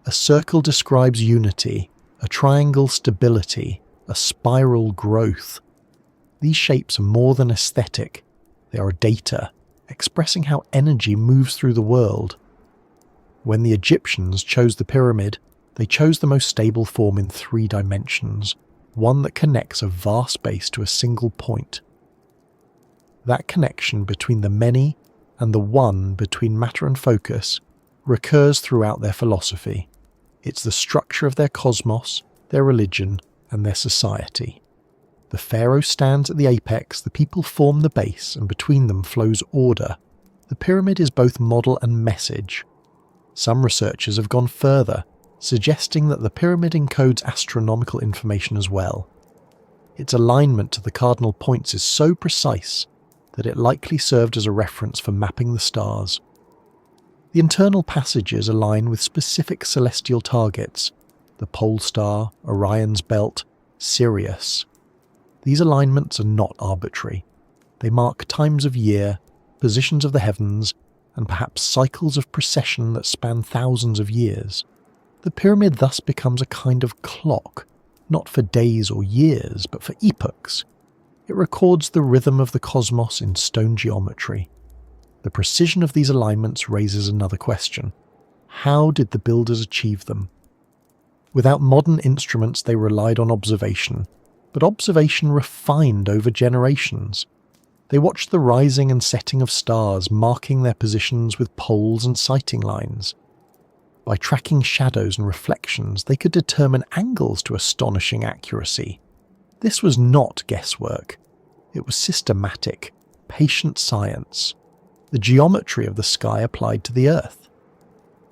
A circle describes unity, a triangle stability, a spiral growth. These shapes are more than aesthetic. They are data, expressing how energy moves through the world. When the Egyptians chose the pyramid, they chose the most stable form in 3 dimensions, one that connects a vast base to a single point. That connection between the many and the one between matter and focus recurs throughout their philosophy. It's the structure of their cosmos, their religion, and their society. The pharaoh stands at the apex, the people form the base, and between them flows order. The pyramid is both model and message. Some researchers have gone further, suggesting that the pyramid encodes astronomical information as well. Its alignment to the cardinal points is so precise that it likely served as a reference for mapping the stars. The internal passages align with specific celestial targets: the pole star, Orion's belt, Sirius. These alignments are not arbitrary. They mark times of year, positions of the heavens, and perhaps cycles of precession that span thousands of years. The pyramid thus becomes a kind of clock, not for days or years, but for epochs. It records the rhythm of the cosmos in stone geometry. The precision of these alignments raises another question. How did the builders achieve them? Without modern instruments, they relied on observation, but observation refined over generations. They watched the rising and setting of stars, marking their positions with poles and sighting lines. By tracking shadows and reflections, they could determine angles to astonishing accuracy. This was not guesswork. It was systematic, patient science. The geometry of the sky applied to the earth.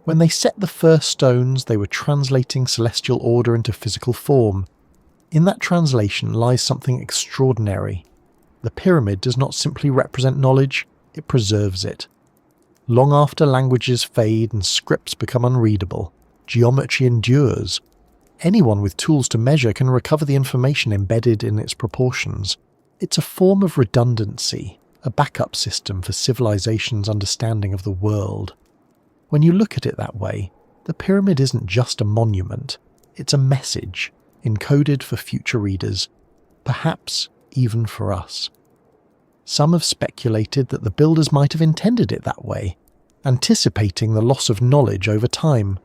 When they set the first stones, they were translating celestial order into physical form. In that translation lies something extraordinary. The pyramid does not simply represent knowledge, it preserves it. Long after languages fade and scripts become unreadable, geometry endures. Anyone with tools to measure can recover the information embedded in its proportions. It's a form of redundancy, a backup system for civilization's understanding of the world. When you look at it that way, the pyramid isn't just a monument, it's a message, encoded for future readers, perhaps even for us. Some have speculated that the builders might have intended it that way, anticipating the loss of knowledge over time.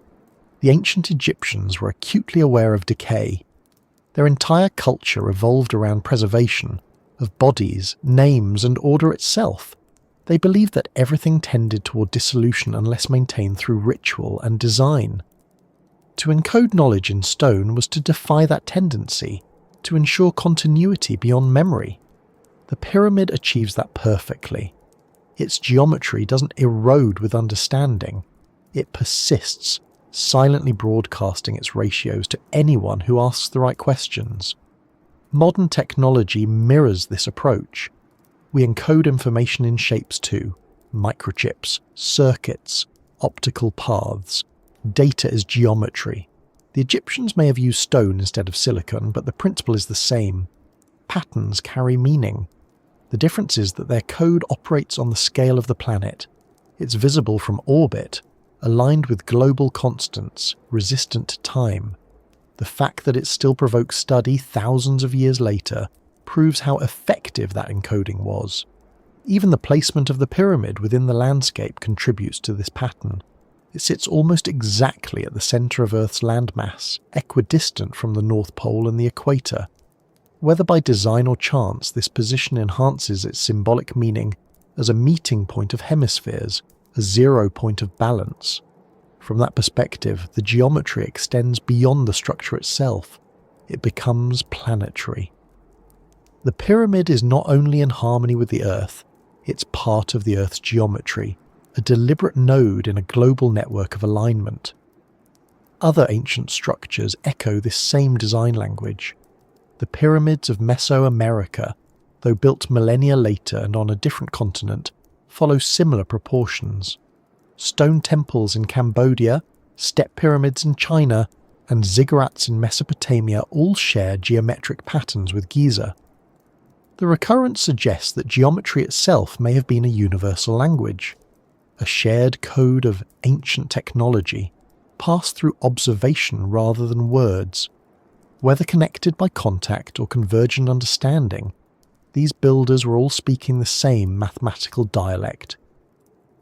The ancient Egyptians were acutely aware of decay. Their entire culture revolved around preservation, of bodies, names, and order itself. They believed that everything tended toward dissolution unless maintained through ritual and design. To encode knowledge in stone was to defy that tendency, to ensure continuity beyond memory. The pyramid achieves that perfectly. Its geometry doesn't erode with understanding. It persists, silently broadcasting its ratios to anyone who asks the right questions. Modern technology mirrors this approach. We encode information in shapes too: microchips, circuits, optical paths. Data is geometry. The Egyptians may have used stone instead of silicon, but the principle is the same. Patterns carry meaning. The difference is that their code operates on the scale of the planet. It's visible from orbit, aligned with global constants, resistant to time. The fact that it still provokes study thousands of years later proves how effective that encoding was. Even the placement of the pyramid within the landscape contributes to this pattern. It sits almost exactly at the centre of Earth's landmass, equidistant from the North Pole and the equator. Whether by design or chance, this position enhances its symbolic meaning as a meeting point of hemispheres, a zero point of balance. From that perspective, the geometry extends beyond the structure itself. It becomes planetary. The pyramid is not only in harmony with the Earth, it's part of the Earth's geometry, a deliberate node in a global network of alignment. Other ancient structures echo this same design language. The pyramids of Mesoamerica, though built millennia later and on a different continent, follow similar proportions. Stone temples in Cambodia, step pyramids in China, and ziggurats in Mesopotamia all share geometric patterns with Giza. The recurrence suggests that geometry itself may have been a universal language, a shared code of ancient technology, passed through observation rather than words. Whether connected by contact or convergent understanding, these builders were all speaking the same mathematical dialect.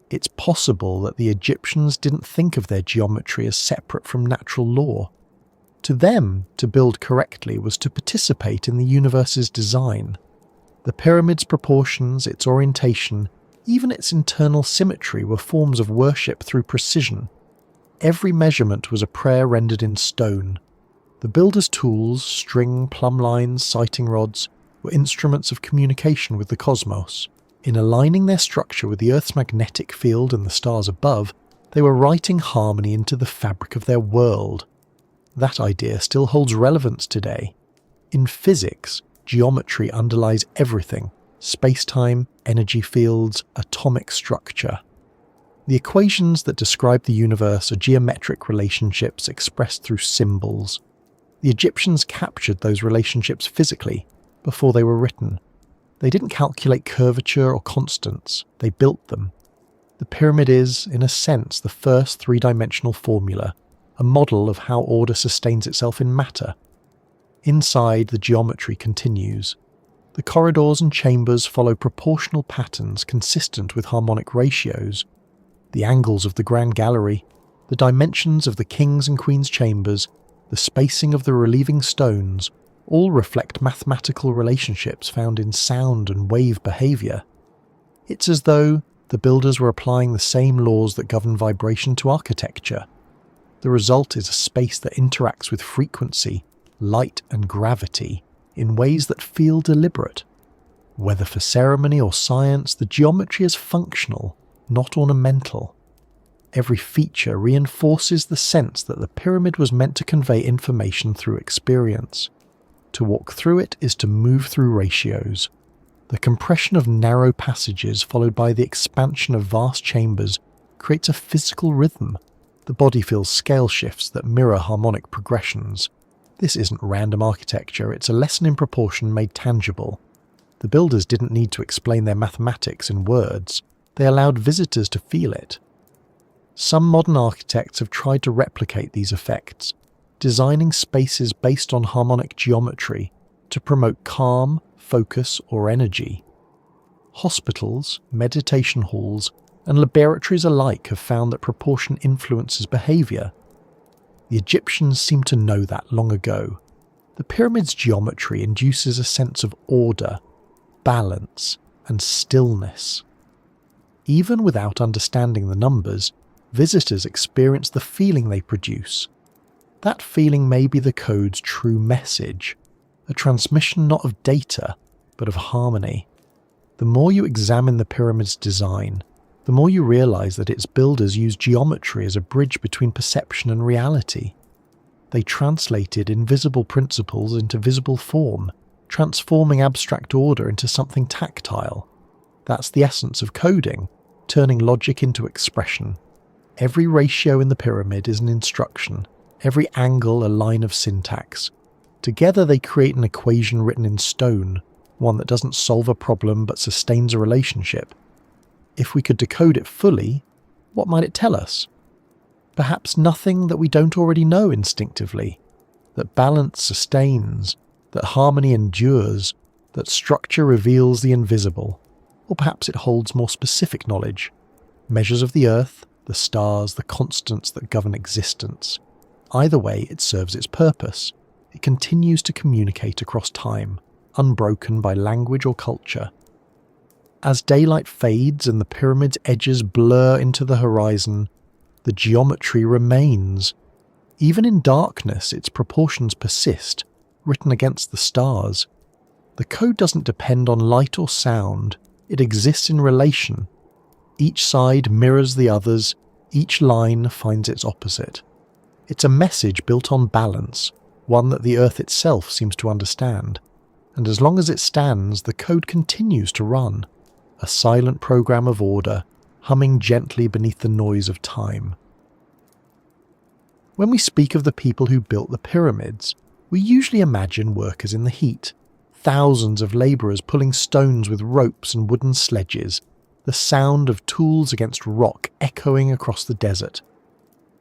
It's possible that the Egyptians didn't think of their geometry as separate from natural law. To them, to build correctly was to participate in the universe's design. The pyramid's proportions, its orientation, even its internal symmetry were forms of worship through precision. Every measurement was a prayer rendered in stone. The builders' tools, string, plumb lines, sighting rods, were instruments of communication with the cosmos. In aligning their structure with the Earth's magnetic field and the stars above, they were writing harmony into the fabric of their world. That idea still holds relevance today. In physics, geometry underlies everything: space-time, energy fields, atomic structure. The equations that describe the universe are geometric relationships expressed through symbols. The Egyptians captured those relationships physically before they were written. They didn't calculate curvature or constants, they built them. The pyramid is, in a sense, the first three-dimensional formula, a model of how order sustains itself in matter. Inside, the geometry continues. The corridors and chambers follow proportional patterns consistent with harmonic ratios. The angles of the Grand Gallery, the dimensions of the king's and queen's chambers, the spacing of the relieving stones, all reflect mathematical relationships found in sound and wave behaviour. It's as though the builders were applying the same laws that govern vibration to architecture. The result is a space that interacts with frequency, light and gravity in ways that feel deliberate. Whether for ceremony or science, the geometry is functional, not ornamental. Every feature reinforces the sense that the pyramid was meant to convey information through experience. To walk through it is to move through ratios. The compression of narrow passages followed by the expansion of vast chambers creates a physical rhythm. The body feels scale shifts that mirror harmonic progressions. This isn't random architecture, it's a lesson in proportion made tangible. The builders didn't need to explain their mathematics in words, they allowed visitors to feel it. Some modern architects have tried to replicate these effects, designing spaces based on harmonic geometry to promote calm, focus, or energy. Hospitals, meditation halls, and laboratories alike have found that proportion influences behaviour. The Egyptians seem to know that long ago. The pyramid's geometry induces a sense of order. balance, and stillness. Even without understanding the numbers, visitors experience the feeling they produce. That feeling may be the code's true message, a transmission not of data, but of harmony. The more you examine the pyramid's design, the more you realize that its builders used geometry as a bridge between perception and reality. They translated invisible principles into visible form, transforming abstract order into something tactile. That's the essence of coding, turning logic into expression. Every ratio in the pyramid is an instruction, every angle a line of syntax. Together they create an equation written in stone, one that doesn't solve a problem but sustains a relationship. If we could decode it fully, what might it tell us? Perhaps nothing that we don't already know instinctively, that balance sustains, that harmony endures, that structure reveals the invisible, or perhaps it holds more specific knowledge, measures of the earth, the stars, the constants that govern existence. Either way, it serves its purpose. It continues to communicate across time, unbroken by language or culture. As daylight fades and the pyramid's edges blur into the horizon, the geometry remains. Even in darkness, its proportions persist, written against the stars. The code doesn't depend on light or sound, it exists in relation. Each side mirrors the others, each line finds its opposite. It's a message built on balance, one that the Earth itself seems to understand. And as long as it stands, the code continues to run, a silent program of order, humming gently beneath the noise of time. When we speak of the people who built the pyramids, we usually imagine workers in the heat, thousands of labourers pulling stones with ropes and wooden sledges, the sound of tools against rock echoing across the desert.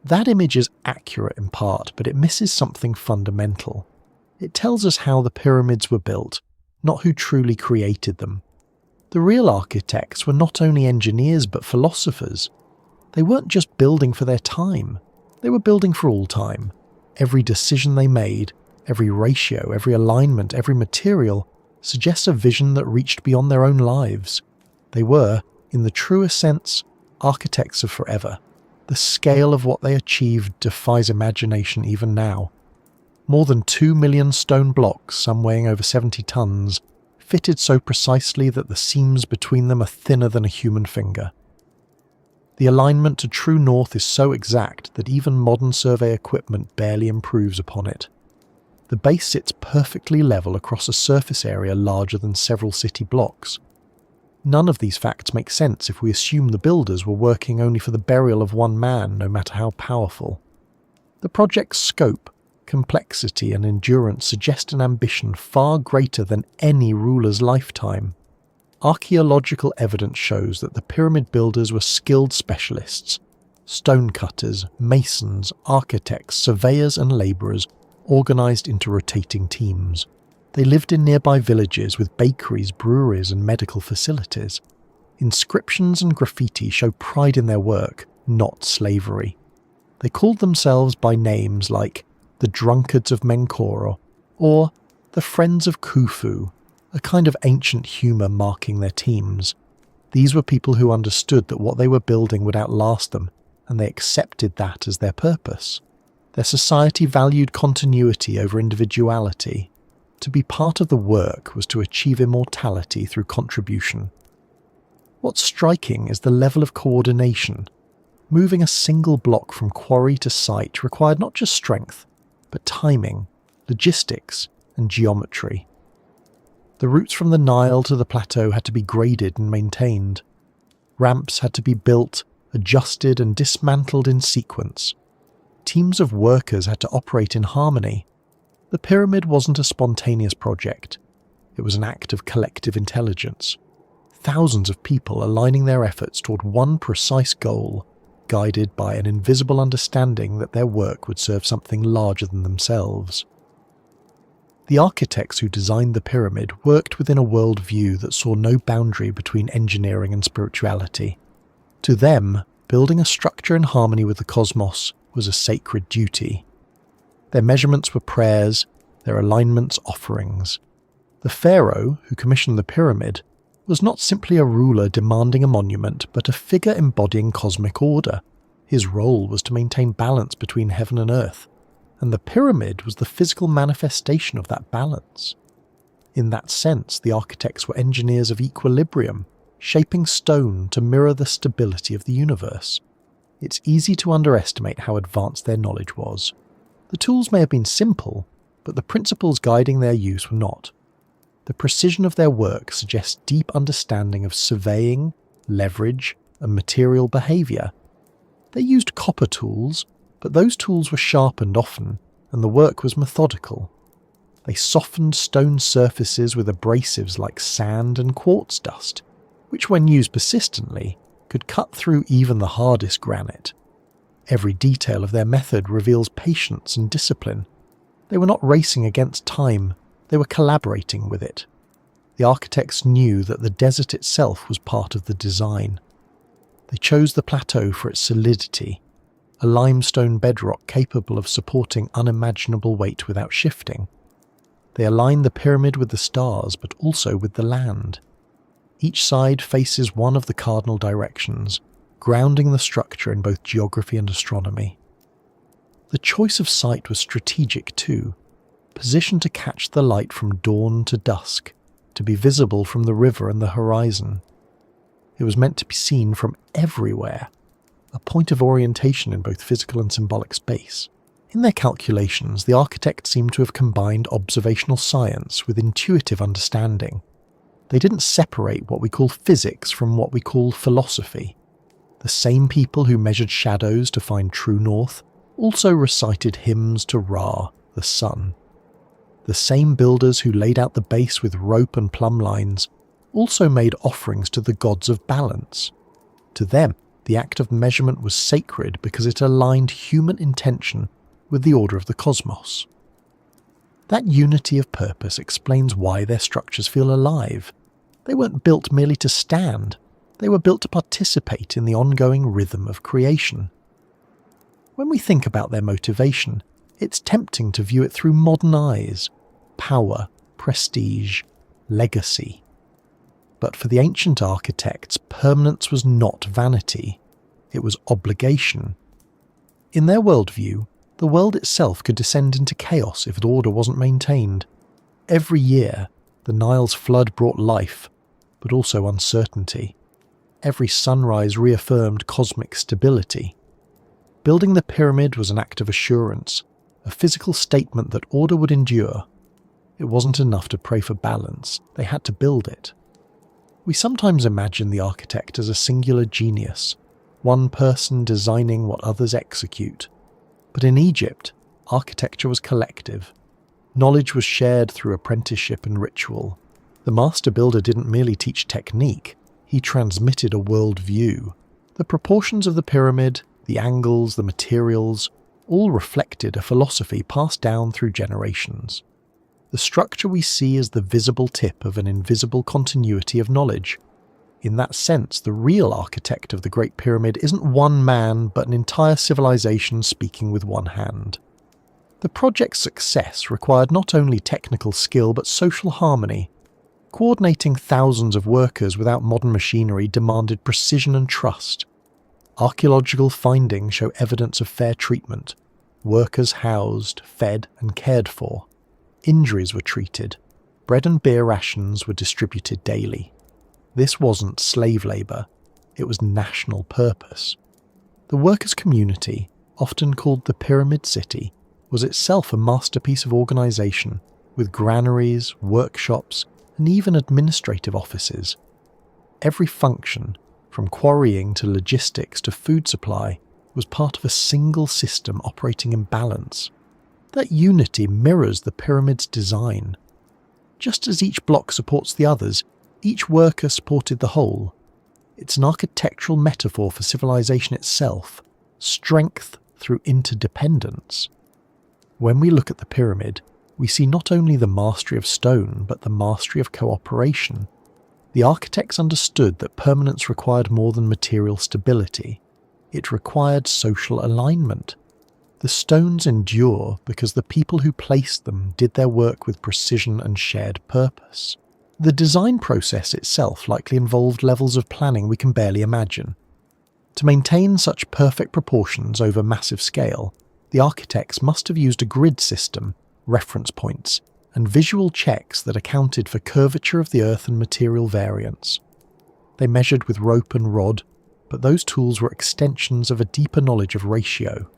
That image is accurate in part, but it misses something fundamental. It tells us how the pyramids were built, not who truly created them. The real architects were not only engineers but philosophers. They weren't just building for their time, they were building for all time. Every decision they made, every ratio, every alignment, every material suggests a vision that reached beyond their own lives. They were, in the truest sense, architects of forever. The scale of what they achieved defies imagination even now. More than 2 million stone blocks, some weighing over 70 tons, fitted so precisely that the seams between them are thinner than a human finger. The alignment to true north is so exact that even modern survey equipment barely improves upon it. The base sits perfectly level across a surface area larger than several city blocks. None of these facts make sense if we assume the builders were working only for the burial of one man, no matter how powerful. The project's scope, complexity and endurance suggest an ambition far greater than any ruler's lifetime. Archaeological evidence shows that the pyramid builders were skilled specialists, stonecutters, masons, architects, surveyors and labourers, organised into rotating teams. They lived in nearby villages with bakeries, breweries and medical facilities. Inscriptions and graffiti show pride in their work, not slavery. They called themselves by names like the Drunkards of Menkoro or the Friends of Khufu, a kind of ancient humour marking their teams. These were people who understood that what they were building would outlast them, and they accepted that as their purpose. Their society valued continuity over individuality. To be part of the work was to achieve immortality through contribution. What's striking is the level of coordination. Moving a single block from quarry to site required not just strength, but timing, logistics, and geometry. The routes from the Nile to the plateau had to be graded and maintained. Ramps had to be built, adjusted, and dismantled in sequence. Teams of workers had to operate in harmony. The pyramid wasn't a spontaneous project. It was an act of collective intelligence. Thousands of people aligning their efforts toward one precise goal, guided by an invisible understanding that their work would serve something larger than themselves. The architects who designed the pyramid worked within a worldview that saw no boundary between engineering and spirituality. To them, building a structure in harmony with the cosmos was a sacred duty. Their measurements were prayers, their alignments offerings. The pharaoh who commissioned the pyramid was not simply a ruler demanding a monument, but a figure embodying cosmic order. His role was to maintain balance between heaven and earth, and the pyramid was the physical manifestation of that balance. In that sense, the architects were engineers of equilibrium, shaping stone to mirror the stability of the universe. It's easy to underestimate how advanced their knowledge was. The tools may have been simple, but the principles guiding their use were not. The precision of their work suggests deep understanding of surveying, leverage, and material behaviour. They used copper tools, but those tools were sharpened often, and the work was methodical. They softened stone surfaces with abrasives like sand and quartz dust, which when used persistently could cut through even the hardest granite. Every detail of their method reveals patience and discipline. They were not racing against time, they were collaborating with it. The architects knew that the desert itself was part of the design. They chose the plateau for its solidity, a limestone bedrock capable of supporting unimaginable weight without shifting. They aligned the pyramid with the stars, but also with the land. Each side faces one of the cardinal directions, grounding the structure in both geography and astronomy. The choice of site was strategic too, positioned to catch the light from dawn to dusk, to be visible from the river and the horizon. It was meant to be seen from everywhere, a point of orientation in both physical and symbolic space. In their calculations, the architects seem to have combined observational science with intuitive understanding. They didn't separate what we call physics from what we call philosophy. The same people who measured shadows to find true north also recited hymns to Ra, the sun. The same builders who laid out the base with rope and plumb lines also made offerings to the gods of balance. To them, the act of measurement was sacred because it aligned human intention with the order of the cosmos. That unity of purpose explains why their structures feel alive. They weren't built merely to stand, they were built to participate in the ongoing rhythm of creation. When we think about their motivation, it's tempting to view it through modern eyes: power, prestige, legacy. But for the ancient architects, permanence was not vanity, it was obligation. In their worldview, the world itself could descend into chaos if order wasn't maintained. Every year, the Nile's flood brought life, but also uncertainty. Every sunrise reaffirmed cosmic stability. Building the pyramid was an act of assurance, a physical statement that order would endure. It wasn't enough to pray for balance, they had to build it. We sometimes imagine the architect as a singular genius, one person designing what others execute. But in Egypt, architecture was collective. Knowledge was shared through apprenticeship and ritual. The master builder didn't merely teach technique, he transmitted a worldview. The proportions of the pyramid, the angles, the materials, all reflected a philosophy passed down through generations. The structure we see is the visible tip of an invisible continuity of knowledge. In that sense, the real architect of the Great Pyramid isn't one man, but an entire civilization speaking with one hand. The project's success required not only technical skill but social harmony. Coordinating thousands of workers without modern machinery demanded precision and trust. Archaeological findings show evidence of fair treatment. Workers housed, fed, and cared for. Injuries were treated. Bread and beer rations were distributed daily. This wasn't slave labour, it was national purpose. The workers' community, often called the Pyramid City, was itself a masterpiece of organisation, with granaries, workshops, and even administrative offices. Every function, from quarrying to logistics to food supply, was part of a single system operating in balance. That unity mirrors the pyramid's design. Just as each block supports the others, each worker supported the whole. It's an architectural metaphor for civilization itself, strength through interdependence. When we look at the pyramid, we see not only the mastery of stone, but the mastery of cooperation. The architects understood that permanence required more than material stability. It required social alignment. The stones endure because the people who placed them did their work with precision and shared purpose. The design process itself likely involved levels of planning we can barely imagine. To maintain such perfect proportions over massive scale, the architects must have used a grid system, reference points, and visual checks that accounted for curvature of the Earth and material variance. They measured with rope and rod, but those tools were extensions of a deeper knowledge of ratio.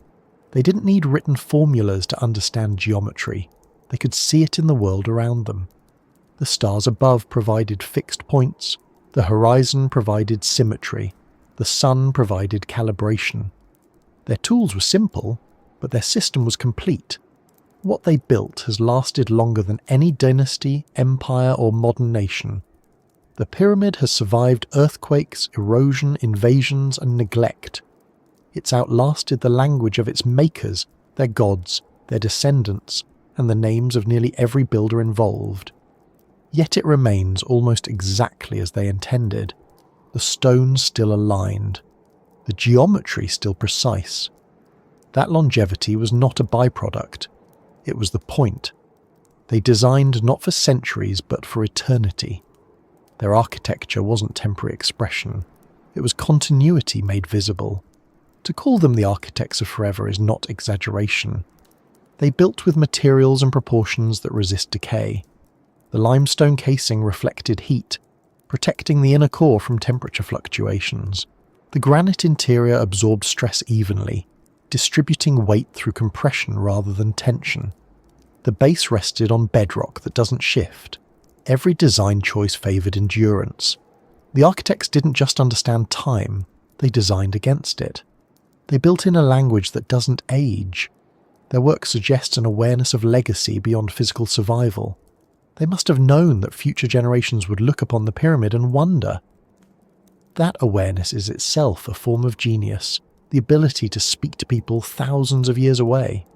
They didn't need written formulas to understand geometry. They could see it in the world around them. The stars above provided fixed points, the horizon provided symmetry, the sun provided calibration. Their tools were simple, but their system was complete. What they built has lasted longer than any dynasty, empire, or modern nation. The pyramid has survived earthquakes, erosion, invasions, and neglect. It's outlasted the language of its makers, their gods, their descendants, and the names of nearly every builder involved. Yet it remains almost exactly as they intended. The stones still aligned. The geometry still precise. That longevity was not a byproduct. It was the point. They designed not for centuries but for eternity. Their architecture wasn't temporary expression. It was continuity made visible. To call them the architects of forever is not exaggeration. They built with materials and proportions that resist decay. The limestone casing reflected heat, protecting the inner core from temperature fluctuations. The granite interior absorbed stress evenly, distributing weight through compression rather than tension. The base rested on bedrock that doesn't shift. Every design choice favoured endurance. The architects didn't just understand time, they designed against it. They built in a language that doesn't age. Their work suggests an awareness of legacy beyond physical survival. They must have known that future generations would look upon the pyramid and wonder. That awareness is itself a form of genius, the ability to speak to people thousands of years away.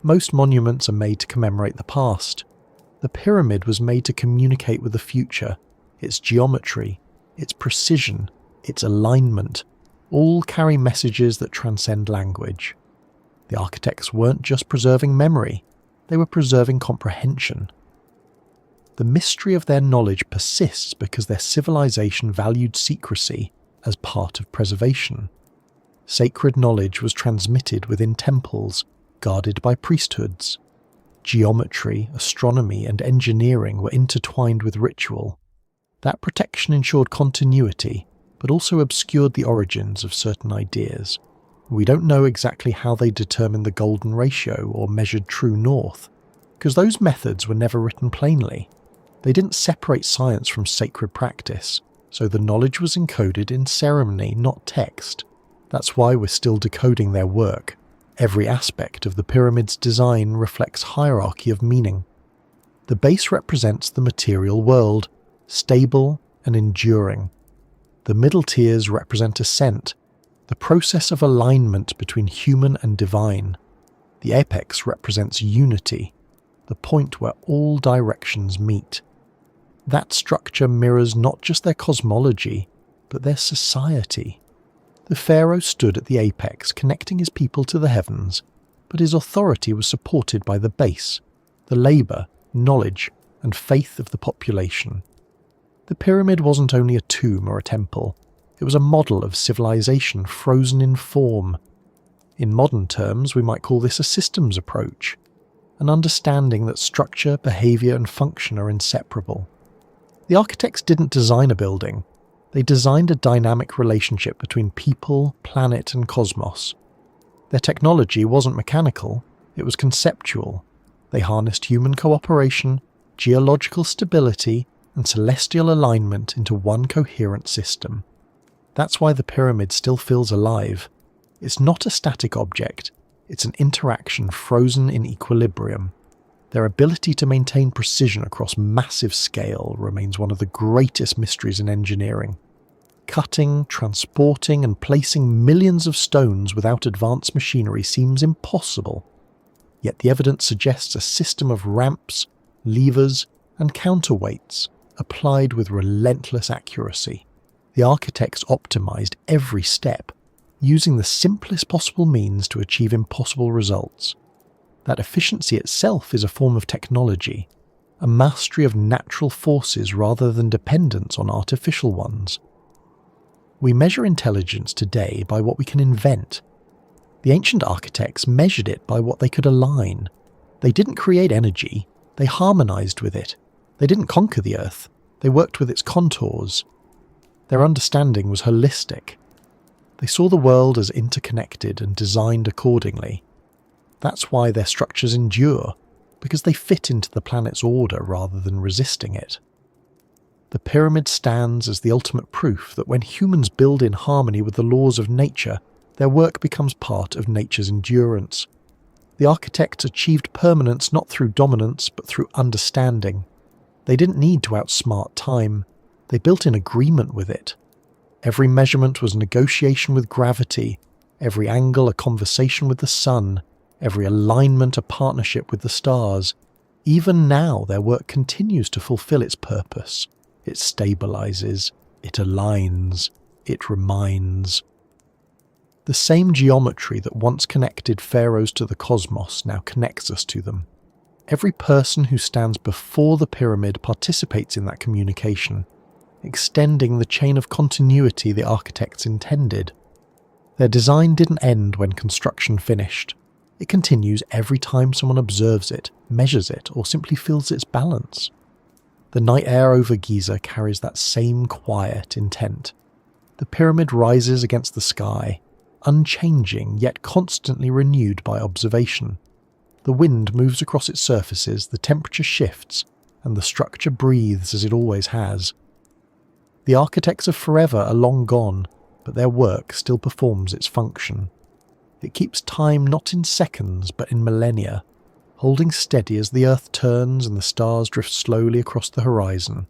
Most monuments are made to commemorate the past. The pyramid was made to communicate with the future. Its geometry, its precision, its alignment, all carry messages that transcend language. The architects weren't just preserving memory, they were preserving comprehension. The mystery of their knowledge persists because their civilization valued secrecy as part of preservation. Sacred knowledge was transmitted within temples, guarded by priesthoods. Geometry, astronomy, and engineering were intertwined with ritual. That protection ensured continuity, but also obscured the origins of certain ideas. We don't know exactly how they determined the golden ratio or measured true north, because those methods were never written plainly. They didn't separate science from sacred practice, so the knowledge was encoded in ceremony, not text. That's why we're still decoding their work. Every aspect of the pyramid's design reflects hierarchy of meaning. The base represents the material world, stable and enduring. The middle tiers represent ascent, the process of alignment between human and divine. The apex represents unity, the point where all directions meet. That structure mirrors not just their cosmology, but their society. The pharaoh stood at the apex, connecting his people to the heavens, but his authority was supported by the base, the labour, knowledge, and faith of the population. The pyramid wasn't only a tomb or a temple, it was a model of civilization frozen in form. In modern terms, we might call this a systems approach, an understanding that structure, behaviour, and function are inseparable. The architects didn't design a building, they designed a dynamic relationship between people, planet, and cosmos. Their technology wasn't mechanical, it was conceptual. They harnessed human cooperation, geological stability, and celestial alignment into one coherent system. That's why the pyramid still feels alive. It's not a static object, it's an interaction frozen in equilibrium. Their ability to maintain precision across massive scale remains one of the greatest mysteries in engineering. Cutting, transporting, and placing millions of stones without advanced machinery seems impossible. Yet the evidence suggests a system of ramps, levers, and counterweights applied with relentless accuracy. The architects optimized every step, using the simplest possible means to achieve impossible results. That efficiency itself is a form of technology, a mastery of natural forces rather than dependence on artificial ones. We measure intelligence today by what we can invent. The ancient architects measured it by what they could align. They didn't create energy, they harmonized with it. They didn't conquer the Earth, they worked with its contours. Their understanding was holistic. They saw the world as interconnected and designed accordingly. That's why their structures endure, because they fit into the planet's order rather than resisting it. The pyramid stands as the ultimate proof that when humans build in harmony with the laws of nature, their work becomes part of nature's endurance. The architects achieved permanence not through dominance, but through understanding. They didn't need to outsmart time. They built in agreement with it. Every measurement was a negotiation with gravity, every angle a conversation with the sun, every alignment a partnership with the stars. Even now, their work continues to fulfill its purpose. It stabilizes, it aligns, it reminds. The same geometry that once connected pharaohs to the cosmos now connects us to them. Every person who stands before the pyramid participates in that communication, extending the chain of continuity the architects intended. Their design didn't end when construction finished. It continues every time someone observes it, measures it, or simply feels its balance. The night air over Giza carries that same quiet intent. The pyramid rises against the sky, unchanging yet constantly renewed by observation. The wind moves across its surfaces, the temperature shifts, and the structure breathes as it always has. The architects of forever are long gone, but their work still performs its function. It keeps time not in seconds but in millennia, holding steady as the earth turns and the stars drift slowly across the horizon.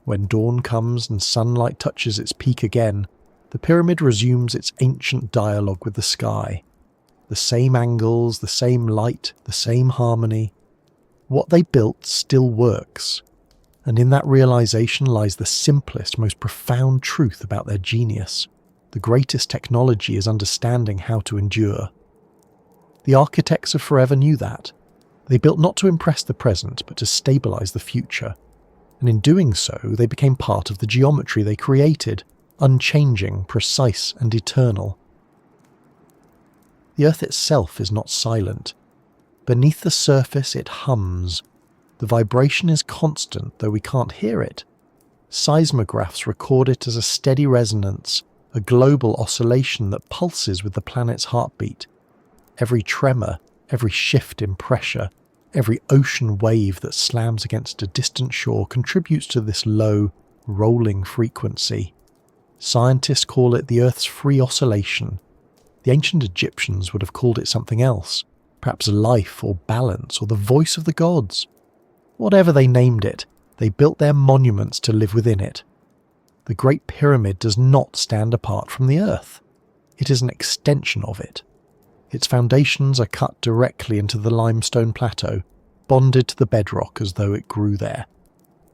When dawn comes and sunlight touches its peak again, the pyramid resumes its ancient dialogue with the sky. The same angles, the same light, the same harmony. What they built still works, and in that realization lies the simplest, most profound truth about their genius. The greatest technology is understanding how to endure. The architects of forever knew that. They built not to impress the present, but to stabilize the future. And in doing so, they became part of the geometry they created, unchanging, precise, and eternal. The Earth itself is not silent. Beneath the surface it hums. The vibration is constant, though we can't hear it. Seismographs record it as a steady resonance, a global oscillation that pulses with the planet's heartbeat. Every tremor, every shift in pressure, every ocean wave that slams against a distant shore contributes to this low, rolling frequency. Scientists call it the Earth's free oscillation. The ancient Egyptians would have called it something else, perhaps life or balance or the voice of the gods. Whatever they named it, they built their monuments to live within it. The Great Pyramid does not stand apart from the Earth. It is an extension of it. Its foundations are cut directly into the limestone plateau, bonded to the bedrock as though it grew there.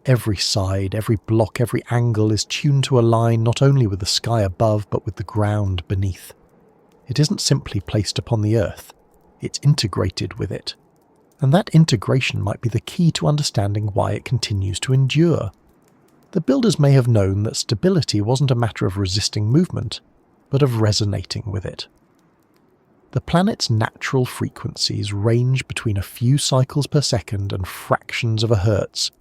Every side, every block, every angle is tuned to align not only with the sky above but with the ground beneath. It isn't simply placed upon the Earth, it's integrated with it. And that integration might be the key to understanding why it continues to endure. The builders may have known that stability wasn't a matter of resisting movement, but of resonating with it. The planet's natural frequencies range between a few cycles per second and fractions of a hertz,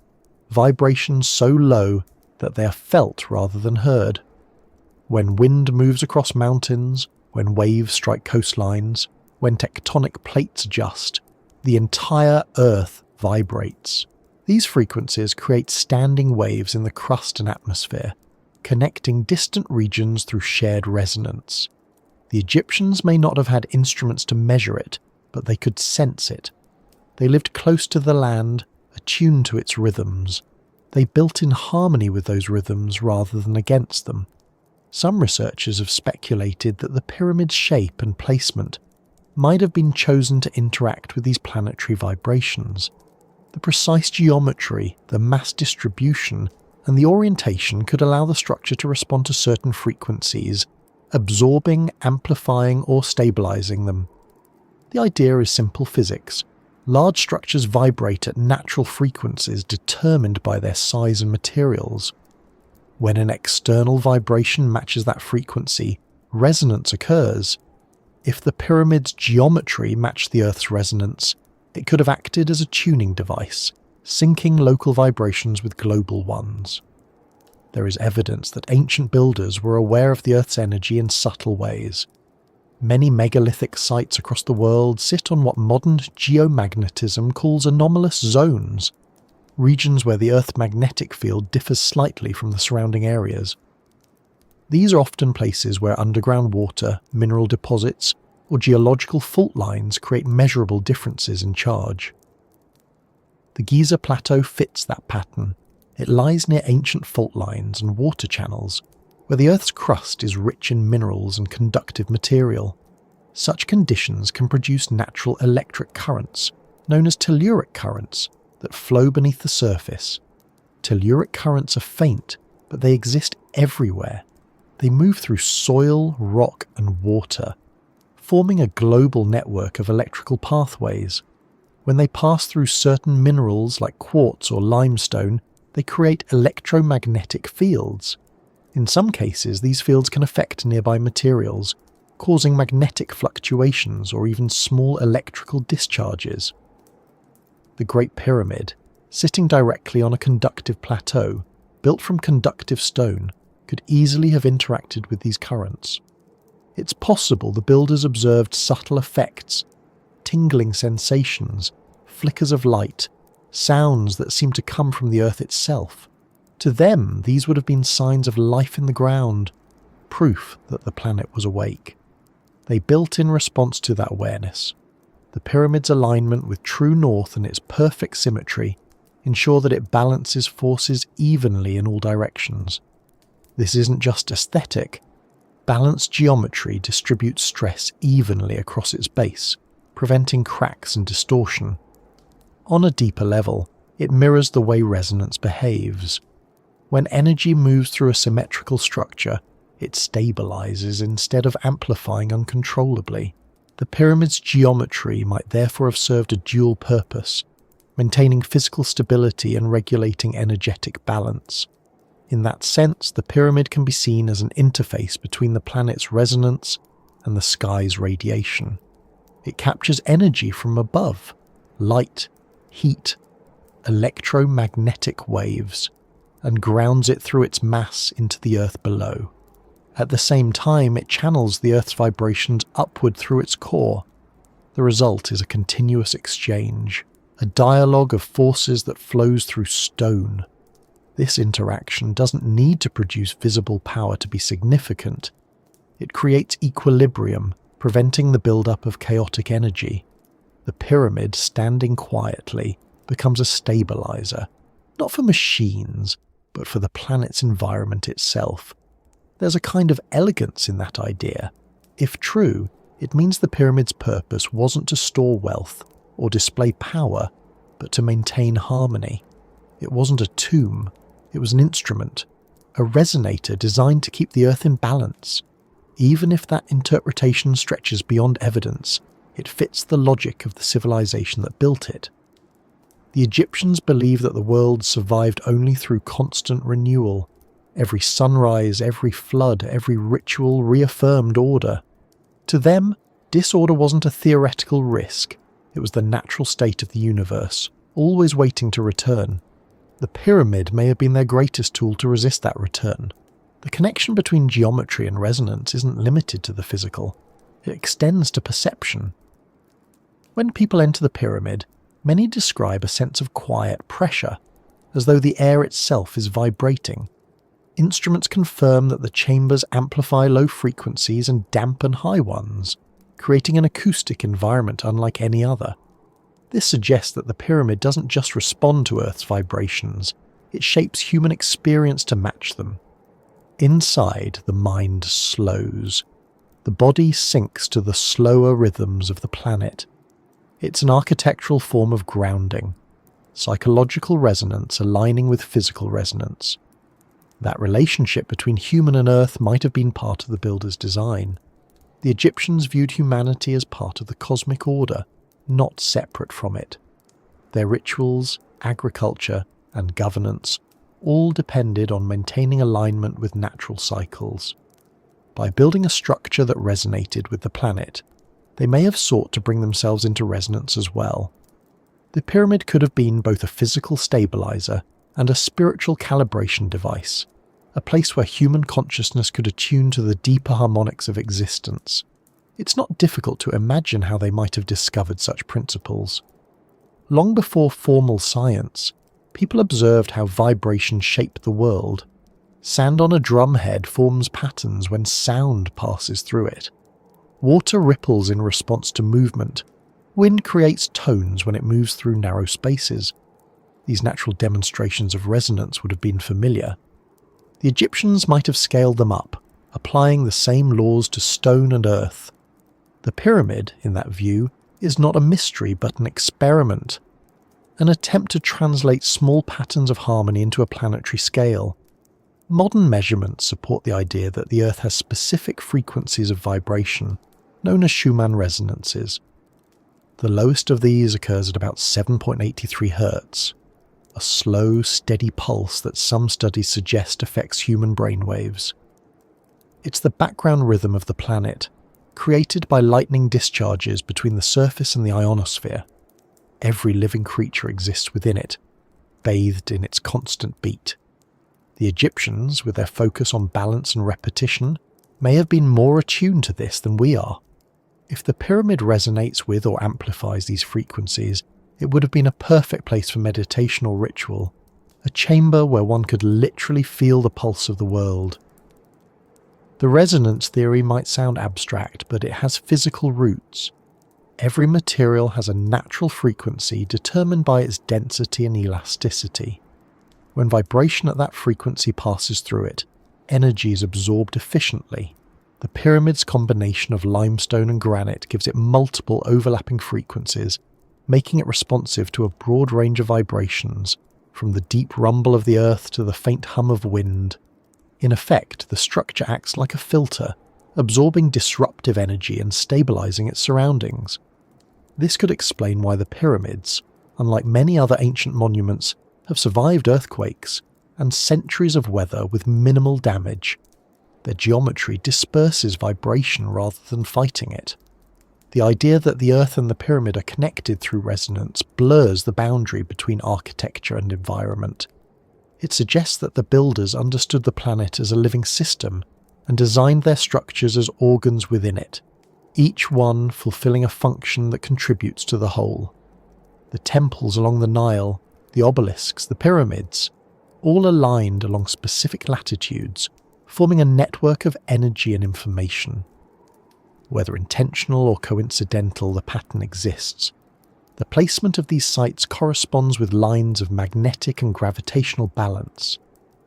vibrations so low that they are felt rather than heard. When wind moves across mountains, when waves strike coastlines, when tectonic plates adjust, the entire Earth vibrates. These frequencies create standing waves in the crust and atmosphere, connecting distant regions through shared resonance. The Egyptians may not have had instruments to measure it, but they could sense it. They lived close to the land, attuned to its rhythms. They built in harmony with those rhythms rather than against them. Some researchers have speculated that the pyramid's shape and placement might have been chosen to interact with these planetary vibrations. The precise geometry, the mass distribution, and the orientation could allow the structure to respond to certain frequencies, absorbing, amplifying, or stabilizing them. The idea is simple physics. Large structures vibrate at natural frequencies determined by their size and materials. When an external vibration matches that frequency, resonance occurs. If the pyramid's geometry matched the Earth's resonance, it could have acted as a tuning device, syncing local vibrations with global ones. There is evidence that ancient builders were aware of the Earth's energy in subtle ways. Many megalithic sites across the world sit on what modern geomagnetism calls anomalous zones, regions where the Earth's magnetic field differs slightly from the surrounding areas. These are often places where underground water, mineral deposits, or geological fault lines create measurable differences in charge. The Giza plateau fits that pattern. It lies near ancient fault lines and water channels, where the Earth's crust is rich in minerals and conductive material. Such conditions can produce natural electric currents, known as telluric currents, that flow beneath the surface. Telluric currents are faint, but they exist everywhere. They move through soil, rock, and water, forming a global network of electrical pathways. When they pass through certain minerals like quartz or limestone, they create electromagnetic fields. In some cases, these fields can affect nearby materials, causing magnetic fluctuations or even small electrical discharges. The Great Pyramid, sitting directly on a conductive plateau, built from conductive stone, could easily have interacted with these currents. It's possible the builders observed subtle effects, tingling sensations, flickers of light, sounds that seemed to come from the Earth itself. To them, these would have been signs of life in the ground, proof that the planet was awake. They built in response to that awareness. The pyramid's alignment with true north and its perfect symmetry ensure that it balances forces evenly in all directions. This isn't just aesthetic. Balanced geometry distributes stress evenly across its base, preventing cracks and distortion. On a deeper level, it mirrors the way resonance behaves. When energy moves through a symmetrical structure, it stabilizes instead of amplifying uncontrollably. The pyramid's geometry might therefore have served a dual purpose, maintaining physical stability and regulating energetic balance. In that sense, the pyramid can be seen as an interface between the planet's resonance and the sky's radiation. It captures energy from above, light, heat, electromagnetic waves, and grounds it through its mass into the Earth below. At the same time, it channels the Earth's vibrations upward through its core. The result is a continuous exchange, a dialogue of forces that flows through stone. This interaction doesn't need to produce visible power to be significant. It creates equilibrium, preventing the buildup of chaotic energy. The pyramid, standing quietly, becomes a stabilizer, not for machines, but for the planet's environment itself. There's a kind of elegance in that idea. If true, it means the pyramid's purpose wasn't to store wealth or display power, but to maintain harmony. It wasn't a tomb, it was an instrument, a resonator designed to keep the Earth in balance. Even if that interpretation stretches beyond evidence, it fits the logic of the civilization that built it. The Egyptians believed that the world survived only through constant renewal. Every sunrise, every flood, every ritual reaffirmed order. To them, disorder wasn't a theoretical risk. It was the natural state of the universe, always waiting to return. The pyramid may have been their greatest tool to resist that return. The connection between geometry and resonance isn't limited to the physical. It extends to perception. When people enter the pyramid, many describe a sense of quiet pressure, as though the air itself is vibrating. Instruments confirm that the chambers amplify low frequencies and dampen high ones, creating an acoustic environment unlike any other. This suggests that the pyramid doesn't just respond to Earth's vibrations, it shapes human experience to match them. Inside, the mind slows. The body syncs to the slower rhythms of the planet. It's an architectural form of grounding, psychological resonance aligning with physical resonance. That relationship between human and earth might have been part of the builder's design. The Egyptians viewed humanity as part of the cosmic order, not separate from it. Their rituals, agriculture, and governance all depended on maintaining alignment with natural cycles. By building a structure that resonated with the planet, they may have sought to bring themselves into resonance as well. The pyramid could have been both a physical stabilizer and a spiritual calibration device, a place where human consciousness could attune to the deeper harmonics of existence. It's not difficult to imagine how they might have discovered such principles. Long before formal science, people observed how vibration shaped the world. Sand on a drumhead forms patterns when sound passes through it. Water ripples in response to movement. Wind creates tones when it moves through narrow spaces. These natural demonstrations of resonance would have been familiar. The Egyptians might have scaled them up, applying the same laws to stone and earth. The pyramid, in that view, is not a mystery but an experiment, an attempt to translate small patterns of harmony into a planetary scale. Modern measurements support the idea that the Earth has specific frequencies of vibration, known as Schumann resonances. The lowest of these occurs at about 7.83 Hz, a slow, steady pulse that some studies suggest affects human brainwaves. It's the background rhythm of the planet, created by lightning discharges between the surface and the ionosphere. Every living creature exists within it, bathed in its constant beat. The Egyptians, with their focus on balance and repetition, may have been more attuned to this than we are. If the pyramid resonates with or amplifies these frequencies, it would have been a perfect place for meditation or ritual, a chamber where one could literally feel the pulse of the world. The resonance theory might sound abstract, but it has physical roots. Every material has a natural frequency determined by its density and elasticity. When vibration at that frequency passes through it, energy is absorbed efficiently. The pyramid's combination of limestone and granite gives it multiple overlapping frequencies, making it responsive to a broad range of vibrations, from the deep rumble of the earth to the faint hum of wind. In effect, the structure acts like a filter, absorbing disruptive energy and stabilizing its surroundings. This could explain why the pyramids, unlike many other ancient monuments, have survived earthquakes and centuries of weather with minimal damage. Their geometry disperses vibration rather than fighting it. The idea that the Earth and the pyramid are connected through resonance blurs the boundary between architecture and environment. It suggests that the builders understood the planet as a living system and designed their structures as organs within it, each one fulfilling a function that contributes to the whole. The temples along the Nile, the obelisks, the pyramids, all aligned along specific latitudes, forming a network of energy and information. Whether intentional or coincidental, the pattern exists. The placement of these sites corresponds with lines of magnetic and gravitational balance.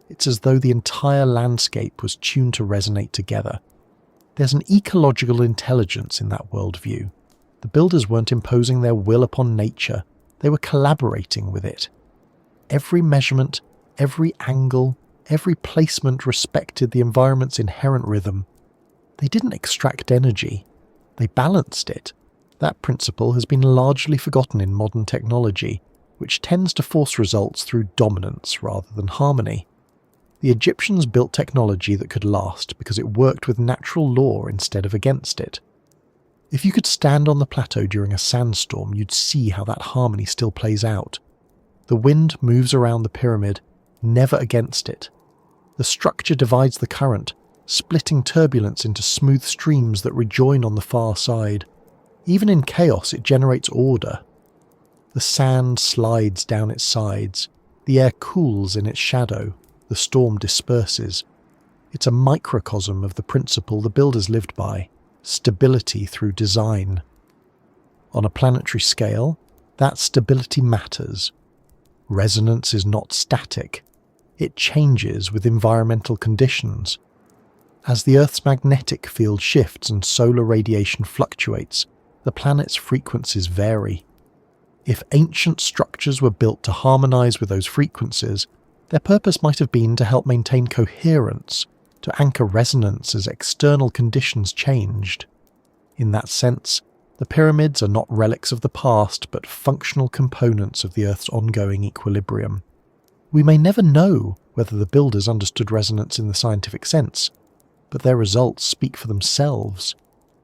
It's as though the entire landscape was tuned to resonate together. There's an ecological intelligence in that worldview. The builders weren't imposing their will upon nature, they were collaborating with it. Every measurement, every angle, every placement respected the environment's inherent rhythm. They didn't extract energy, they balanced it. That principle has been largely forgotten in modern technology, which tends to force results through dominance rather than harmony. The Egyptians built technology that could last because it worked with natural law instead of against it. If you could stand on the plateau during a sandstorm, you'd see how that harmony still plays out. The wind moves around the pyramid, never against it. The structure divides the current, splitting turbulence into smooth streams that rejoin on the far side. Even in chaos, it generates order. The sand slides down its sides, the air cools in its shadow, the storm disperses. It's a microcosm of the principle the builders lived by, stability through design. On a planetary scale, that stability matters. Resonance is not static. It changes with environmental conditions. As the Earth's magnetic field shifts and solar radiation fluctuates, the planet's frequencies vary. If ancient structures were built to harmonize with those frequencies, Their purpose might have been to help maintain coherence, to anchor resonance as external conditions changed. In that sense, the pyramids are not relics of the past, but functional components of the Earth's ongoing equilibrium. We may never know whether the builders understood resonance in the scientific sense, but their results speak for themselves.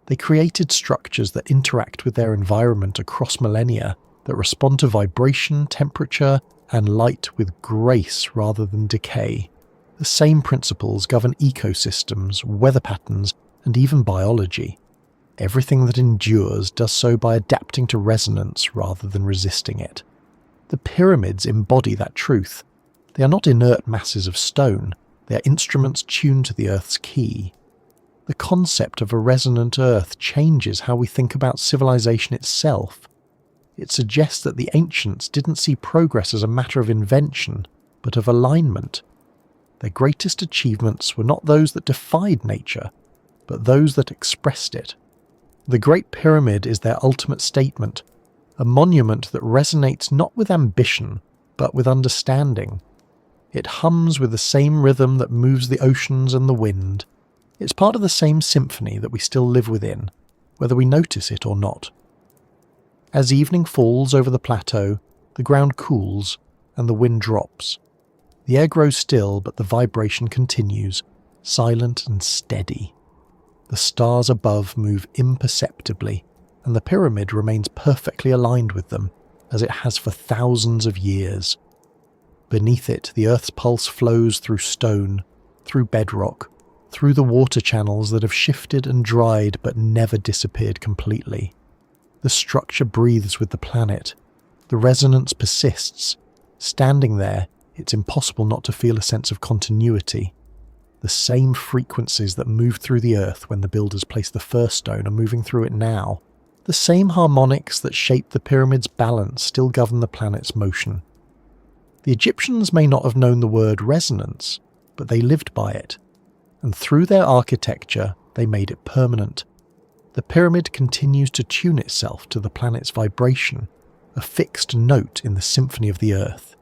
They created structures that interact with their environment across millennia, that respond to vibration, temperature, and light with grace rather than decay. The same principles govern ecosystems, weather patterns, and even biology. Everything that endures does so by adapting to resonance rather than resisting it. The pyramids embody that truth. They are not inert masses of stone, they are instruments tuned to the Earth's key. The concept of a resonant Earth changes how we think about civilization itself. It suggests that the ancients didn't see progress as a matter of invention, but of alignment. Their greatest achievements were not those that defied nature, but those that expressed it. The Great Pyramid is their ultimate statement, a monument that resonates not with ambition, but with understanding. It hums with the same rhythm that moves the oceans and the wind. It's part of the same symphony that we still live within, whether we notice it or not. As evening falls over the plateau, the ground cools and the wind drops. The air grows still, but the vibration continues, silent and steady. The stars above move imperceptibly, and the pyramid remains perfectly aligned with them, as it has for thousands of years. Beneath it, the Earth's pulse flows through stone, through bedrock, through the water channels that have shifted and dried but never disappeared completely. The structure breathes with the planet. The resonance persists. Standing there, it's impossible not to feel a sense of continuity. The same frequencies that moved through the Earth when the builders placed the first stone are moving through it now. The same harmonics that shape the pyramid's balance still govern the planet's motion. The Egyptians may not have known the word resonance, but they lived by it. And through their architecture, they made it permanent. The pyramid continues to tune itself to the planet's vibration, a fixed note in the symphony of the Earth.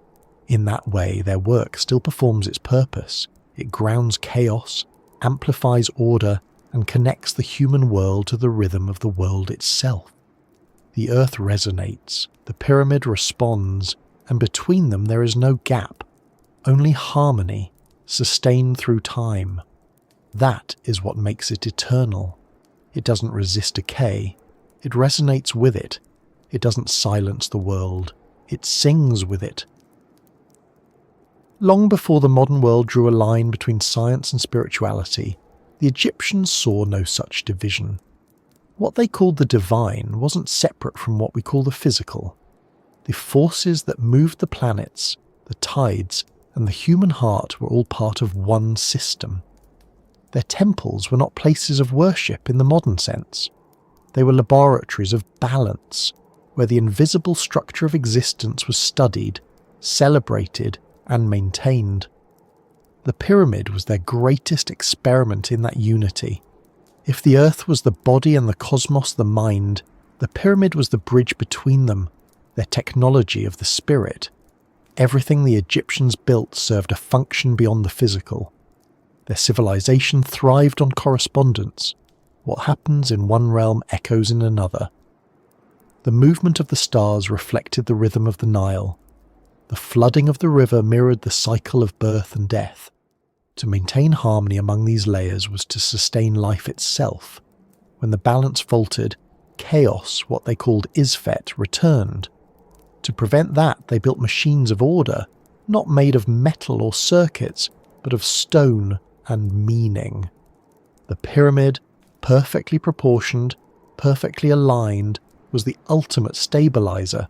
In that way, their work still performs its purpose. It grounds chaos, amplifies order, and connects the human world to the rhythm of the world itself. The Earth resonates, the pyramid responds, and between them there is no gap, only harmony, sustained through time. That is what makes it eternal. It doesn't resist decay. It resonates with it. It doesn't silence the world. It sings with it. Long before the modern world drew a line between science and spirituality, the Egyptians saw no such division. What they called the divine wasn't separate from what we call the physical. The forces that moved the planets, the tides, and the human heart were all part of one system. Their temples were not places of worship in the modern sense. They were laboratories of balance, where the invisible structure of existence was studied, celebrated, and maintained. The pyramid was their greatest experiment in that unity. If the Earth was the body and the cosmos the mind, the pyramid was the bridge between them, their technology of the spirit. Everything the Egyptians built served a function beyond the physical. Their civilization thrived on correspondence. What happens in one realm echoes in another. The movement of the stars reflected the rhythm of the Nile. The flooding of the river mirrored the cycle of birth and death. To maintain harmony among these layers was to sustain life itself. When the balance faltered, chaos, what they called Isfet, returned. To prevent that, they built machines of order, not made of metal or circuits, but of stone and meaning. The pyramid, perfectly proportioned, perfectly aligned, was the ultimate stabilizer,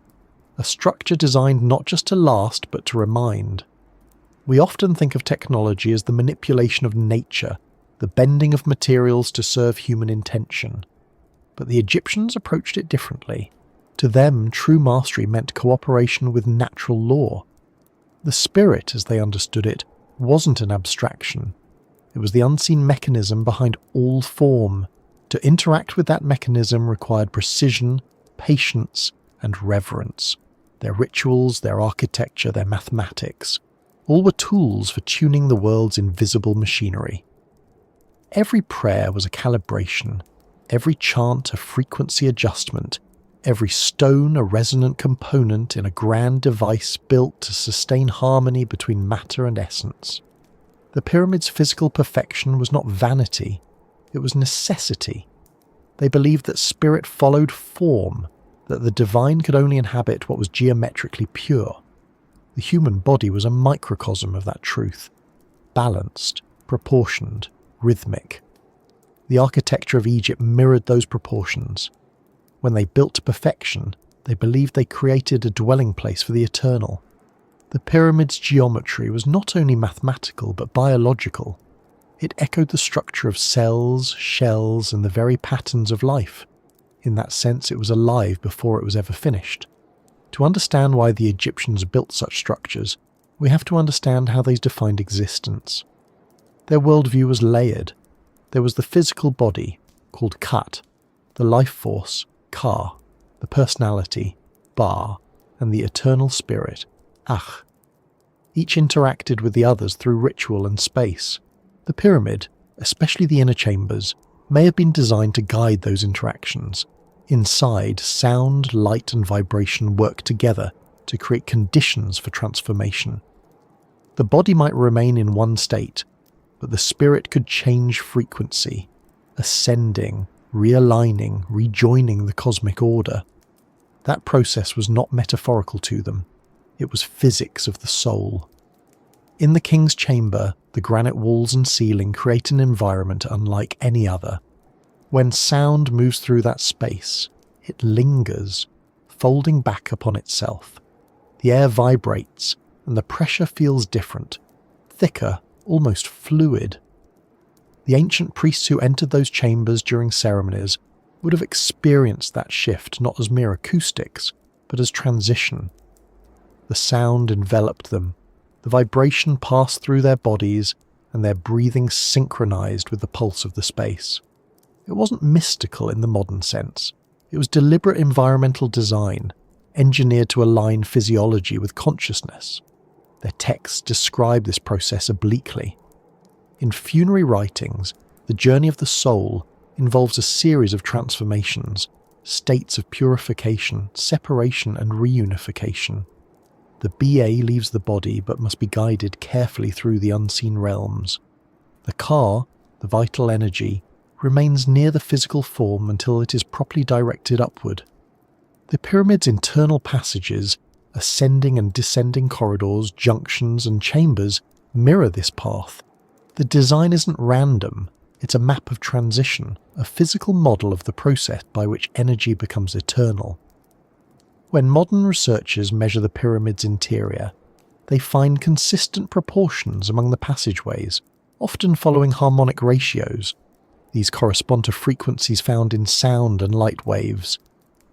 a structure designed not just to last but to remind. We often think of technology as the manipulation of nature, the bending of materials to serve human intention. But the Egyptians approached it differently. To them, true mastery meant cooperation with natural law. The spirit, as they understood it, wasn't an abstraction. It was the unseen mechanism behind all form. To interact with that mechanism required precision, patience, and reverence. Their rituals, their architecture, their mathematics. All were tools for tuning the world's invisible machinery. Every prayer was a calibration, every chant a frequency adjustment, every stone a resonant component in a grand device built to sustain harmony between matter and essence. The pyramid's physical perfection was not vanity, it was necessity. They believed that spirit followed form, that the divine could only inhabit what was geometrically pure. The human body was a microcosm of that truth, balanced, proportioned, rhythmic. The architecture of Egypt mirrored those proportions. When they built to perfection, they believed they created a dwelling place for the eternal. The pyramid's geometry was not only mathematical but biological. It echoed the structure of cells, shells, and the very patterns of life. In that sense, it was alive before it was ever finished. To understand why the Egyptians built such structures, we have to understand how they defined existence. Their worldview was layered. There was the physical body, called Khat, the life force, Ka, the personality, Ba, and the eternal spirit, Ach. Each interacted with the others through ritual and space. The pyramid, especially the inner chambers, may have been designed to guide those interactions. Inside, sound, light, and vibration work together to create conditions for transformation. The body might remain in one state, but the spirit could change frequency, ascending, realigning, rejoining the cosmic order. That process was not metaphorical to them. It was physics of the soul. In the king's chamber, the granite walls and ceiling create an environment unlike any other. When sound moves through that space, it lingers, folding back upon itself. The air vibrates, and the pressure feels different, thicker, almost fluid. The ancient priests who entered those chambers during ceremonies would have experienced that shift not as mere acoustics, but as transition. The sound enveloped them, the vibration passed through their bodies, and their breathing synchronized with the pulse of the space. It wasn't mystical in the modern sense. It was deliberate environmental design, engineered to align physiology with consciousness. Their texts describe this process obliquely. In funerary writings, the journey of the soul involves a series of transformations, states of purification, separation, and reunification. The BA leaves the body but must be guided carefully through the unseen realms. The Ka, the vital energy, remains near the physical form until it is properly directed upward. The pyramid's internal passages, ascending and descending corridors, junctions, and chambers mirror this path. The design isn't random, it's a map of transition, a physical model of the process by which energy becomes eternal. When modern researchers measure the pyramid's interior, they find consistent proportions among the passageways, often following harmonic ratios. These correspond to frequencies found in sound and light waves.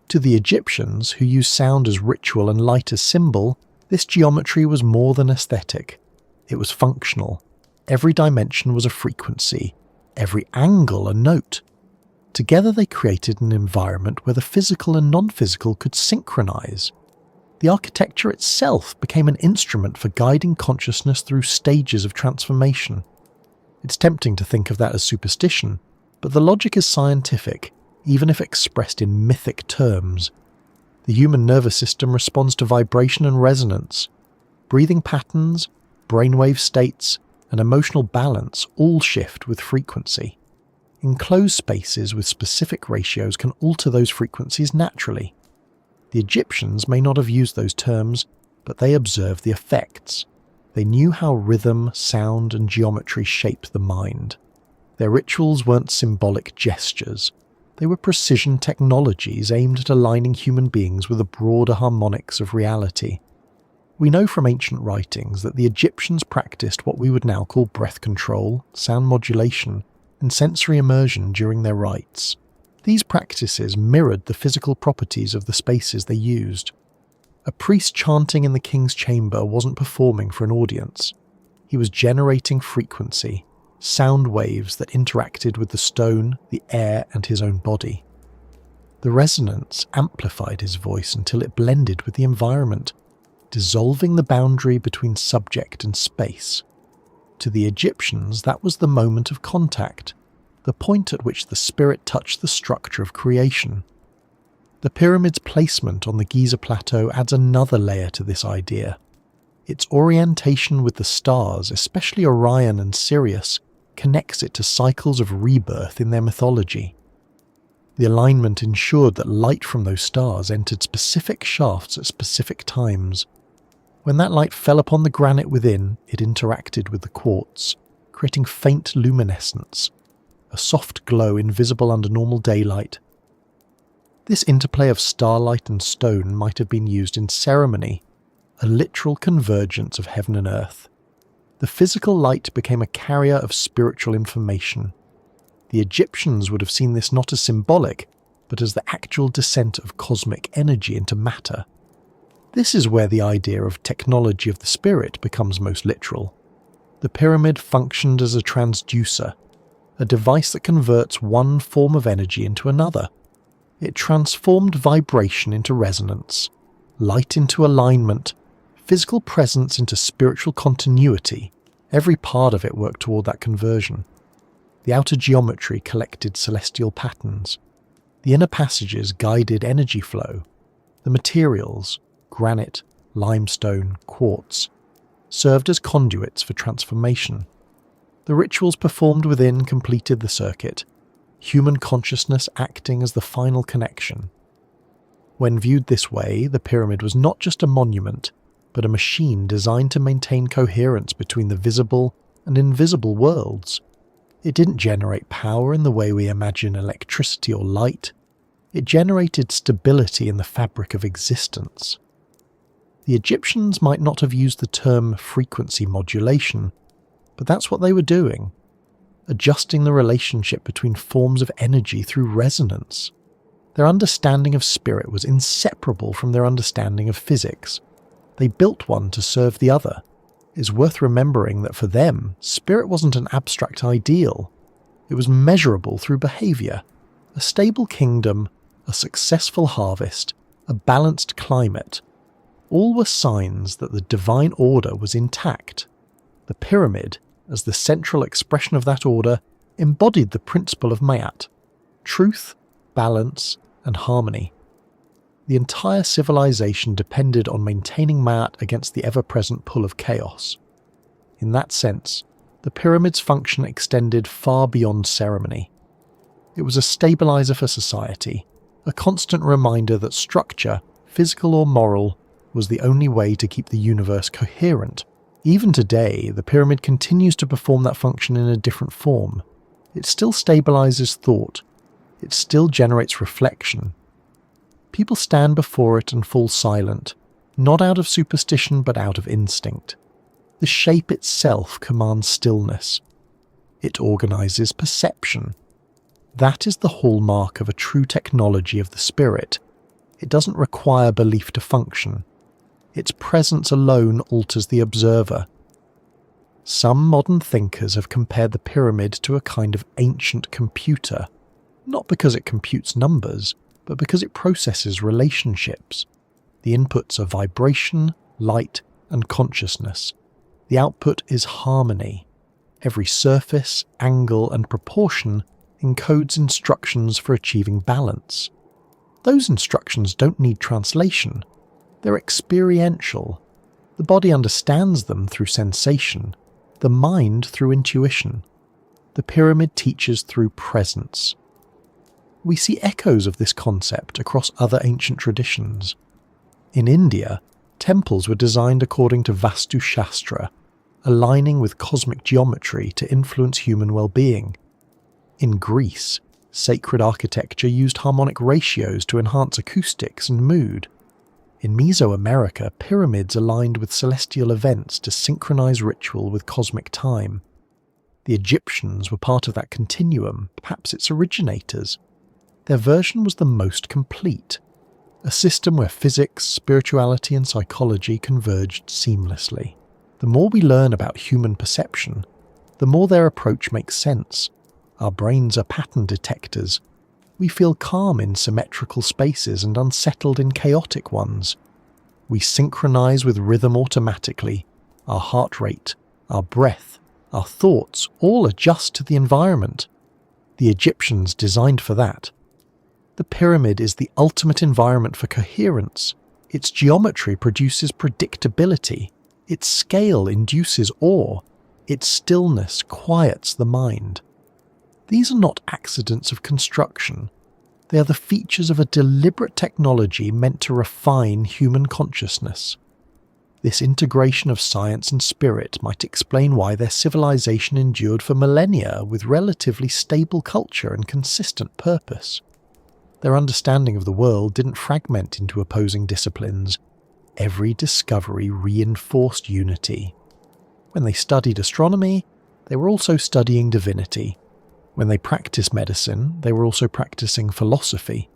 To the Egyptians, who used sound as ritual and light as symbol, this geometry was more than aesthetic. It was functional. Every dimension was a frequency, every angle a note. Together they created an environment where the physical and non-physical could synchronize. The architecture itself became an instrument for guiding consciousness through stages of transformation. It's tempting to think of that as superstition, but the logic is scientific, even if expressed in mythic terms. The human nervous system responds to vibration and resonance. Breathing patterns, brainwave states, and emotional balance all shift with frequency. Enclosed spaces with specific ratios can alter those frequencies naturally. The Egyptians may not have used those terms, but they observed the effects. They knew how rhythm, sound, and geometry shape the mind. Their rituals weren't symbolic gestures. They were precision technologies aimed at aligning human beings with the broader harmonics of reality. We know from ancient writings that the Egyptians practiced what we would now call breath control, sound modulation, and sensory immersion during their rites. These practices mirrored the physical properties of the spaces they used. A priest chanting in the king's chamber wasn't performing for an audience. He was generating frequency, sound waves that interacted with the stone, the air, and his own body. The resonance amplified his voice until it blended with the environment. dissolving the boundary between subject and space. To the Egyptians, that was the moment of contact, the point at which the spirit touched the structure of creation. The pyramid's placement on the Giza plateau adds another layer to this idea. Its orientation with the stars, especially Orion and Sirius, connects it to cycles of rebirth in their mythology. The alignment ensured that light from those stars entered specific shafts at specific times. When that light fell upon the granite within, it interacted with the quartz, creating faint luminescence, a soft glow invisible under normal daylight. This interplay of starlight and stone might have been used in ceremony, a literal convergence of heaven and earth. The physical light became a carrier of spiritual information. The Egyptians would have seen this not as symbolic, but as the actual descent of cosmic energy into matter. This is where the idea of technology of the spirit becomes most literal. The pyramid functioned as a transducer, a device that converts one form of energy into another. It transformed vibration into resonance, light into alignment, physical presence into spiritual continuity. Every part of it worked toward that conversion. The outer geometry collected celestial patterns. The inner passages guided energy flow. The materials, granite, limestone, quartz, served as conduits for transformation. The rituals performed within completed the circuit, human consciousness acting as the final connection. When viewed this way, the pyramid was not just a monument, but a machine designed to maintain coherence between the visible and invisible worlds. It didn't generate power in the way we imagine electricity or light. It generated stability in the fabric of existence. The Egyptians might not have used the term frequency modulation, but that's what they were doing, adjusting the relationship between forms of energy through resonance. Their understanding of spirit was inseparable from their understanding of physics. They built one to serve the other. It's worth remembering that for them, spirit wasn't an abstract ideal. It was measurable through behavior. A stable kingdom, a successful harvest, a balanced climate. All were signs that the divine order was intact. The pyramid, as the central expression of that order, embodied the principle of Mayat: truth, balance, and harmony. The entire civilization depended on maintaining Mayat against the ever-present pull of chaos. In that sense, the pyramid's function extended far beyond ceremony. It was a stabilizer for society, a constant reminder that structure, physical or moral, was the only way to keep the universe coherent. Even today, the pyramid continues to perform that function in a different form. It still stabilizes thought. It still generates reflection. People stand before it and fall silent, not out of superstition but out of instinct. The shape itself commands stillness. It organizes perception. That is the hallmark of a true technology of the spirit. It doesn't require belief to function. Its presence alone alters the observer. Some modern thinkers have compared the pyramid to a kind of ancient computer, not because it computes numbers, but because it processes relationships. The inputs are vibration, light, and consciousness. The output is harmony. Every surface, angle, and proportion encodes instructions for achieving balance. Those instructions don't need translation. They're experiential. The body understands them through sensation, the mind through intuition. The pyramid teaches through presence. We see echoes of this concept across other ancient traditions. In India, temples were designed according to Vastu Shastra, aligning with cosmic geometry to influence human well-being. In Greece, sacred architecture used harmonic ratios to enhance acoustics and mood. In Mesoamerica, pyramids aligned with celestial events to synchronize ritual with cosmic time. The Egyptians were part of that continuum, perhaps its originators. Their version was the most complete, a system where physics, spirituality, and psychology converged seamlessly. The more we learn about human perception, the more their approach makes sense. Our brains are pattern detectors. We feel calm in symmetrical spaces and unsettled in chaotic ones. We synchronize with rhythm automatically. Our heart rate, our breath, our thoughts all adjust to the environment. The Egyptians designed for that. The pyramid is the ultimate environment for coherence. Its geometry produces predictability. Its scale induces awe. Its stillness quiets the mind. These are not accidents of construction. They are the features of a deliberate technology meant to refine human consciousness. This integration of science and spirit might explain why their civilization endured for millennia with relatively stable culture and consistent purpose. Their understanding of the world didn't fragment into opposing disciplines. Every discovery reinforced unity. When they studied astronomy, they were also studying divinity. When they practiced medicine, they were also practicing philosophy.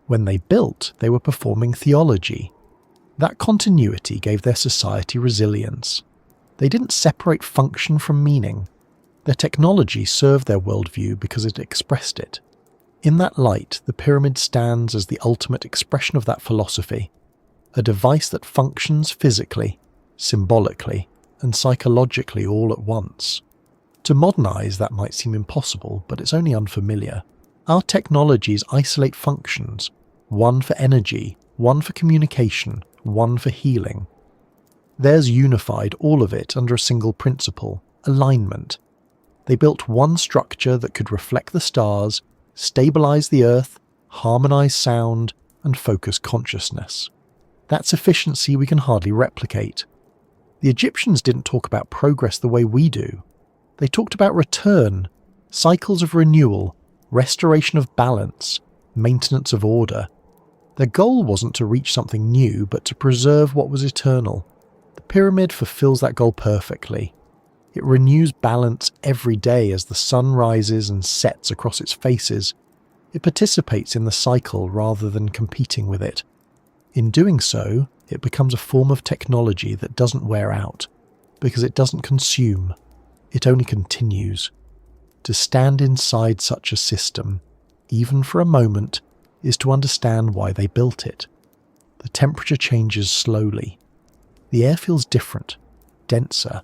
When they built, they were performing theology. That continuity gave their society resilience. They didn't separate function from meaning. Their technology served their worldview because it expressed it. In that light, the pyramid stands as the ultimate expression of that philosophy, a device that functions physically, symbolically, and psychologically all at once. To modernize, that might seem impossible, but it's only unfamiliar. Our technologies isolate functions, one for energy, one for communication, one for healing. Theirs unified all of it under a single principle, alignment. They built one structure that could reflect the stars, stabilize the earth, harmonize sound, and focus consciousness. That's efficiency we can hardly replicate. The Egyptians didn't talk about progress the way we do. They talked about return, cycles of renewal, restoration of balance, maintenance of order. Their goal wasn't to reach something new, but to preserve what was eternal. The pyramid fulfills that goal perfectly. It renews balance every day as the sun rises and sets across its faces. It participates in the cycle rather than competing with it. In doing so, it becomes a form of technology that doesn't wear out, because it doesn't consume. It only continues. To stand inside such a system, even for a moment, is to understand why they built it. The temperature changes slowly. The air feels different, denser,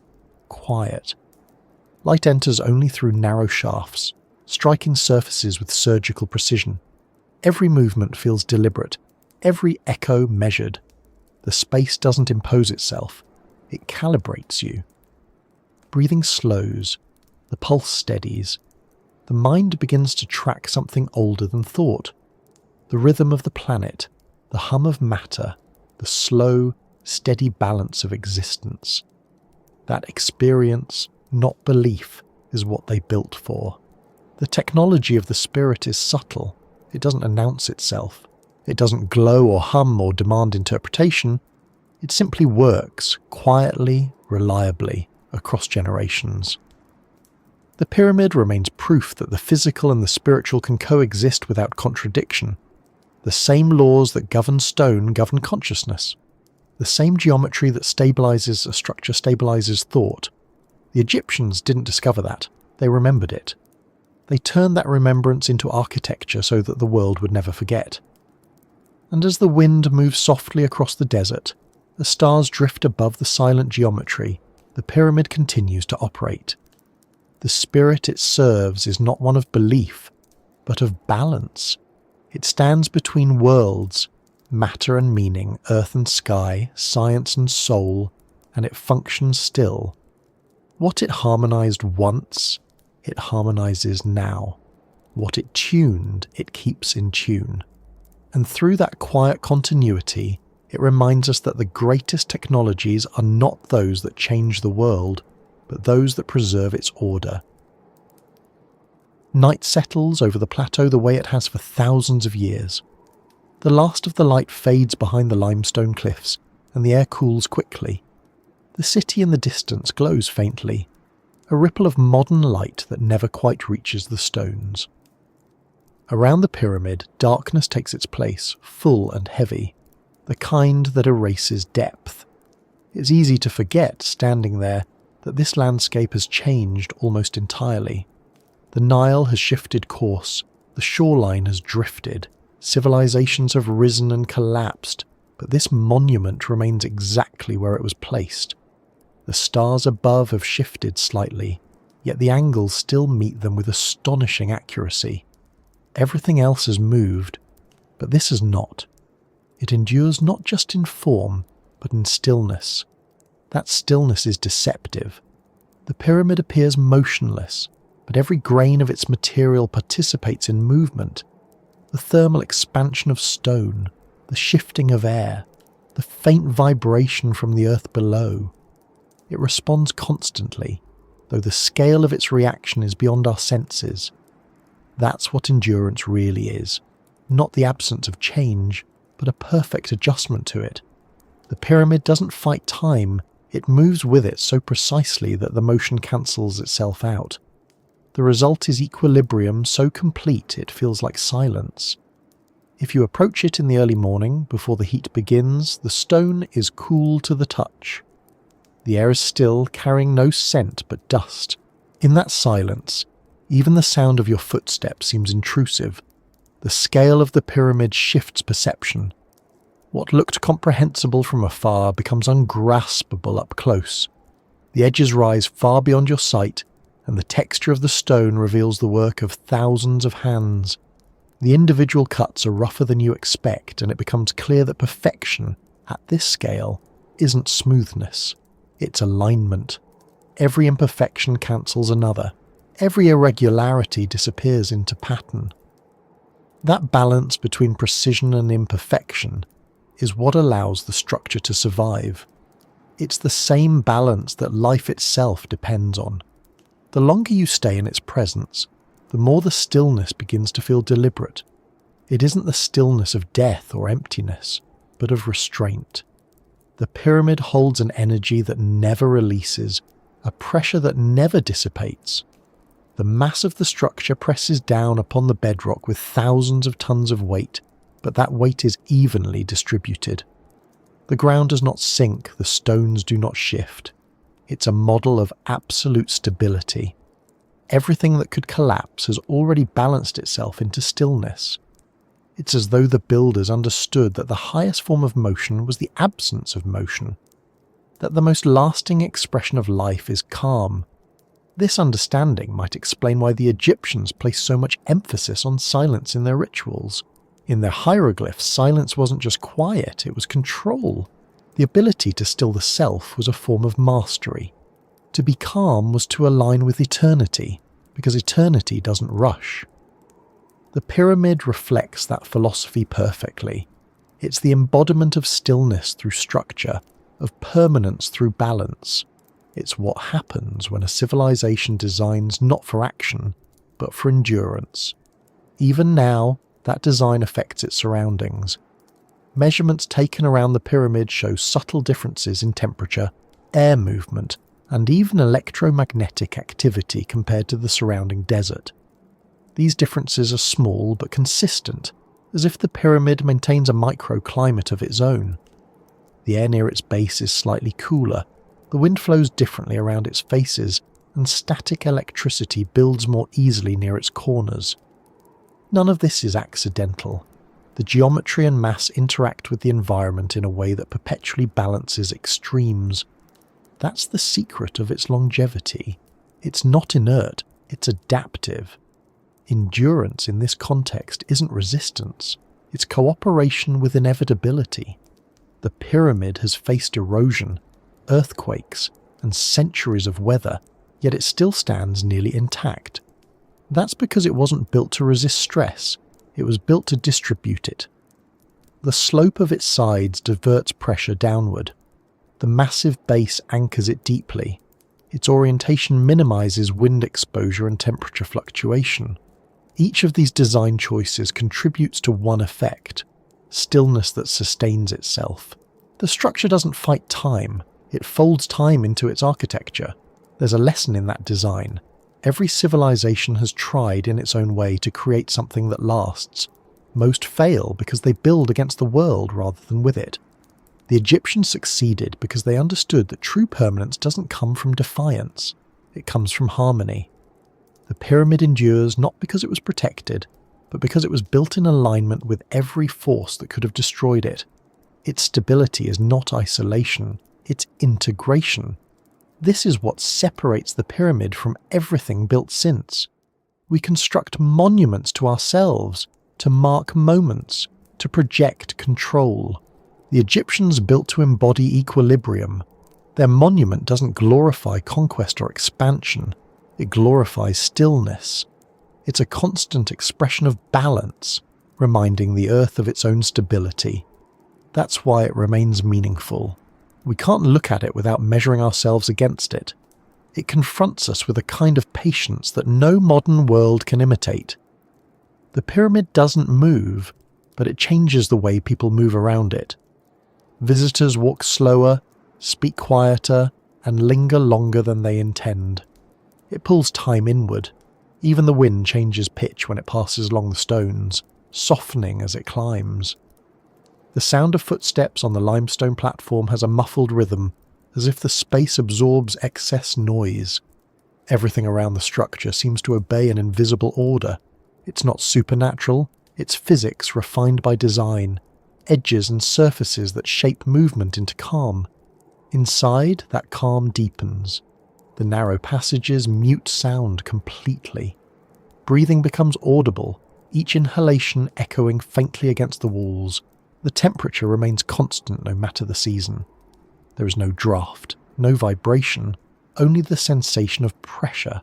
quiet. Light enters only through narrow shafts, striking surfaces with surgical precision. Every movement feels deliberate, every echo measured. The space doesn't impose itself, it calibrates you. Breathing slows, the pulse steadies. The mind begins to track something older than thought. The rhythm of the planet, the hum of matter, the slow, steady balance of existence. That experience, not belief, is what they built for. The technology of the spirit is subtle. It doesn't announce itself. It doesn't glow or hum or demand interpretation. It simply works, quietly, reliably, across generations. The pyramid remains proof that the physical and the spiritual can coexist without contradiction. The same laws that govern stone govern consciousness. The same geometry that stabilizes a structure stabilizes thought. The Egyptians didn't discover that. They remembered it. They turned that remembrance into architecture so that the world would never forget. And as the wind moves softly across the desert, the stars drift above the silent geometry, the pyramid continues to operate. The spirit it serves is not one of belief, but of balance. It stands between worlds, matter and meaning, earth and sky, science and soul, and it functions still. What it harmonized once, it harmonizes now. What it tuned, it keeps in tune. And through that quiet continuity, it reminds us that the greatest technologies are not those that change the world, but those that preserve its order. Night settles over the plateau the way it has for thousands of years. The last of the light fades behind the limestone cliffs, and the air cools quickly. The city in the distance glows faintly, a ripple of modern light that never quite reaches the stones. Around the pyramid, darkness takes its place, full and heavy, the kind that erases depth. It's easy to forget, standing there, that this landscape has changed almost entirely. The Nile has shifted course, the shoreline has drifted, civilizations have risen and collapsed, but this monument remains exactly where it was placed. The stars above have shifted slightly, yet the angles still meet them with astonishing accuracy. Everything else has moved, but this has not. It endures not just in form, but in stillness. That stillness is deceptive. The pyramid appears motionless, but every grain of its material participates in movement. The thermal expansion of stone, the shifting of air, the faint vibration from the earth below. It responds constantly, though the scale of its reaction is beyond our senses. That's what endurance really is, not the absence of change, but a perfect adjustment to it. The pyramid doesn't fight time, it moves with it so precisely that the motion cancels itself out. The result is equilibrium so complete it feels like silence. If you approach it in the early morning, before the heat begins, the stone is cool to the touch. The air is still, carrying no scent but dust. In that silence, even the sound of your footsteps seems intrusive. The scale of the pyramid shifts perception. What looked comprehensible from afar becomes ungraspable up close. The edges rise far beyond your sight, and the texture of the stone reveals the work of thousands of hands. The individual cuts are rougher than you expect, and it becomes clear that perfection, at this scale, isn't smoothness. It's alignment. Every imperfection cancels another. Every irregularity disappears into pattern. That balance between precision and imperfection is what allows the structure to survive. It's the same balance that life itself depends on. The longer you stay in its presence, the more the stillness begins to feel deliberate. It isn't the stillness of death or emptiness, but of restraint. The pyramid holds an energy that never releases, a pressure that never dissipates. The mass of the structure presses down upon the bedrock with thousands of tons of weight, but that weight is evenly distributed. The ground does not sink, the stones do not shift. It's a model of absolute stability. Everything that could collapse has already balanced itself into stillness. It's as though the builders understood that the highest form of motion was the absence of motion, that the most lasting expression of life is calm. This understanding might explain why the Egyptians placed so much emphasis on silence in their rituals. In their hieroglyphs, silence wasn't just quiet, it was control. The ability to still the self was a form of mastery. To be calm was to align with eternity, because eternity doesn't rush. The pyramid reflects that philosophy perfectly. It's the embodiment of stillness through structure, of permanence through balance. It's what happens when a civilization designs not for action, but for endurance. Even now, that design affects its surroundings. Measurements taken around the pyramid show subtle differences in temperature, air movement, and even electromagnetic activity compared to the surrounding desert. These differences are small but consistent, as if the pyramid maintains a microclimate of its own. The air near its base is slightly cooler, the wind flows differently around its faces, and static electricity builds more easily near its corners. None of this is accidental. The geometry and mass interact with the environment in a way that perpetually balances extremes. That's the secret of its longevity. It's not inert, it's adaptive. Endurance in this context isn't resistance, it's cooperation with inevitability. The pyramid has faced erosion, earthquakes, and centuries of weather, yet it still stands nearly intact. That's because it wasn't built to resist stress, it was built to distribute it. The slope of its sides diverts pressure downward. The massive base anchors it deeply. Its orientation minimizes wind exposure and temperature fluctuation. Each of these design choices contributes to one effect: stillness that sustains itself. The structure doesn't fight time, it folds time into its architecture. There's a lesson in that design. Every civilization has tried in its own way to create something that lasts. Most fail because they build against the world rather than with it. The Egyptians succeeded because they understood that true permanence doesn't come from defiance, it comes from harmony. The pyramid endures not because it was protected, but because it was built in alignment with every force that could have destroyed it. Its stability is not isolation, it's integration. This is what separates the pyramid from everything built since. We construct monuments to ourselves, to mark moments, to project control. The Egyptians built to embody equilibrium. Their monument doesn't glorify conquest or expansion, it glorifies stillness. It's a constant expression of balance, reminding the earth of its own stability. That's why it remains meaningful. We can't look at it without measuring ourselves against it. It confronts us with a kind of patience that no modern world can imitate. The pyramid doesn't move, but it changes the way people move around it. Visitors walk slower, speak quieter, and linger longer than they intend. It pulls time inward. Even the wind changes pitch when it passes along the stones, softening as it climbs. The sound of footsteps on the limestone platform has a muffled rhythm, as if the space absorbs excess noise. Everything around the structure seems to obey an invisible order. It's not supernatural, it's physics refined by design, edges and surfaces that shape movement into calm. Inside, that calm deepens. The narrow passages mute sound completely. Breathing becomes audible, each inhalation echoing faintly against the walls. The temperature remains constant no matter the season. There is no draft, no vibration, only the sensation of pressure,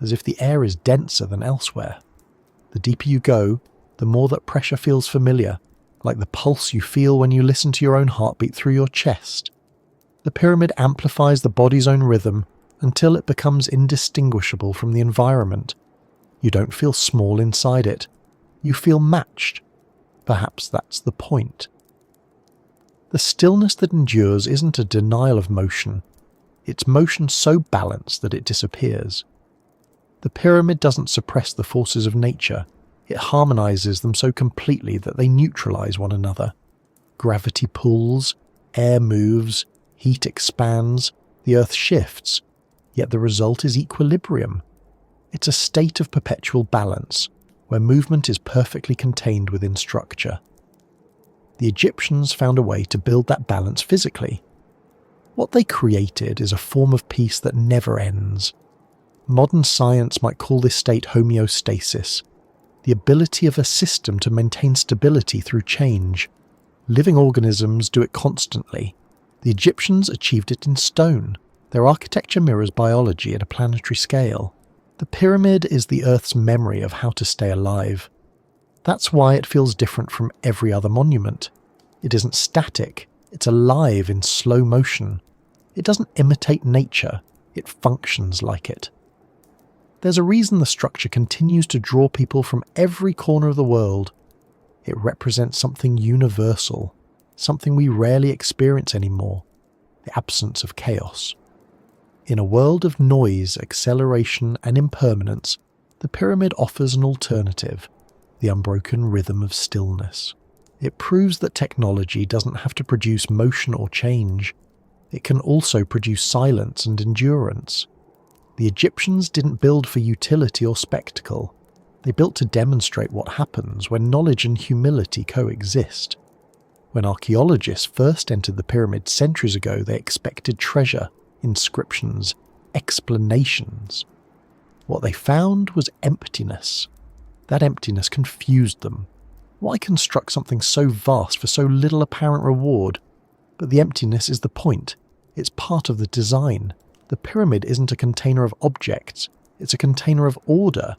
as if the air is denser than elsewhere. The deeper you go, the more that pressure feels familiar, like the pulse you feel when you listen to your own heartbeat through your chest. The pyramid amplifies the body's own rhythm until it becomes indistinguishable from the environment. You don't feel small inside it. You feel matched. Perhaps that's the point. The stillness that endures isn't a denial of motion. It's motion so balanced that it disappears. The pyramid doesn't suppress the forces of nature. It harmonizes them so completely that they neutralize one another. Gravity pulls, air moves, heat expands, the earth shifts, yet the result is equilibrium. It's a state of perpetual balance, where movement is perfectly contained within structure. The Egyptians found a way to build that balance physically. What they created is a form of peace that never ends. Modern science might call this state homeostasis, the ability of a system to maintain stability through change. Living organisms do it constantly. The Egyptians achieved it in stone. Their architecture mirrors biology at a planetary scale. The pyramid is the Earth's memory of how to stay alive. That's why it feels different from every other monument. It isn't static, it's alive in slow motion. It doesn't imitate nature, it functions like it. There's a reason the structure continues to draw people from every corner of the world. It represents something universal, something we rarely experience anymore, the absence of chaos. In a world of noise, acceleration, and impermanence, the pyramid offers an alternative, the unbroken rhythm of stillness. It proves that technology doesn't have to produce motion or change. It can also produce silence and endurance. The Egyptians didn't build for utility or spectacle. They built to demonstrate what happens when knowledge and humility coexist. When archaeologists first entered the pyramid centuries ago, they expected treasure, inscriptions, explanations. What they found was emptiness. That emptiness confused them. Why construct something so vast for so little apparent reward? But the emptiness is the point. It's part of the design. The pyramid isn't a container of objects, it's a container of order.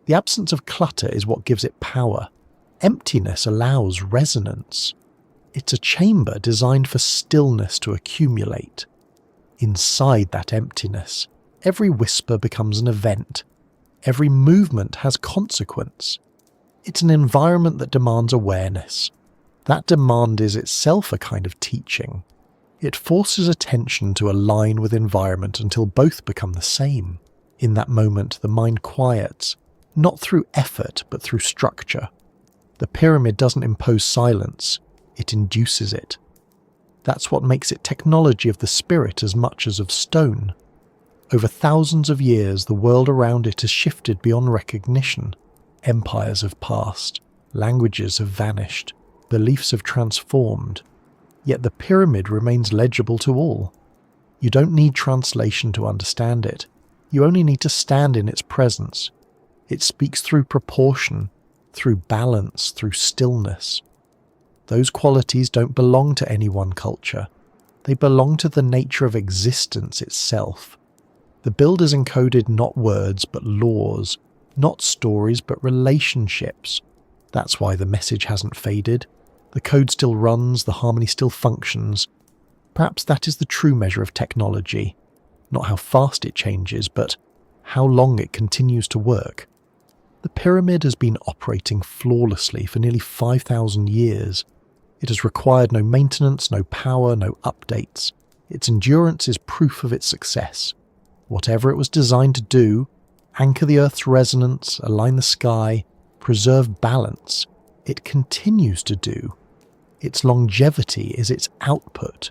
The absence of clutter is what gives it power. Emptiness allows resonance. It's a chamber designed for stillness to accumulate. Inside that emptiness, every whisper becomes an event. Every movement has consequence. It's an environment that demands awareness. That demand is itself a kind of teaching. It forces attention to align with environment until both become the same. In that moment, the mind quiets, not through effort but through structure. The pyramid doesn't impose silence, it induces it. That's what makes it technology of the spirit as much as of stone. Over thousands of years, the world around it has shifted beyond recognition. Empires have passed, languages have vanished, Beliefs have transformed, yet the pyramid remains legible to all. You don't need translation to understand it. You only need to stand in its presence. It speaks through proportion, through balance, through stillness. Those qualities don't belong to any one culture. They belong to the nature of existence itself. The builders encoded not words but laws, not stories but relationships. That's why the message hasn't faded. The code still runs, the harmony still functions. Perhaps that is the true measure of technology. Not how fast it changes, but how long it continues to work. The pyramid has been operating flawlessly for nearly 5,000 years. It has required no maintenance, no power, no updates. Its endurance is proof of its success. Whatever it was designed to do, anchor the Earth's resonance, align the sky, preserve balance, it continues to do. Its longevity is its output.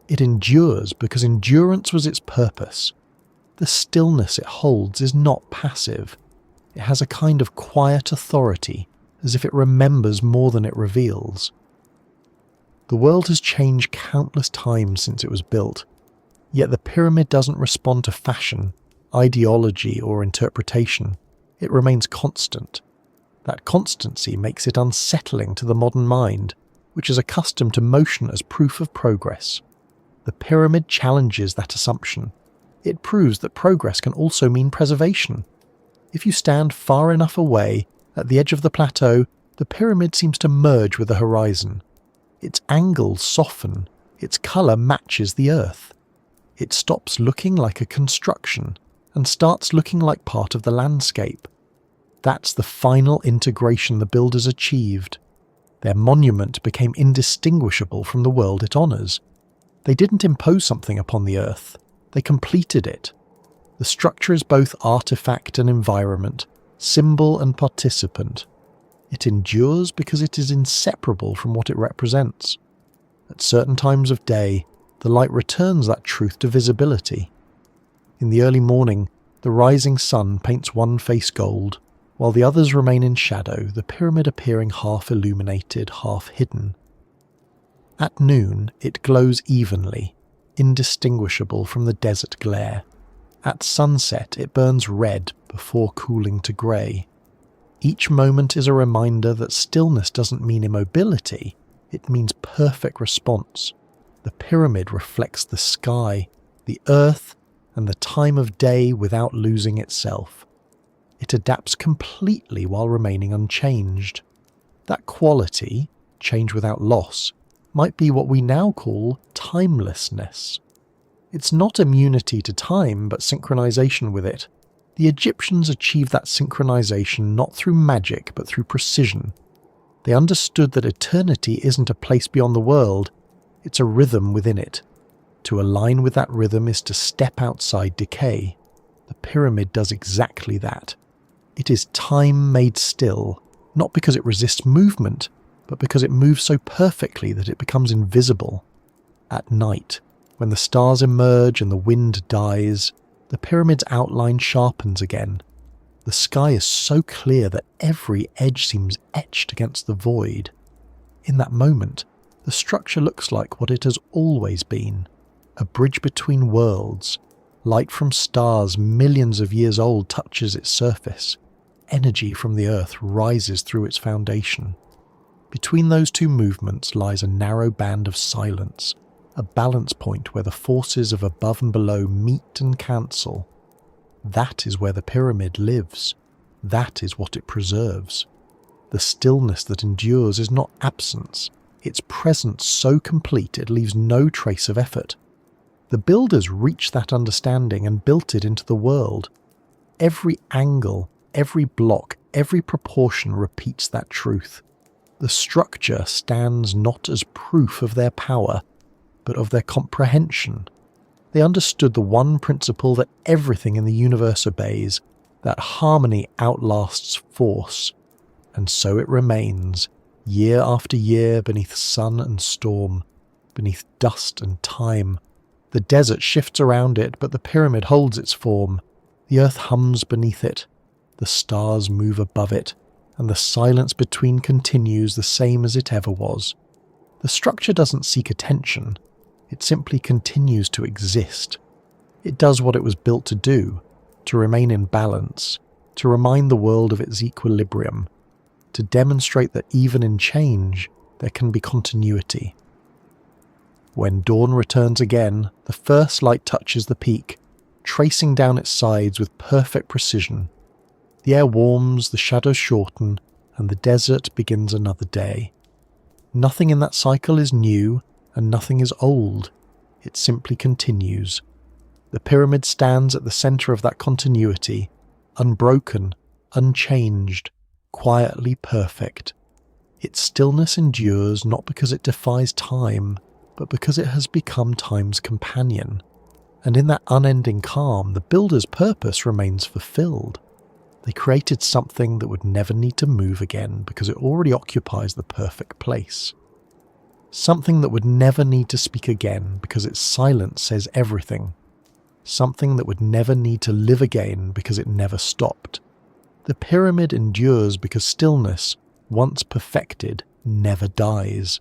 It endures because endurance was its purpose. The stillness it holds is not passive. It has a kind of quiet authority, as if it remembers more than it reveals. The world has changed countless times since it was built, yet the pyramid doesn't respond to fashion, ideology, or interpretation. It remains constant. That constancy makes it unsettling to the modern mind, which is accustomed to motion as proof of progress. The pyramid challenges that assumption. It proves that progress can also mean preservation. If you stand far enough away, at the edge of the plateau, the pyramid seems to merge with the horizon. Its angles soften, its colour matches the earth. It stops looking like a construction and starts looking like part of the landscape. That's the final integration the builders achieved. Their monument became indistinguishable from the world it honours. They didn't impose something upon the earth, they completed it. The structure is both artifact and environment, symbol and participant. It endures because it is inseparable from what it represents. At certain times of day, the light returns that truth to visibility. In the early morning, the rising sun paints one face gold, while the others remain in shadow, the pyramid appearing half illuminated, half hidden. At noon, it glows evenly, indistinguishable from the desert glare. At sunset, it burns red before cooling to grey. Each moment is a reminder that stillness doesn't mean immobility, it means perfect response. The pyramid reflects the sky, the earth, and the time of day without losing itself. It adapts completely while remaining unchanged. That quality, change without loss, might be what we now call timelessness. It's not immunity to time, but synchronization with it. The Egyptians achieved that synchronization not through magic, but through precision. They understood that eternity isn't a place beyond the world, it's a rhythm within it. To align with that rhythm is to step outside decay. The pyramid does exactly that. It is time made still, not because it resists movement, but because it moves so perfectly that it becomes invisible. At night, when the stars emerge and the wind dies, the pyramid's outline sharpens again. The sky is so clear that every edge seems etched against the void. In that moment, the structure looks like what it has always been, a bridge between worlds. Light from stars millions of years old touches its surface. Energy from the earth rises through its foundation. Between those two movements lies a narrow band of silence, a balance point where the forces of above and below meet and cancel. That is where the pyramid lives. That is what it preserves. The stillness that endures is not absence, its presence so complete it leaves no trace of effort. The builders reached that understanding and built it into the world. Every angle, every block, every proportion repeats that truth. The structure stands not as proof of their power, but of their comprehension. They understood the one principle that everything in the universe obeys, that harmony outlasts force, and so it remains, year after year beneath sun and storm, beneath dust and time. The desert shifts around it, but the pyramid holds its form. The earth hums beneath it. The stars move above it. and the silence between continues the same as it ever was. The structure doesn't seek attention, it simply continues to exist. It does what it was built to do, to remain in balance, to remind the world of its equilibrium, to demonstrate that even in change, there can be continuity. When dawn returns again, the first light touches the peak, tracing down its sides with perfect precision. The air warms, the shadows shorten, and the desert begins another day. Nothing in that cycle is new, and nothing is old. It simply continues. The pyramid stands at the center of that continuity, unbroken, unchanged, quietly perfect. Its stillness endures not because it defies time, but because it has become time's companion. And in that unending calm, the builder's purpose remains fulfilled. They created something that would never need to move again because it already occupies the perfect place. Something that would never need to speak again because its silence says everything. Something that would never need to live again because it never stopped. The pyramid endures because stillness, once perfected, never dies.